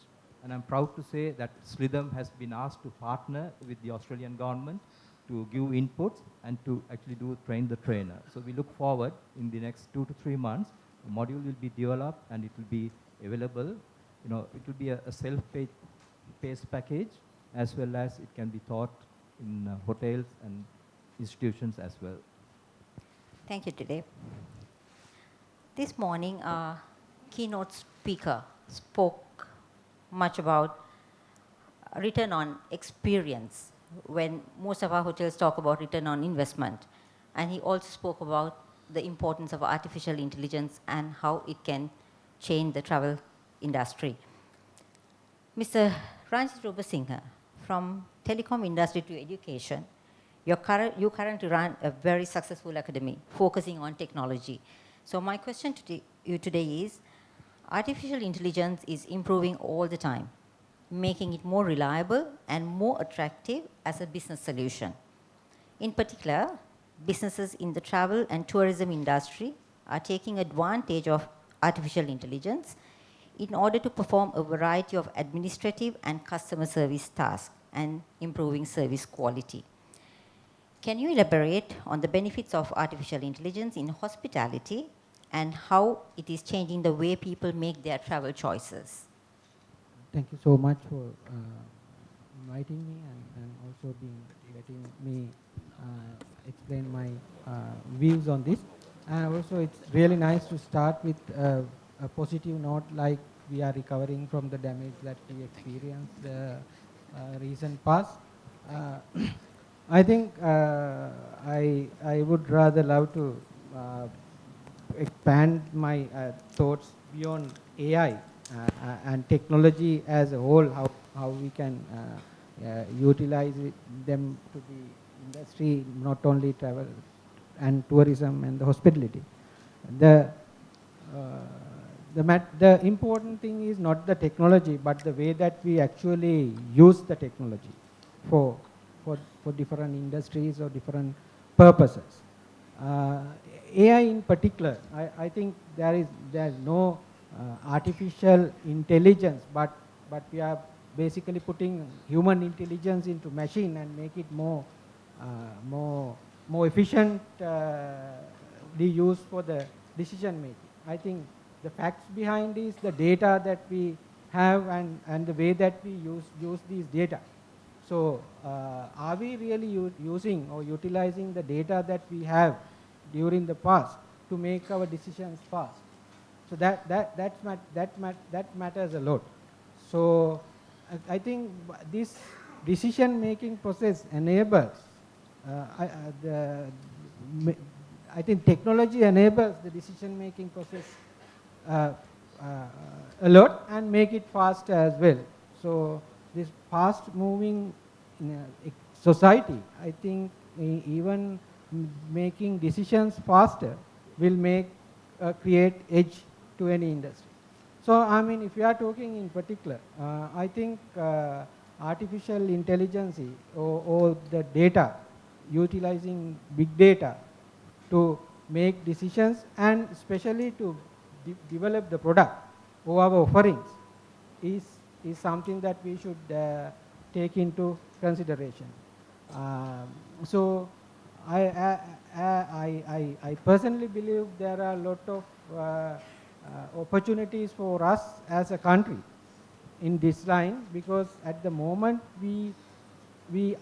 And I'm proud to say that SRIDHAM has been asked to partner with the Australian government to give inputs and to actually train the trainer. So we look forward in the next 2 to 3 months, a module will be developed and it will be available. It will be a self-paced PACE package, as well as it can be taught in hotels and institutions as well. Thank you, today. This morning, our keynote speaker spoke much about return on experience when most of our hotels talk about return on investment. And he also spoke about the importance of artificial intelligence and how it can change the travel industry. Mr. Ranjit Rubasinghe, from telecom industry to education, you currently run a very successful academy focusing on technology. So my question to you today is, artificial intelligence is improving all the time, making it more reliable and more attractive as a business solution. In particular, businesses in the travel and tourism industry are taking advantage of artificial intelligence in order to perform a variety of administrative and customer service tasks and improving service quality. Can you elaborate on the benefits of artificial intelligence in hospitality and how it is changing the way people make their travel choices? Thank you so much for inviting me and also letting me explain my views on this. And also it's really nice to start with a positive note, like we are recovering from the damage that we experienced the recent past. I think I would rather love to expand my thoughts beyond AI and technology as a whole, how we can utilize them to the industry, not only travel and tourism and the hospitality. The important thing is not the technology, but the way that we actually use the technology for different industries or different purposes. AI in particular, I think there is no artificial intelligence, but we are basically putting human intelligence into machine and make it more efficiently used for the decision making. I think the facts behind is the data that we have and the way that we use these data. So are we really using or utilizing the data that we have during the past to make our decisions fast? So that matters a lot. So I think this decision making process enables I think technology enables the decision making process a lot and make it fast as well. So this fast moving society, I think even making decisions faster will create edge to any industry. So I mean, if we are talking in particular, I think artificial intelligence or the data, utilizing big data to make decisions and especially to develop the product or our offerings is something that we should take into consideration. So I personally believe there are a lot of opportunities for us as a country in this line, because at the moment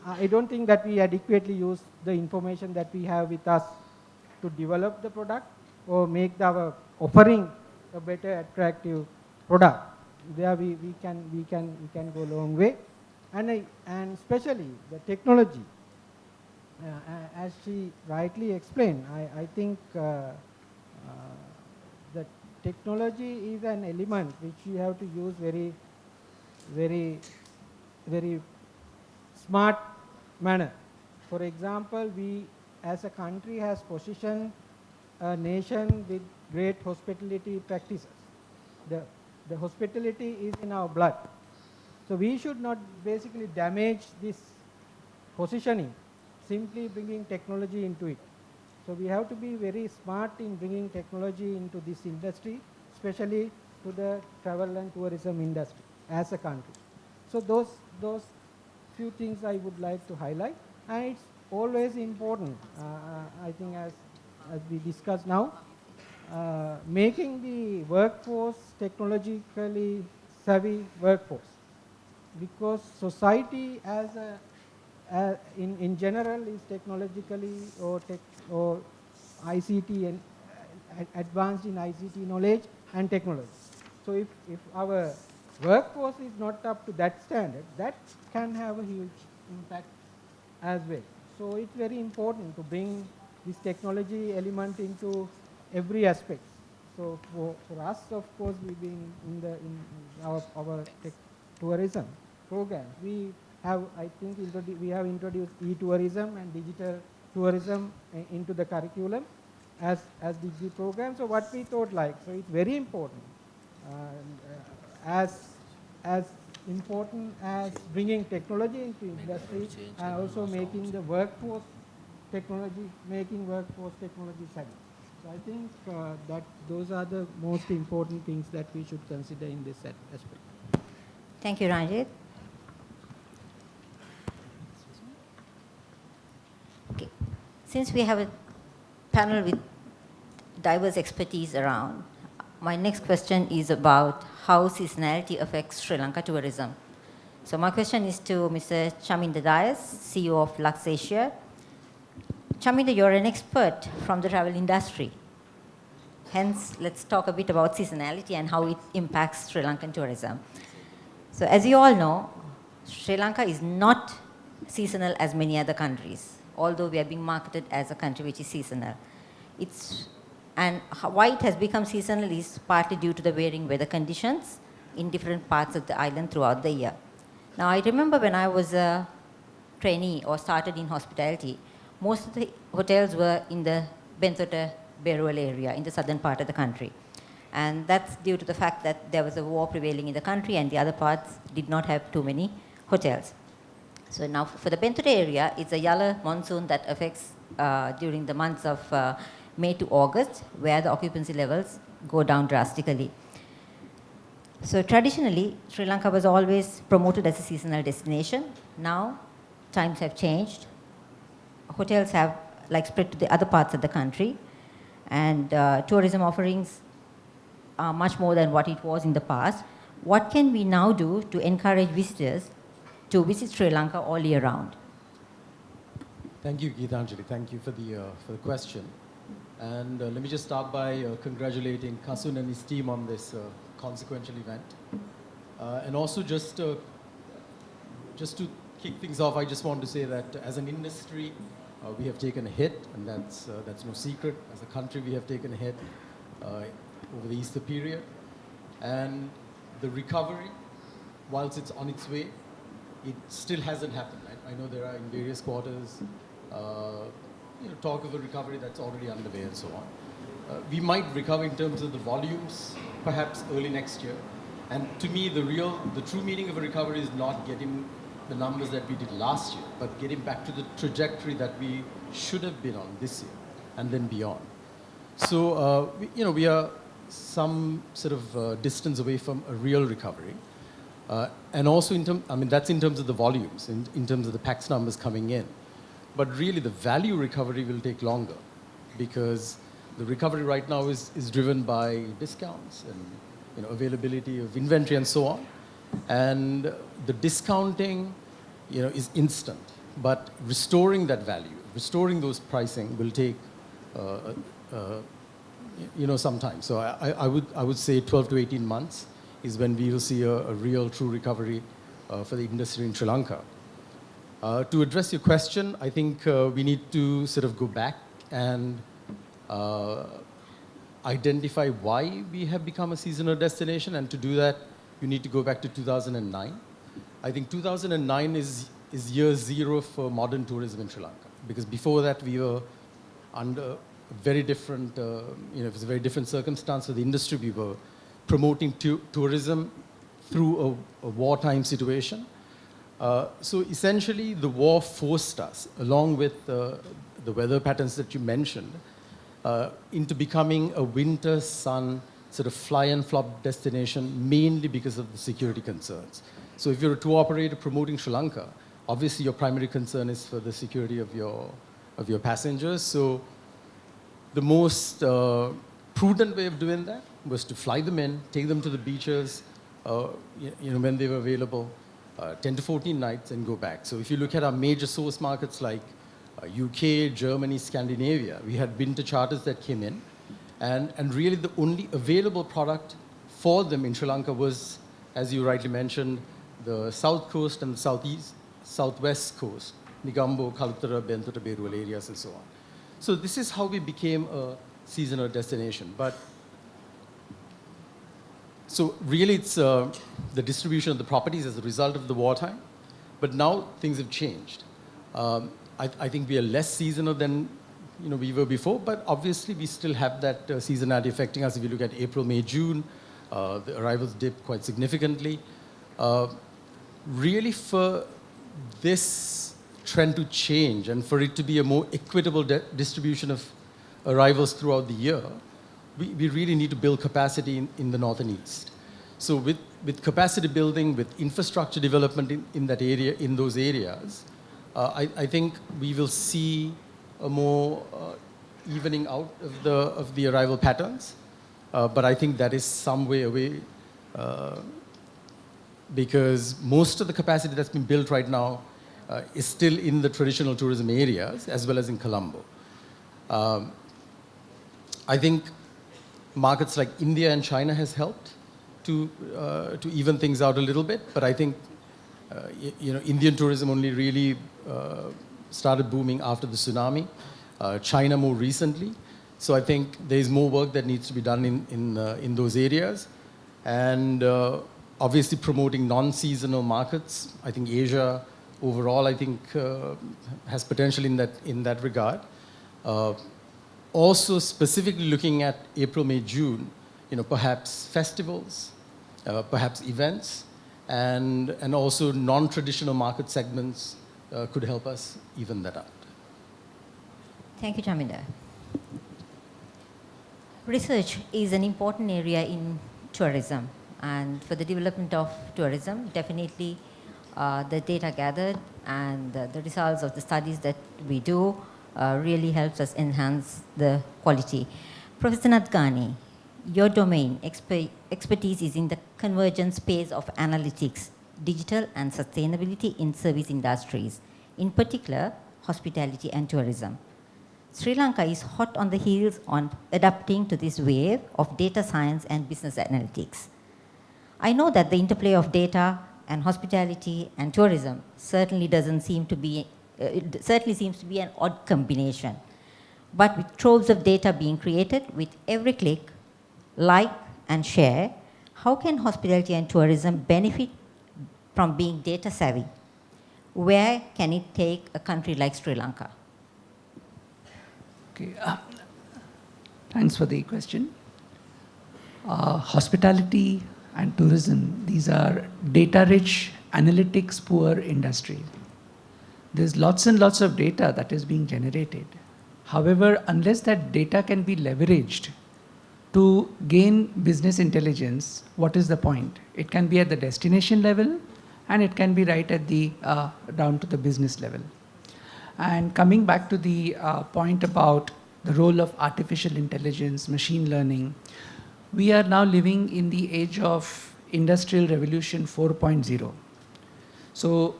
I don't think that we adequately use the information that we have with us to develop the product or make our offering a better attractive product. There we can go a long way, and especially the technology, as she rightly explained. I think the technology is an element which you have to use very smart manner. For example, we as a country has positioned a nation with great hospitality practices. The hospitality is in our blood. So we should not basically damage this positioning simply bringing technology into it. So we have to be very smart in bringing technology into this industry, especially to the travel and tourism industry as a country. So those few things I would like to highlight, and it's always important, I think as we discussed now, making the workforce technologically savvy workforce. because society in general is technologically or ICT and advanced in ICT knowledge and technology. So if our workforce is not up to that standard, that can have a huge impact as well. So it's very important to bring this technology element into every aspect. So for us, of course, we've been in our tech tourism program. We have, I think, we have introduced e-tourism and digital tourism into the curriculum as degree program. So what we thought like, so it's very important, as important as bringing technology into industry and also making the workforce technology savvy. So I think that those are the most important things that we should consider in this aspect. Thank you, Ranjit. Okay. Since we have a panel with diverse expertise around, my next question is about how seasonality affects Sri Lanka tourism. So my question is to Mr. Chaminda Dias, CEO of Lux Asia. Chaminda, you're an expert from the travel industry. Hence, let's talk a bit about seasonality and how it impacts Sri Lankan tourism. So as you all know, Sri Lanka is not seasonal as many other countries, although we are being marketed as a country which is seasonal. And why it has become seasonal is partly due to the varying weather conditions in different parts of the island throughout the year. Now, I remember when I was a trainee or started in hospitality, most of the hotels were in the Bentota Berual area in the southern part of the country. And that's due to the fact that there was a war prevailing in the country and the other parts did not have too many hotels. So now for the Bentota area, it's a Yala monsoon that affects during the months of May to August, where the occupancy levels go down drastically. So traditionally, Sri Lanka was always promoted as a seasonal destination. Now, times have changed. Hotels have spread to the other parts of the country, and tourism offerings are much more than what it was in the past. What can we now do to encourage visitors to visit Sri Lanka all year round? Thank you, Geethanjali. Thank you for the question. And let me just start by congratulating Kasun and his team on this consequential event. And also just to kick things off, I just want to say that as an industry, we have taken a hit, and that's no secret. As a country, we have taken a hit over the Easter period. And the recovery, whilst it's on its way, it still hasn't happened. I know there are in various quarters talk of a recovery that's already underway and so on. We might recover in terms of the volumes, perhaps early next year. And to me, the true meaning of a recovery is not getting the numbers that we did last year, but getting back to the trajectory that we should have been on this year and then beyond. So, we are some sort of distance away from a real recovery. And also, that's in terms of the volumes, in terms of the PAX numbers coming in. But really, the value recovery will take longer because the recovery right now is driven by discounts and availability of inventory and so on. And the discounting, is instant. But restoring that value, restoring those pricing will take, some time. So I would say 12 to 18 months is when we will see a real, true recovery for the industry in Sri Lanka. To address your question, I think we need to sort of go back and identify why we have become a seasonal destination, and to do that, you need to go back to 2009. I think 2009 is year zero for modern tourism in Sri Lanka, because before that we were under a very different, it was a very different circumstance for the industry. We were promoting tourism through a wartime situation. So essentially, the war forced us, along with the weather patterns that you mentioned, into becoming a winter sun sort of fly and flop destination, mainly because of the security concerns. So if you're a tour operator promoting Sri Lanka, obviously your primary concern is for the security of your passengers. So the most prudent way of doing that was to fly them in, take them to the beaches, when they were available, 10 to 14 nights and go back. So if you look at our major source markets like UK, Germany, Scandinavia, we had winter charters that came in. And really the only available product for them in Sri Lanka was, as you rightly mentioned, the south coast and the southwest coast, Negombo, Kalutara, Bentota, Berual areas and so on. So this is how we became a seasonal destination. But so really it's the distribution of the properties as a result of the wartime. But now things have changed. I think we are less seasonal than we were before, but obviously we still have that seasonality affecting us. If you look at April, May, June, the arrivals dipped quite significantly. Really for this trend to change and for it to be a more equitable distribution of arrivals throughout the year, we really need to build capacity in the north and east. So with capacity building, with infrastructure development in that area, in those areas, I think we will see a more evening out of the arrival patterns. But I think that is some way away because most of the capacity that's been built right now is still in the traditional tourism areas as well as in Colombo. I think markets like India and China has helped to even things out a little bit, but I think Indian tourism only really started booming after the tsunami. China more recently. So I think there is more work that needs to be done in those areas. And obviously promoting non-seasonal markets. I think Asia overall, I think, has potential in that regard. Also specifically looking at April, May, June, perhaps festivals, perhaps events, and also non-traditional market segments could help us even that out. Thank you, Jaminder. Research is an important area in tourism, and for the development of tourism, definitely the data gathered and the results of the studies that we do really helps us enhance the quality. Professor Nadgani, your domain expertise is in the convergence space of analytics, digital and sustainability in service industries, in particular hospitality and tourism. Sri Lanka is hot on the heels on adapting to this wave of data science and business analytics. I know that the interplay of data and hospitality and tourism certainly seems to be an odd combination. But with troves of data being created with every click, like and share, how can hospitality and tourism benefit from being data savvy? Where can it take a country like Sri Lanka? Okay, thanks for the question. Hospitality and tourism, these are data-rich, analytics-poor industries. There's lots and lots of data that is being generated. However, unless that data can be leveraged to gain business intelligence, what is the point? It can be at the destination level, and it can be right at the down to the business level. And coming back to the point about the role of artificial intelligence, machine learning, we are now living in the age of Industrial Revolution 4.0. So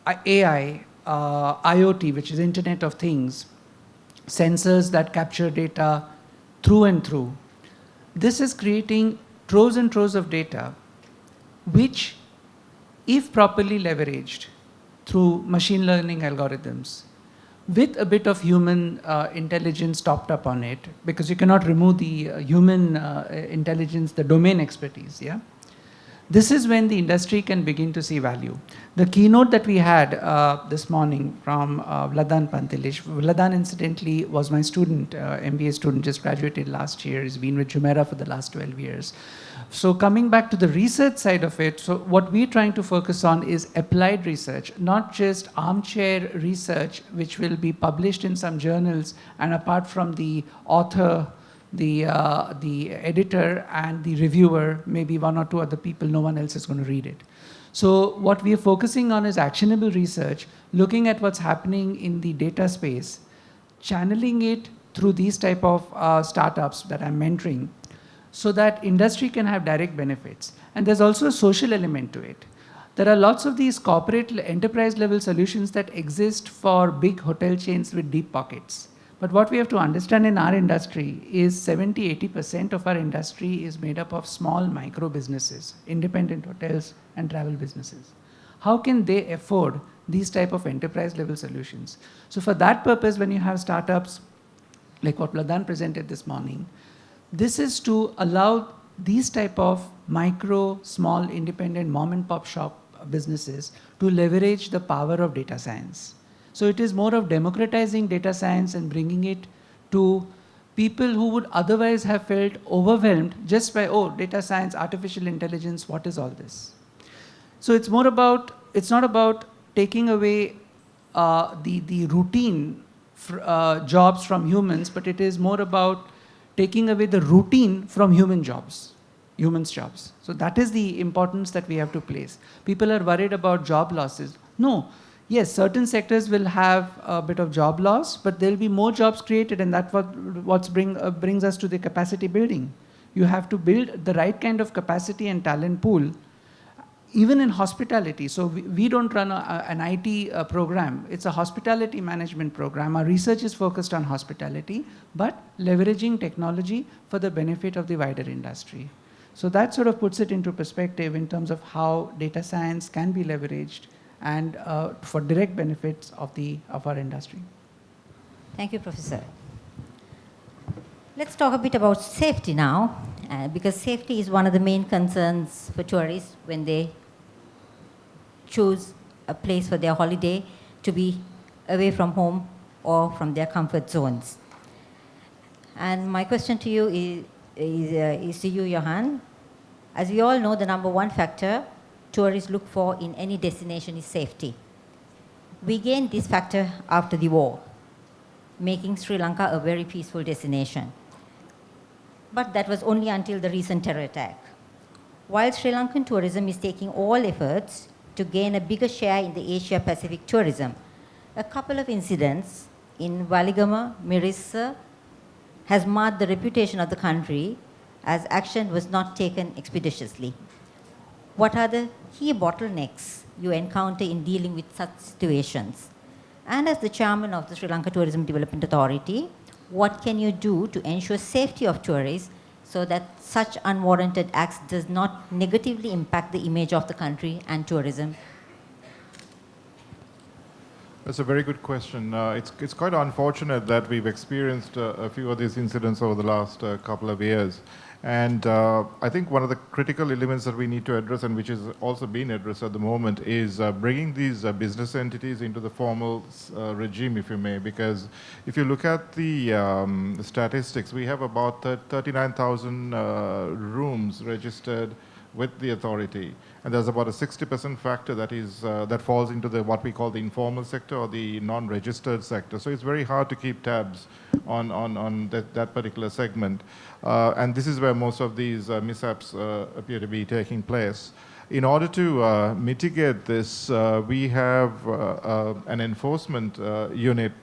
AI, IoT, which is Internet of Things, sensors that capture data through and through, this is creating troves and troves of data, which, if properly leveraged, through machine learning algorithms, with a bit of human intelligence topped up on it, because you cannot remove the human intelligence, the domain expertise, yeah? This is when the industry can begin to see value. The keynote that we had this morning from Vladan Pantilish, Vladan incidentally was my student, MBA student, just graduated last year, he's been with Jumeirah for the last 12 years. So coming back to the research side of it, so what we're trying to focus on is applied research, not just armchair research, which will be published in some journals, and apart from the author, the editor, and the reviewer, maybe one or two other people, no one else is going to read it. So what we are focusing on is actionable research, looking at what's happening in the data space, channeling it through these type of startups that I'm mentoring, so that industry can have direct benefits. And there's also a social element to it. There are lots of these corporate enterprise level solutions that exist for big hotel chains with deep pockets. But what we have to understand in our industry is 70–80% of our industry is made up of small micro businesses, independent hotels and travel businesses. How can they afford these type of enterprise level solutions? So for that purpose, when you have startups like what Pradhan presented this morning, this is to allow these type of micro, small, independent mom and pop shop businesses to leverage the power of data science. So it is more of democratizing data science and bringing it to people who would otherwise have felt overwhelmed just by, oh, data science, artificial intelligence, what is all this? So it's more about, it's not about taking away the routine jobs from humans, but it is more about taking away the routine from humans' jobs. So that is the importance that we have to place. People are worried about job losses. No, yes, certain sectors will have a bit of job loss, but there will be more jobs created, and that's what brings us to the capacity building. You have to build the right kind of capacity and talent pool, even in hospitality. So we don't run an IT program. It's a hospitality management program. Our research is focused on hospitality, but leveraging technology for the benefit of the wider industry. So that sort of puts it into perspective in terms of how data science can be leveraged and for direct benefits of our industry. Thank you, Professor. Let's talk a bit about safety now, because safety is one of the main concerns for tourists when they choose a place for their holiday to be away from home or from their comfort zones. And my question to you is to you, Johan. As we all know, the number one factor tourists look for in any destination is safety. We gained this factor after the war, making Sri Lanka a very peaceful destination. But that was only until the recent terror attack. While Sri Lankan tourism is taking all efforts to gain a bigger share in the Asia-Pacific tourism, a couple of incidents in Waligama, Mirissa, has marred the reputation of the country as action was not taken expeditiously. What are the key bottlenecks you encounter in dealing with such situations? And as the chairman of the Sri Lanka Tourism Development Authority, what can you do to ensure safety of tourists so that such unwarranted acts does not negatively impact the image of the country and tourism? That's a very good question. It's quite unfortunate that we've experienced a few of these incidents over the last couple of years. And I think one of the critical elements that we need to address, and which is also being addressed at the moment, is bringing these business entities into the formal regime, if you may. Because if you look at the statistics, we have about 39,000 rooms registered with the authority. And there's about a 60% factor that falls into what we call the informal sector or the non-registered sector. So it's very hard to keep tabs on that particular segment. And this is where most of these mishaps appear to be taking place. In order to mitigate this, we have an enforcement unit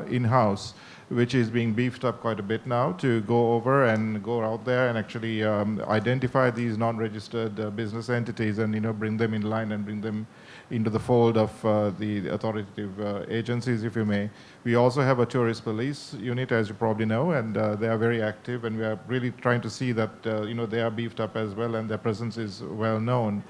in-house, which is being beefed up quite a bit now to go over and go out there and actually identify these non-registered business entities and bring them in line and bring them into the fold of the authoritative agencies, if you may. We also have a tourist police unit, as you probably know, and they are very active, and we are really trying to see that they are beefed up as well and their presence is well known.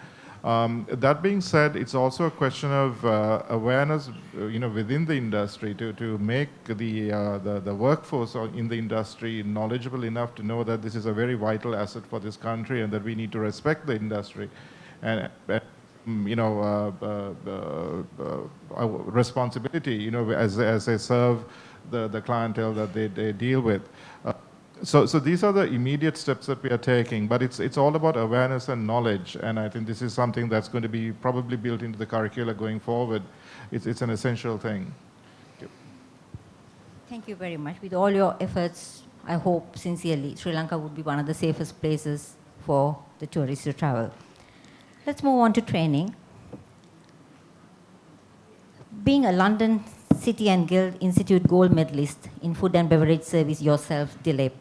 That being said, it's also a question of awareness, within the industry to make the workforce in the industry knowledgeable enough to know that this is a very vital asset for this country and that we need to respect the industry and responsibility, as they serve the clientele that they deal with. So these are the immediate steps that we are taking, but it's all about awareness and knowledge, and I think this is something that's going to be probably built into the curricula going forward. It's an essential thing. Thank you very much. With all your efforts, I hope sincerely Sri Lanka would be one of the safest places for the tourists to travel. Let's move on to training. Being a London City and Guild Institute Gold Medalist in food and beverage service yourself, Dilip,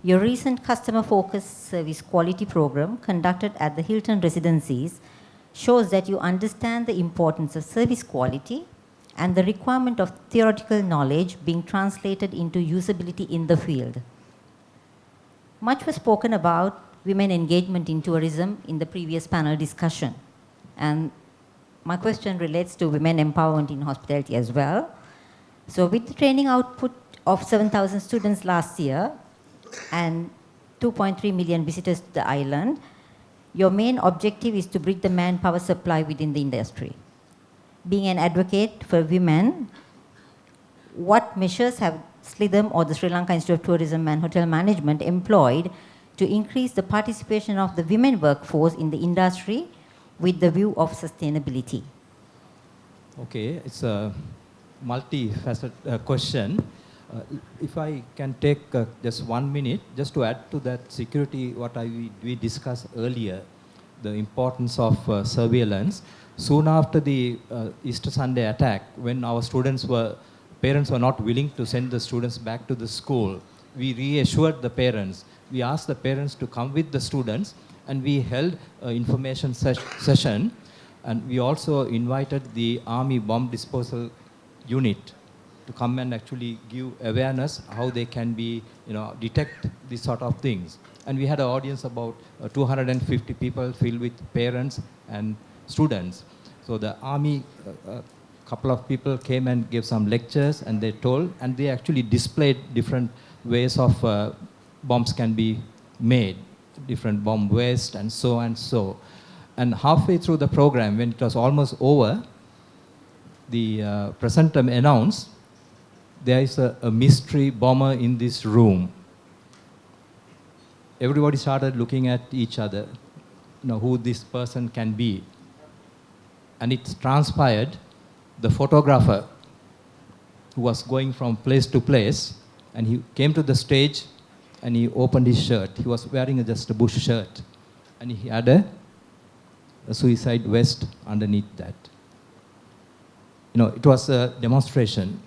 your recent customer-focused service quality program conducted at the Hilton Residencies shows that you understand the importance of service quality and the requirement of theoretical knowledge being translated into usability in the field. Much was spoken about women engagement in tourism in the previous panel discussion. And my question relates to women empowerment in hospitality as well. So with the training output of 7,000 students last year and 2.3 million visitors to the island, your main objective is to bridge the manpower supply within the industry. Being an advocate for women, what measures have SLITHM or the Sri Lanka Institute of Tourism and Hotel Management employed to increase the participation of the women workforce in the industry with the view of sustainability? Okay, it's a multi-faceted question. If I can take just 1 minute, just to add to that security, what we discussed earlier, the importance of surveillance. Soon after the Easter Sunday attack, when our parents were not willing to send the students back to the school, we reassured the parents. We asked the parents to come with the students, and we held an information session, and we also invited the Army Bomb Disposal Unit to come and actually give awareness how they can be, detect these sort of things. And we had an audience about 250 people filled with parents and students. So the Army, couple of people came and gave some lectures, and they told, and they actually displayed different ways of bombs can be made, different bomb waste and so and so. And halfway through the program, when it was almost over, the presenter announced, there is a mystery bomber in this room. Everybody started looking at each other, who this person can be. And it transpired, the photographer who was going from place to place, and he came to the stage and he opened his shirt. He was wearing just a bush shirt, and he had a suicide vest underneath that. It was a demonstration.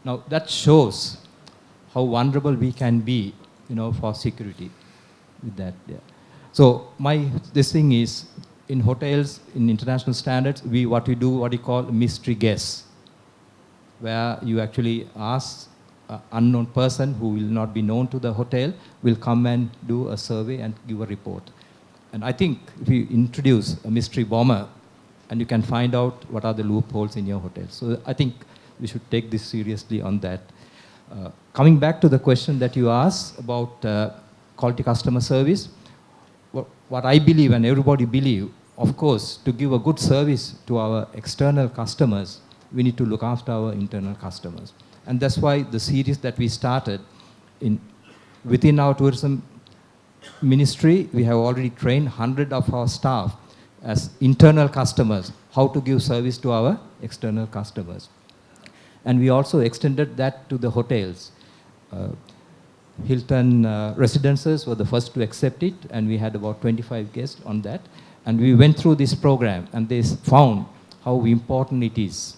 Now that shows how vulnerable we can be, for security with that. Yeah. So this thing is, in hotels, in international standards, what we call mystery guess, where you actually ask an unknown person who will not be known to the hotel, will come and do a survey and give a report. And I think if you introduce a mystery bomber, and you can find out what are the loopholes in your hotel. So I think we should take this seriously on that. Coming back to the question that you asked about quality customer service, what I believe and everybody believe, of course, to give a good service to our external customers, we need to look after our internal customers. And that's why the series that we started within our tourism ministry, we have already trained 100 of our staff as internal customers, how to give service to our external customers. And we also extended that to the hotels. Hilton Residences were the first to accept it, and we had about 25 guests on that. And we went through this program, and they found how important it is.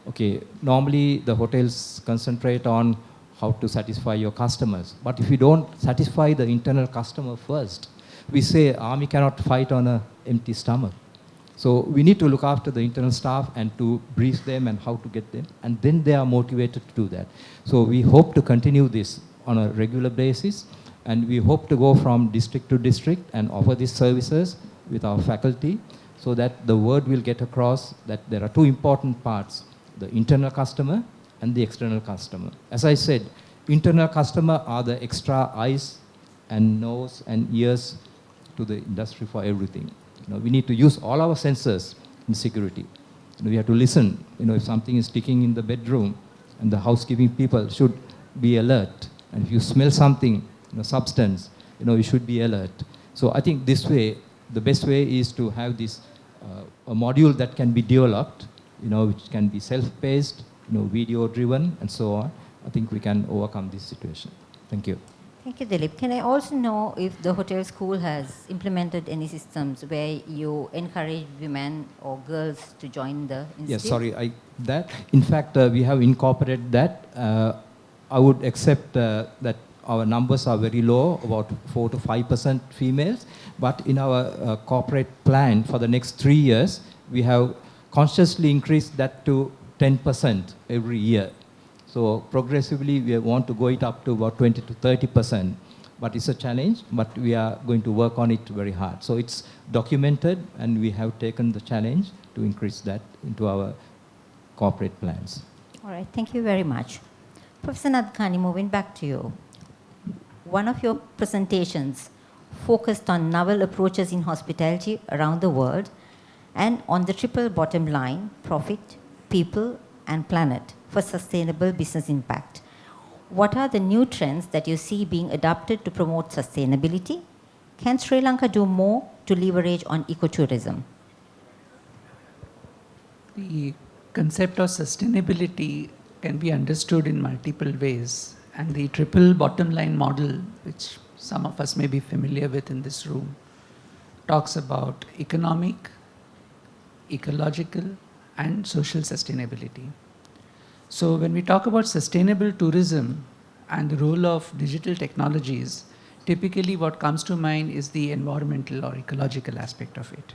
Okay, normally the hotels concentrate on how to satisfy your customers. But if you don't satisfy the internal customer first, we say army cannot fight on an empty stomach. So we need to look after the internal staff and to brief them and how to get them, and then they are motivated to do that. So we hope to continue this on a regular basis, and we hope to go from district to district and offer these services with our faculty, so that the word will get across that there are two important parts, the internal customer and the external customer. As I said, internal customer are the extra eyes and nose and ears to the industry for everything. We need to use all our senses in security. We have to listen. If something is sticking in the bedroom, and the housekeeping people should be alert. And if you smell something, substance, you should be alert. So I think this way, the best way is to have this a module that can be developed, which can be self-paced, video-driven, and so on. I think we can overcome this situation. Thank you. Thank you, Dilip. Can I also know if the hotel school has implemented any systems where you encourage women or girls to join the institute? Yes, sorry, in fact, we have incorporated that. I would accept that our numbers are very low, about 4 to 5% females. But in our corporate plan for the next 3 years, we have consciously increased that to 10% every year. So progressively, we want to go it up to about 20 to 30%. But it's a challenge, but we are going to work on it very hard. So it's documented, and we have taken the challenge to increase that into our corporate plans. All right, thank you very much. Professor Nadkarni, moving back to you. One of your presentations focused on novel approaches in hospitality around the world and on the triple bottom line, profit, people, and planet for sustainable business impact. What are the new trends that you see being adopted to promote sustainability? Can Sri Lanka do more to leverage on ecotourism? The concept of sustainability can be understood in multiple ways. And the triple bottom line model, which some of us may be familiar with in this room, talks about economic, ecological, and social sustainability. So when we talk about sustainable tourism and the role of digital technologies, typically what comes to mind is the environmental or ecological aspect of it.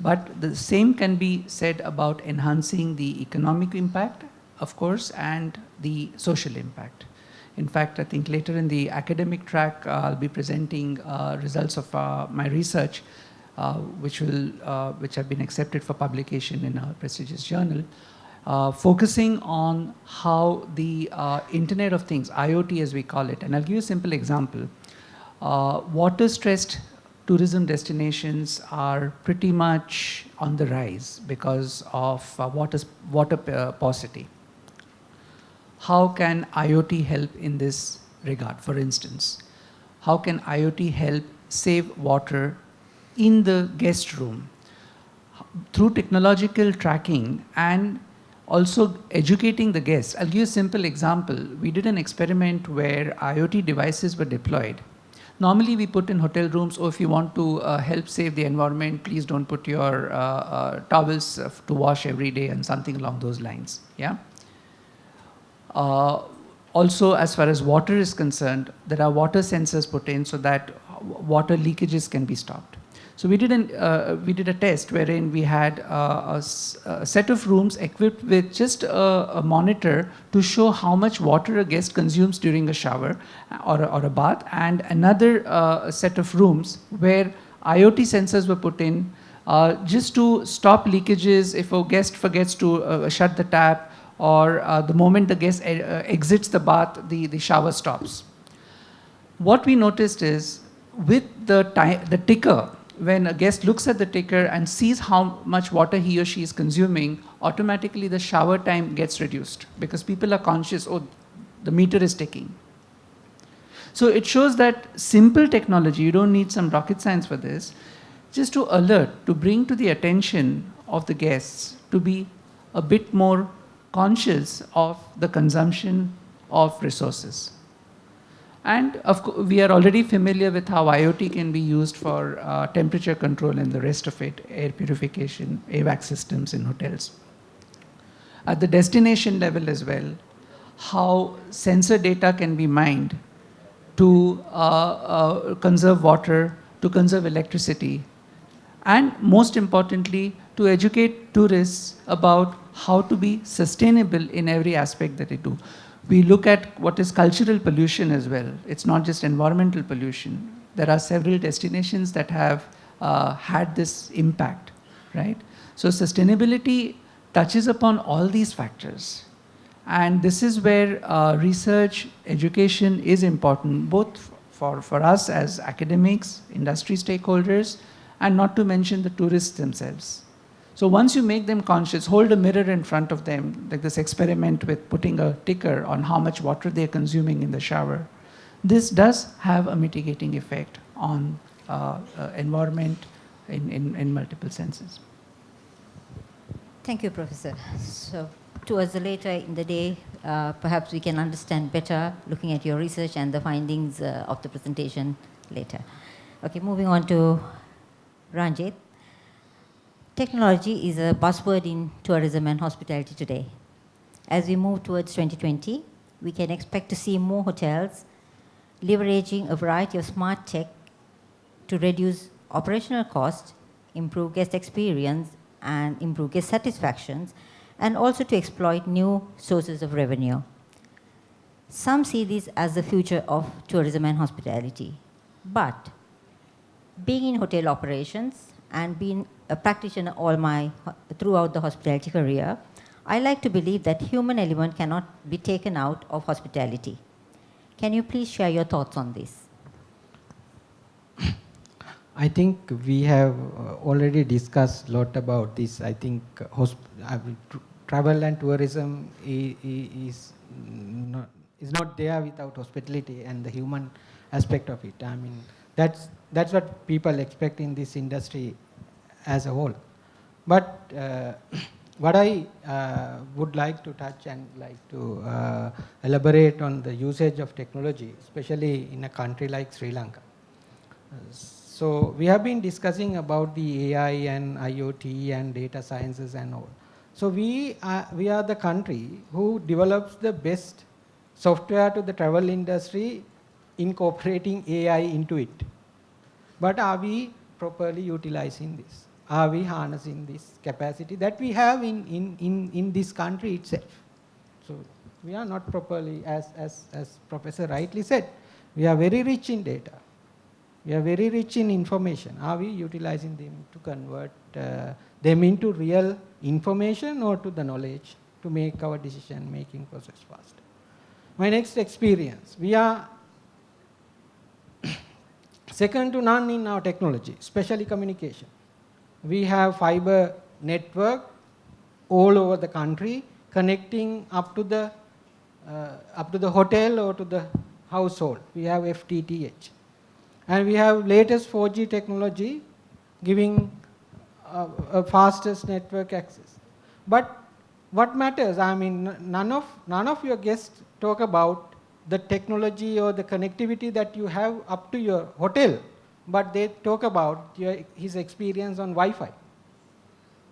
But the same can be said about enhancing the economic impact, of course, and the social impact. In fact, I think later in the academic track, I'll be presenting results of my research, which have been accepted for publication in a prestigious journal, focusing on how the Internet of Things, IoT as we call it, and I'll give you a simple example. Water-stressed tourism destinations are pretty much on the rise because of water paucity. How can IoT help in this regard? For instance, how can IoT help save water in the guest room? Through technological tracking and also educating the guests. I'll give you a simple example. We did an experiment where IoT devices were deployed. Normally we put in hotel rooms, if you want to help save the environment, please don't put your towels to wash every day and something along those lines. Yeah. Also, as far as water is concerned, there are water sensors put in so that water leakages can be stopped. So we did a test wherein we had a set of rooms equipped with just a monitor to show how much water a guest consumes during a shower or a bath, and another set of rooms where IoT sensors were put in just to stop leakages if a guest forgets to shut the tap, or the moment the guest exits the bath, the shower stops. What we noticed is with the ticker, when a guest looks at the ticker and sees how much water he or she is consuming, automatically the shower time gets reduced because people are conscious, oh, the meter is ticking. So it shows that simple technology, you don't need some rocket science for this, just to alert, to bring to the attention of the guests to be a bit more conscious of the consumption of resources. And of course, we are already familiar with how IoT can be used for temperature control and the rest of it, air purification, AVAC systems in hotels. At the destination level as well, how sensor data can be mined to conserve water, to conserve electricity, and most importantly, to educate tourists about how to be sustainable in every aspect that they do. We look at what is cultural pollution as well. It's not just environmental pollution. There are several destinations that have had this impact, right? So sustainability touches upon all these factors. And this is where research, education is important, both for us as academics, industry stakeholders, and not to mention the tourists themselves. So once you make them conscious, hold a mirror in front of them, like this experiment with putting a ticker on how much water they're consuming in the shower, this does have a mitigating effect on environment in multiple senses. Thank you, Professor. So towards the later in the day, perhaps we can understand better looking at your research and the findings of the presentation later. Okay, moving on to Ranjit. Technology is a buzzword in tourism and hospitality today. As we move towards 2020, we can expect to see more hotels leveraging a variety of smart tech to reduce operational costs, improve guest experience, and improve guest satisfactions, and also to exploit new sources of revenue. Some see this as the future of tourism and hospitality. But being in hotel operations and being a practitioner throughout the hospitality career, I like to believe that human element cannot be taken out of hospitality. Can you please share your thoughts on this? I think we have already discussed a lot about this. I think travel and tourism is not there without hospitality and the human aspect of it. I mean, that's what people expect in this industry as a whole. But what I would like to touch and like to elaborate on the usage of technology, especially in a country like Sri Lanka. So we have been discussing about the AI and IoT and data sciences and all. So we are the country who develops the best software to the travel industry, incorporating AI into it. But are we properly utilizing this? Are we harnessing this capacity that we have in this country itself? So we are not properly, as Professor rightly said, we are very rich in data. We are very rich in information. Are we utilizing them to convert them into real information or to the knowledge to make our decision-making process faster? My next experience, we are second to none in our technology, especially communication. We have fiber network all over the country, connecting up to the hotel or to the household. We have FTTH. And we have latest 4G technology giving a fastest network access. But what matters, I mean, none of your guests talk about the technology or the connectivity that you have up to your hotel, but they talk about his experience on Wi-Fi.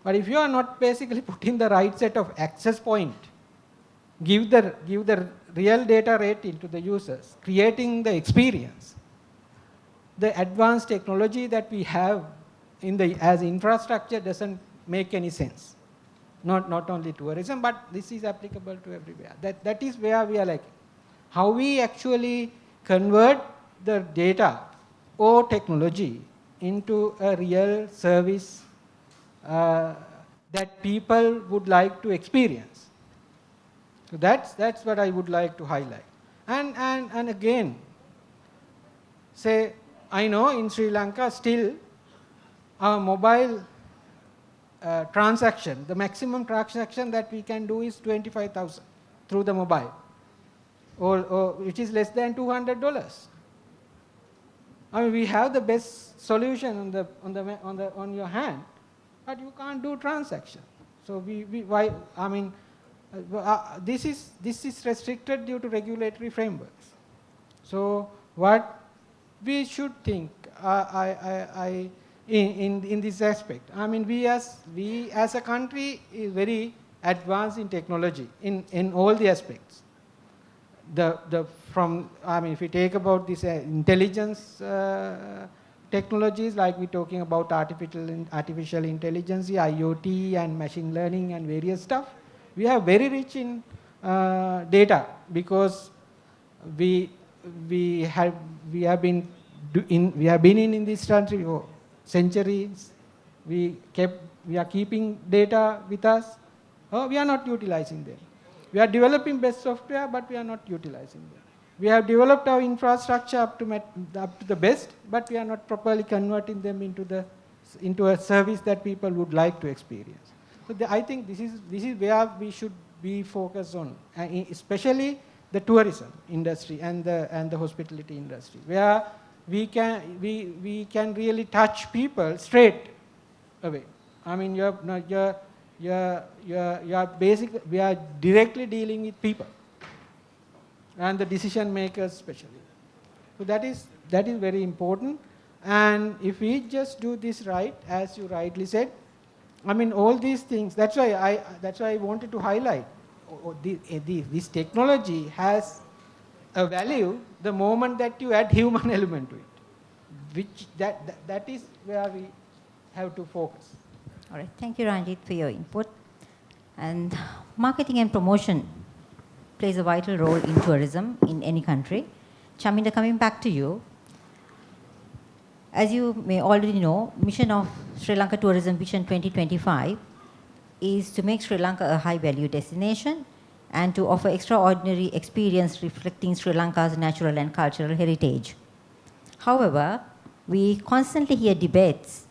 But if you are not basically putting the right set of access point, give the real data rate into the users, creating the experience, the advanced technology that we have as infrastructure doesn't make any sense. Not only tourism, but this is applicable to everywhere. That is where we are lacking. How we actually convert the data or technology into a real service that people would like to experience. So that's what I would like to highlight. And again, say, I know in Sri Lanka still our mobile transaction, the maximum transaction that we can do is 25,000 through the mobile, or which is less than $200. I mean, we have the best solution on your hand, but you can't do transaction. So why? I mean, this is restricted due to regulatory frameworks. So what we should think in this aspect. I mean, we as a country is very advanced in technology in all the aspects. If we take about this intelligence technologies, like we're talking about artificial intelligence, IoT and machine learning and various stuff, we are very rich in data because we have been in this country for centuries. We are keeping data with us. We are not utilizing them. We are developing best software, but we are not utilizing them. We have developed our infrastructure up to the best, but we are not properly converting them into a service that people would like to experience. So I think this is where we should be focused on, especially the tourism industry and the hospitality industry, where we can really touch people straight away. I mean, we are directly dealing with people and the decision makers especially. So that is very important. And if we just do this right, as you rightly said, I mean, all these things, that's why I wanted to highlight this technology has a value the moment that you add human element to it, which that is where we have to focus. All right, thank you, Ranjit, for your input. And marketing and promotion plays a vital role in tourism in any country. Chaminda, coming back to you, as you may already know, mission of Sri Lanka Tourism Vision 2025 is to make Sri Lanka a high-value destination and to offer extraordinary experience reflecting Sri Lanka's natural and cultural heritage. However, we constantly hear debates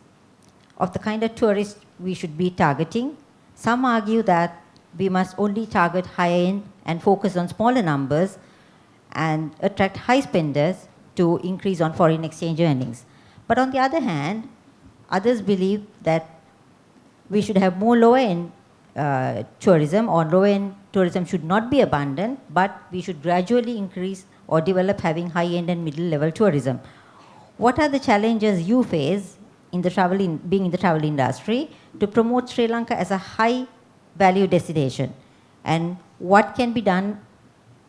of the kind of tourists we should be targeting. Some argue that we must only target high-end and focus on smaller numbers and attract high spenders to increase on foreign exchange earnings. But on the other hand, others believe that we should have more lower-end tourism, or low-end tourism should not be abundant, but we should gradually increase or develop having high-end and middle-level tourism. What are the challenges you face in the being in the travel industry to promote Sri Lanka as a high-value destination? And what can be done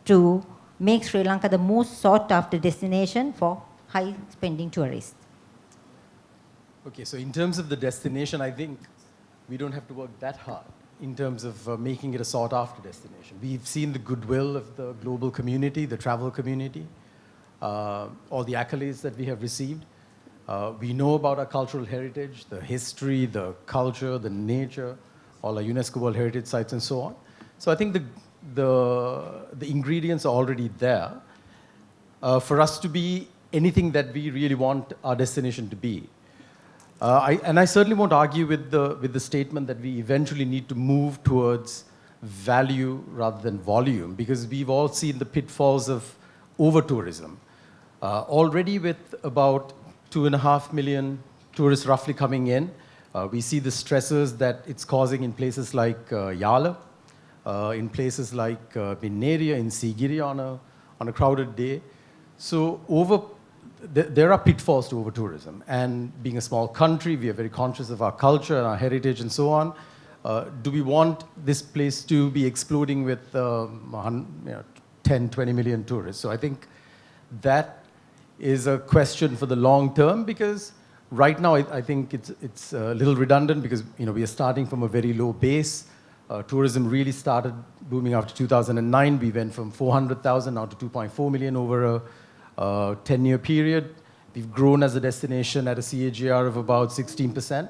to make Sri Lanka the most sought-after destination for high-spending tourists? Okay, so in terms of the destination, I think we don't have to work that hard in terms of making it a sought-after destination. We've seen the goodwill of the global community, the travel community, all the accolades that we have received. We know about our cultural heritage, the history, the culture, the nature, all our UNESCO World Heritage sites and so on. So I think the ingredients are already there for us to be anything that we really want our destination to be. I certainly won't argue with the statement that we eventually need to move towards value rather than volume, because we've all seen the pitfalls of over-tourism. Already with about 2.5 million tourists roughly coming in, we see the stresses that it's causing in places like Yala, in places like Binneria, in Sigiri on a crowded day. So there are pitfalls to over-tourism. And being a small country, we are very conscious of our culture and our heritage and so on. Do we want this place to be exploding with 10, 20 million tourists? So I think that is a question for the long term, because right now I think it's a little redundant, because we are starting from a very low base. Tourism really started booming after 2009. We went from 400,000 now to 2.4 million over a 10-year period. We've grown as a destination at a CAGR of about 16%.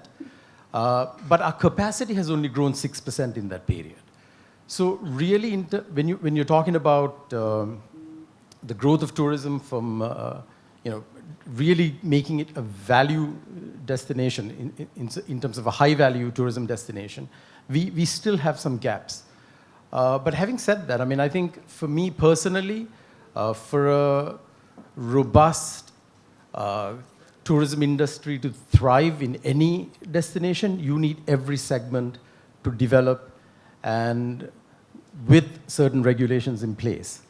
But our capacity has only grown 6% in that period. So really, when you're talking about the growth of tourism from really making it a value destination in terms of a high-value tourism destination, we still have some gaps. But having said that, I think for me personally, for a robust tourism industry to thrive in any destination, you need every segment to develop and with certain regulations in place.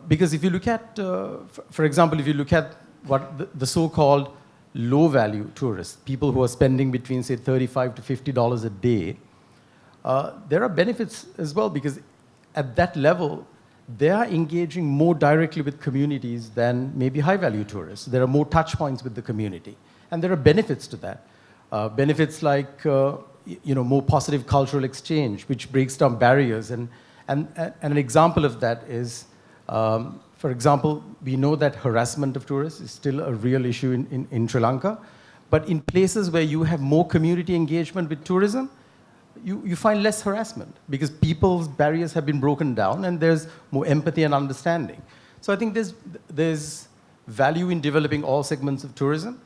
Because if you look at, for example, if you look at what the so-called low-value tourists, people who are spending between, say, $35 to $50 a day, there are benefits as well, because at that level, they are engaging more directly with communities than maybe high-value tourists. There are more touch points with the community. And there are benefits to that. Benefits like more positive cultural exchange, which breaks down barriers. And an example of that is, for example, we know that harassment of tourists is still a real issue in Sri Lanka. But in places where you have more community engagement with tourism, you find less harassment, because people's barriers have been broken down and there's more empathy and understanding. So I think there's value in developing all segments of tourism.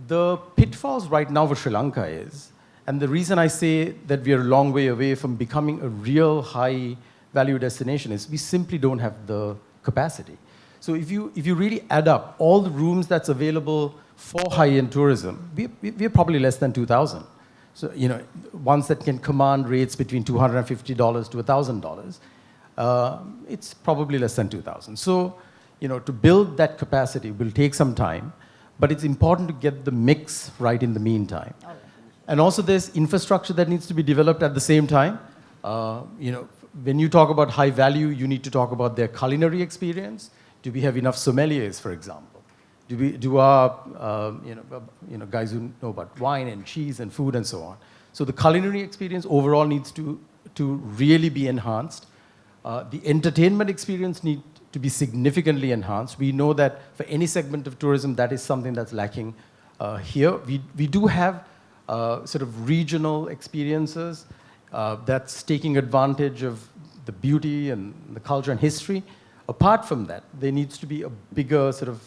The pitfalls right now for Sri Lanka is, and the reason I say that we are a long way away from becoming a real high-value destination, is we simply don't have the capacity. So if you really add up all the rooms that's available for high-end tourism, we're probably less than 2,000. So, ones that can command rates between $250 to $1,000, it's probably less than 2,000. So, to build that capacity will take some time, but it's important to get the mix right in the meantime. And also there's infrastructure that needs to be developed at the same time. When you talk about high value, you need to talk about their culinary experience. Do we have enough sommeliers, for example? Do our guys who know about wine and cheese and food and so on? So the culinary experience overall needs to really be enhanced. The entertainment experience needs to be significantly enhanced. We know that for any segment of tourism, that is something that's lacking here. We do have sort of regional experiences that's taking advantage of the beauty and the culture and history. Apart from that, there needs to be a bigger sort of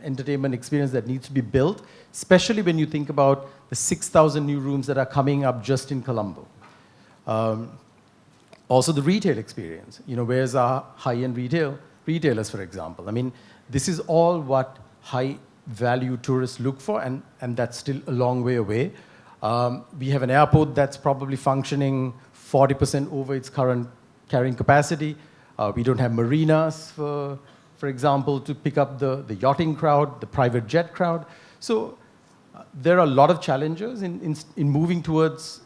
entertainment experience that needs to be built, especially when you think about the 6,000 new rooms that are coming up just in Colombo. Also the retail experience. Where's our high-end retailers, for example? I mean, this is all what high-value tourists look for, and that's still a long way away. We have an airport that's probably functioning 40% over its current carrying capacity. We don't have marinas, for example, to pick up the yachting crowd, the private jet crowd. So there are a lot of challenges in moving towards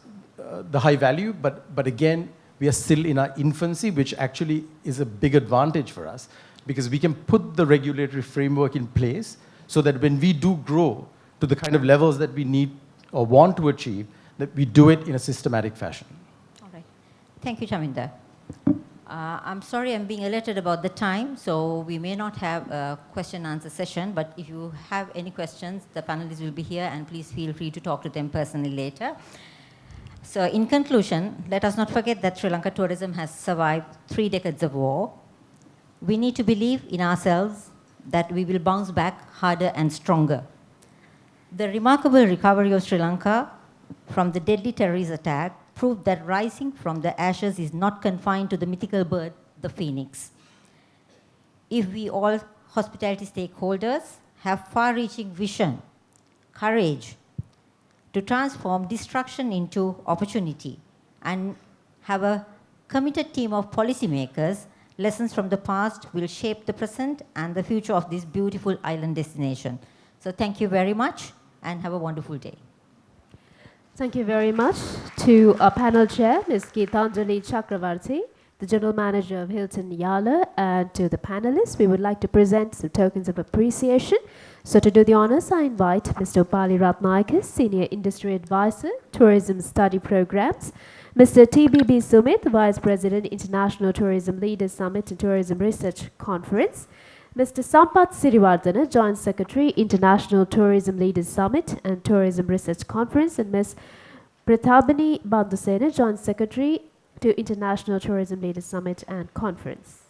the high value, but again, we are still in our infancy, which actually is a big advantage for us, because we can put the regulatory framework in place so that when we do grow to the kind of levels that we need or want to achieve, that we do it in a systematic fashion. All right. Thank you, Chaminda. I'm sorry I'm being alerted about the time, so we may not have a question and answer session, but if you have any questions, the panelists will be here, and please feel free to talk to them personally later. So in conclusion, let us not forget that Sri Lanka tourism has survived 3 decades of war. We need to believe in ourselves that we will bounce back harder and stronger. The remarkable recovery of Sri Lanka from the deadly terrorist attack proved that rising from the ashes is not confined to the mythical bird, the phoenix. If we all hospitality stakeholders have far-reaching vision, courage to transform destruction into opportunity, and have a committed team of policymakers, lessons from the past will shape the present and the future of this beautiful island destination. So thank you very much, and have a wonderful day. Thank you very much to our panel chair, Ms. Geetanjali Chakravarti, the General Manager of Hilton Yala, and to the panelists. We would like to present some tokens of appreciation. So to do the honors, I invite Mr. Upali Ratnaikas, Senior Industry Advisor, Tourism Study Programs, Mr. TBB Sumit, Vice President, International Tourism Leaders Summit and Tourism Research Conference, Mr. Sampath Siriwardana, Joint Secretary, International Tourism Leaders Summit and Tourism Research Conference, and Ms. Prathabani Bandusena, Joint Secretary to International Tourism Leaders Summit and Conference.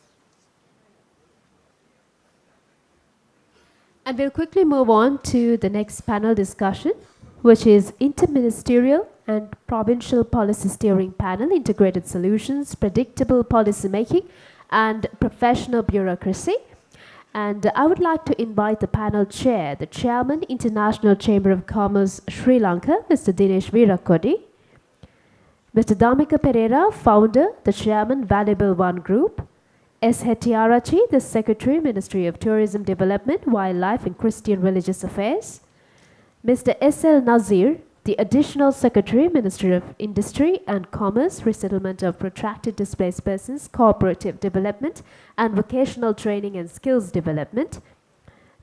And we'll quickly move on to the next panel discussion, which is Interministerial and Provincial Policy Steering Panel, Integrated Solutions, Predictable Policy Making, and Professional Bureaucracy. And I would like to invite the panel chair, the Chairman, International Chamber of Commerce, Sri Lanka, Mr. Dinesh Veerakodi, Mr. Damika Pereira, Founder, the Chairman, Valuable One Group, S. Hettiarachi, the Secretary, Ministry of Tourism Development, Wildlife and Christian Religious Affairs, Mr. S. L. Nazir, the Additional Secretary, Ministry of Industry and Commerce, Resettlement of Protracted Displaced Persons, Cooperative Development and Vocational Training and Skills Development,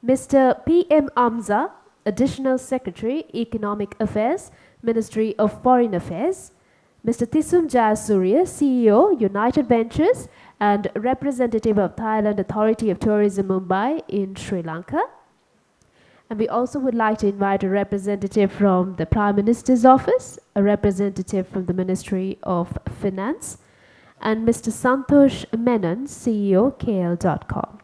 Mr. P. M. Amza, Additional Secretary, Economic Affairs, Ministry of Foreign Affairs, Mr. Thisum Jayasuriya, CEO, United Ventures and representative of Thailand Authority of Tourism Mumbai in Sri Lanka. And we also would like to invite a representative from the Prime Minister's Office, a representative from the Ministry of Finance, and Mr. Santosh Menon, CEO, KL.com.